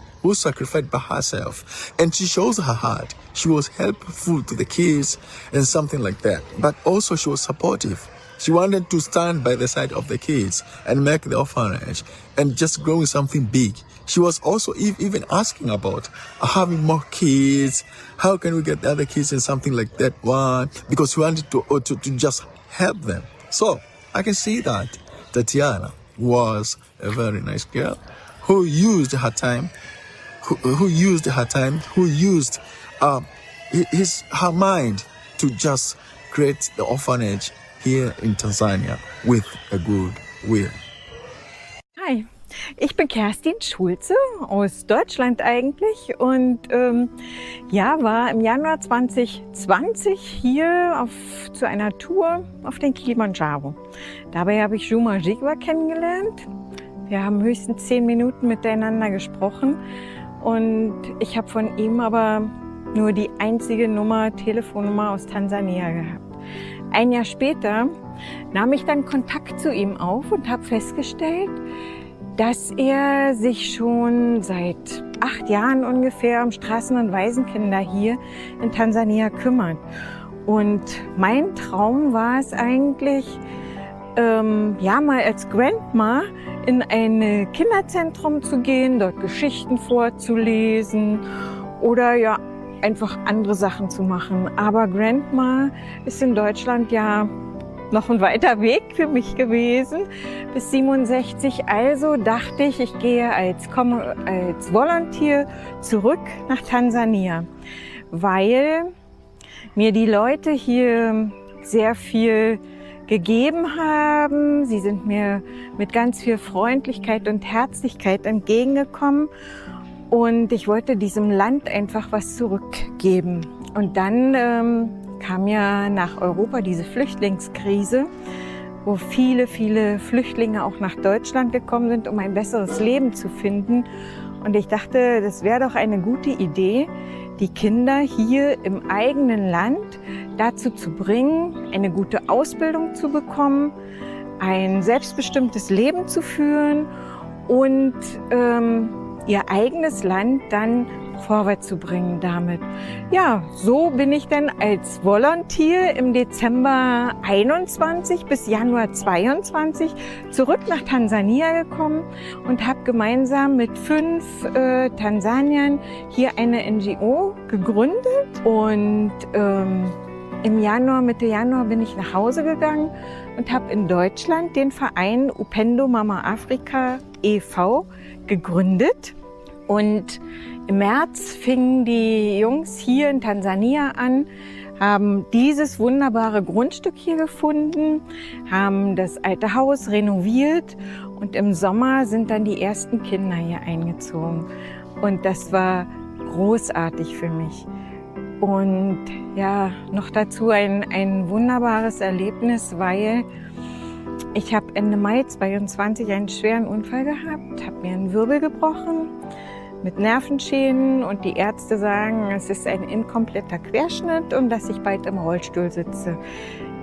by herself. And she shows her heart. She was helpful to the kids and something like that. But also she was supportive. She wanted to stand by the side of the kids and make the orphanage and just growing something big. She was also even asking about having more kids. How can we get the other kids and something like that one? Because she wanted to just help them. So I can see that Tatiana was a very nice girl who used her time, who used her mind to just create the orphanage here in Tanzania with a good will. Hi, ich bin Kerstin Schulze aus Deutschland eigentlich und war im Januar 2020 hier zu einer Tour auf den Kilimanjaro. Dabei habe ich Juma Jigwa kennengelernt. Wir haben höchstens 10 Minuten miteinander gesprochen und ich habe von ihm aber nur die einzige Telefonnummer aus Tansania gehabt. Ein Jahr später nahm ich dann Kontakt zu ihm auf und habe festgestellt, dass er sich schon seit 8 Jahren ungefähr um Straßen- und Waisenkinder hier in Tansania kümmert. Und mein Traum war es eigentlich, mal als Grandma in ein Kinderzentrum zu gehen, dort Geschichten vorzulesen oder einfach andere Sachen zu machen. Aber Grandma ist in Deutschland ja noch ein weiter Weg für mich gewesen, bis 67. Also dachte ich, ich gehe als Volunteer zurück nach Tansania, weil mir die Leute hier sehr viel gegeben haben. Sie sind mir mit ganz viel Freundlichkeit und Herzlichkeit entgegengekommen. Und ich wollte diesem Land einfach was zurückgeben. Und dann kam ja nach Europa diese Flüchtlingskrise, wo viele, viele Flüchtlinge auch nach Deutschland gekommen sind, um ein besseres Leben zu finden. Und ich dachte, das wäre doch eine gute Idee, die Kinder hier im eigenen Land dazu zu bringen, eine gute Ausbildung zu bekommen, ein selbstbestimmtes Leben zu führen und ihr eigenes Land dann vorwärts zu bringen damit. Ja, so bin ich dann als Volunteer im Dezember 21 bis Januar 22 zurück nach Tansania gekommen und habe gemeinsam mit 5 Tansaniern hier eine NGO gegründet. Und im Januar, Mitte Januar bin ich nach Hause gegangen und habe in Deutschland den Verein Upendo Mama Afrika e.V. gegründet. Und im März fingen die Jungs hier in Tansania an, haben dieses wunderbare Grundstück hier gefunden, haben das alte Haus renoviert und im Sommer sind dann die ersten Kinder hier eingezogen. Und das war großartig für mich. Und ja, noch dazu ein wunderbares Erlebnis, weil ich habe Ende Mai 22 einen schweren Unfall gehabt, habe mir einen Wirbel gebrochen mit Nervenschäden und die Ärzte sagen, es ist ein inkompletter Querschnitt und dass ich bald im Rollstuhl sitze.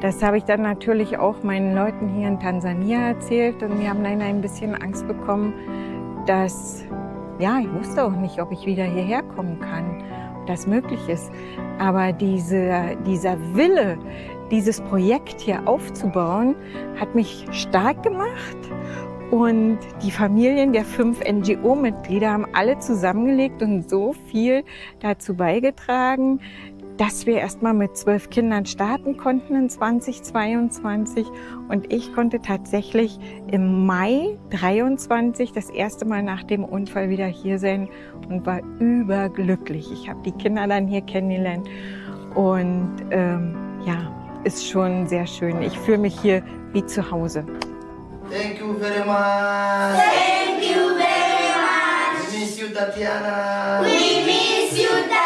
Das habe ich dann natürlich auch meinen Leuten hier in Tansania erzählt und wir haben dann ein bisschen Angst bekommen, dass, ja, ich wusste auch nicht, ob ich wieder hierher kommen kann, ob das möglich ist. Aber dieser Wille, dieses Projekt hier aufzubauen, hat mich stark gemacht. Und die Familien der 5 NGO-Mitglieder haben alle zusammengelegt und so viel dazu beigetragen, dass wir erst mal mit 12 Kindern starten konnten in 2022. Und ich konnte tatsächlich im Mai 23 das erste Mal nach dem Unfall wieder hier sein und war überglücklich. Ich habe die Kinder dann hier kennengelernt und ja, ist schon sehr schön. Ich fühle mich hier wie zu Hause. Thank you very much. Thank you very much. We miss you, Tatiana. We miss you, Tatiana.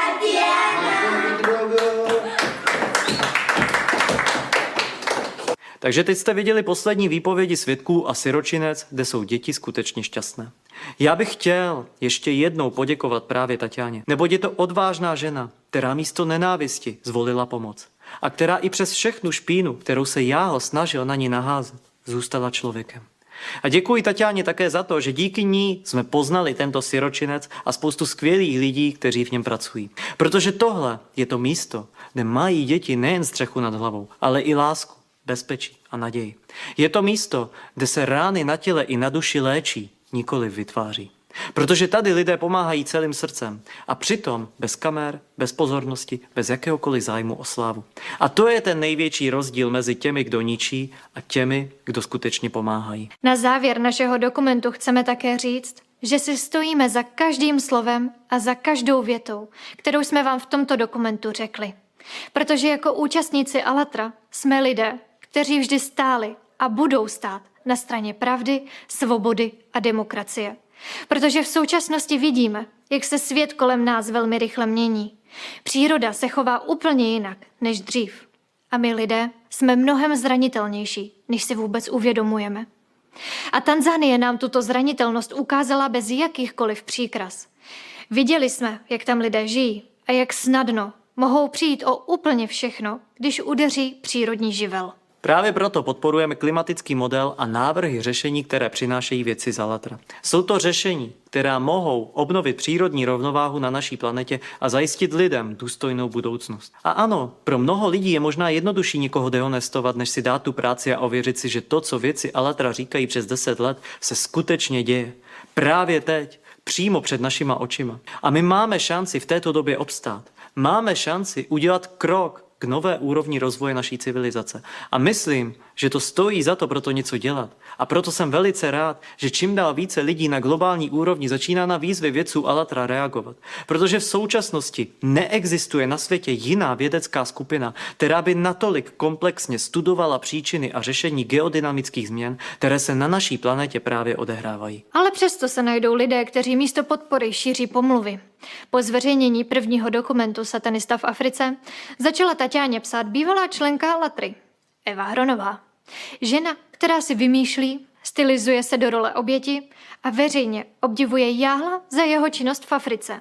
Takže teď jste viděli poslední výpovědi svědků a siročinec, kde jsou děti skutečně šťastné. Já bych chtěl ještě jednou poděkovat právě Tatianě, neboť je to odvážná žena, která místo nenávisti zvolila pomoc a která i přes všechnu špínu, kterou se Jahl snažil na ní naházet, zůstala člověkem. A děkuji Tatianě také za to, že díky ní jsme poznali tento siročinec a spoustu skvělých lidí, kteří v něm pracují. Protože tohle je to místo, kde mají děti nejen střechu nad hlavou, ale i lásku, bezpečí a naději. Je to místo, kde se rány na těle i na duši léčí, nikoli vytváří. Protože tady lidé pomáhají celým srdcem a přitom bez kamer, bez pozornosti, bez jakéhokoliv zájmu o slávu. A to je ten největší rozdíl mezi těmi, kdo ničí a těmi, kdo skutečně pomáhají. Na závěr našeho dokumentu chceme také říct, že si stojíme za každým slovem a za každou větou, kterou jsme vám v tomto dokumentu řekli. Protože jako účastníci Allatra jsme lidé, kteří vždy stáli a budou stát na straně pravdy, svobody a demokracie. Protože v současnosti vidíme, jak se svět kolem nás velmi rychle mění. Příroda se chová úplně jinak než dřív. A my lidé jsme mnohem zranitelnější, než si vůbec uvědomujeme. A Tanzanie nám tuto zranitelnost ukázala bez jakýchkoliv příkras. Viděli jsme, jak tam lidé žijí a jak snadno mohou přijít o úplně všechno, když udeří přírodní živel. Právě proto podporujeme klimatický model a návrhy řešení, které přinášejí vědci z Allatra. Jsou to řešení, která mohou obnovit přírodní rovnováhu na naší planetě a zajistit lidem důstojnou budoucnost. A ano, pro mnoho lidí je možná jednodušší někoho dehonestovat, než si dát tu práci a ověřit si, že to, co vědci Allatra říkají přes 10 let, se skutečně děje. Právě teď, přímo před našima očima. A my máme šanci v této době obstát. Máme šanci udělat krok k nové úrovni rozvoje naší civilizace. A myslím, že to stojí za to proto něco dělat. A proto jsem velice rád, že čím dál více lidí na globální úrovni začíná na výzvy vědců Allatra reagovat. Protože v současnosti neexistuje na světě jiná vědecká skupina, která by natolik komplexně studovala příčiny a řešení geodynamických změn, které se na naší planetě právě odehrávají. Ale přesto se najdou lidé, kteří místo podpory šíří pomluvy. Po zveřejnění prvního dokumentu Satanista v Africe začala Tatianě psát bývalá členka Allatry, Eva Hronová. Žena, která si vymýšlí, stylizuje se do role oběti a veřejně obdivuje Jahla za jeho činnost v Africe.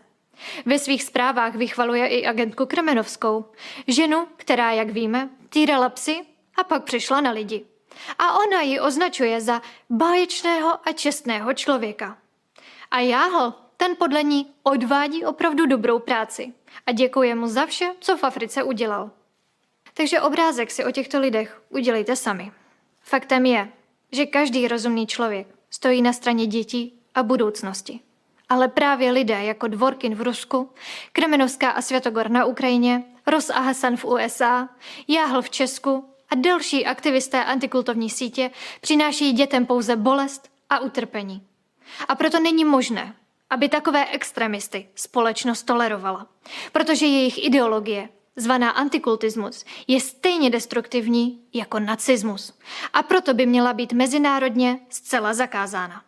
Ve svých zprávách vychvaluje i agentku Kremenovskou, ženu, která, jak víme, týrala psy a pak přišla na lidi. A ona ji označuje za báječného a čestného člověka. A Jahl ten podle ní odvádí opravdu dobrou práci a děkuje mu za vše, co v Africe udělal. Takže obrázek si o těchto lidech udělejte sami. Faktem je, že každý rozumný člověk stojí na straně dětí a budoucnosti. Ale právě lidé jako Dvorkin v Rusku, Kremenovská a Světogor na Ukrajině, Ross a Hasan v USA, Jahl v Česku a další aktivisté antikultovní sítě přináší dětem pouze bolest a utrpení. A proto není možné, aby takové extremisty společnost tolerovala, protože jejich ideologie, zvaná antikultismus, je stejně destruktivní jako nacismus a proto by měla být mezinárodně zcela zakázána.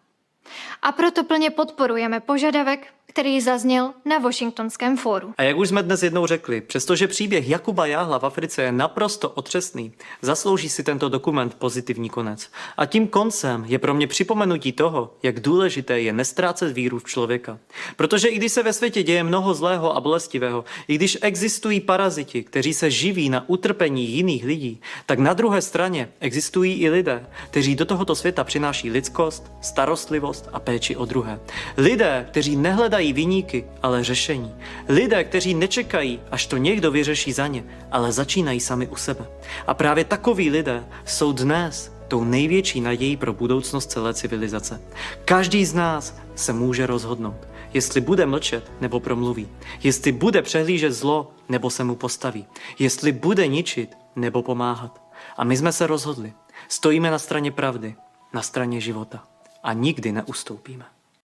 A proto plně podporujeme požadavek, který zazněl na Washingtonském fóru. A jak už jsme dnes jednou řekli, přestože příběh Jakuba Jahla v Africe je naprosto otřesný, zaslouží si tento dokument pozitivní konec. A tím koncem je pro mě připomenutí toho, jak důležité je nestrácet víru v člověka. Protože i když se ve světě děje mnoho zlého a bolestivého, i když existují paraziti, kteří se živí na utrpení jiných lidí, tak na druhé straně existují i lidé, kteří do tohoto světa přináší lidskost, starostlivost a péči o druhé. Lidé, kteří nehledají viníky, ale řešení. Lidé, kteří nečekají, až to někdo vyřeší za ně, ale začínají sami u sebe. A právě takoví lidé jsou dnes tou největší nadějí pro budoucnost celé civilizace. Každý z nás se může rozhodnout, jestli bude mlčet nebo promluví, jestli bude přehlížet zlo nebo se mu postaví, jestli bude ničit nebo pomáhat. A my jsme se rozhodli. Stojíme na straně pravdy, na straně života a nikdy neustoupíme.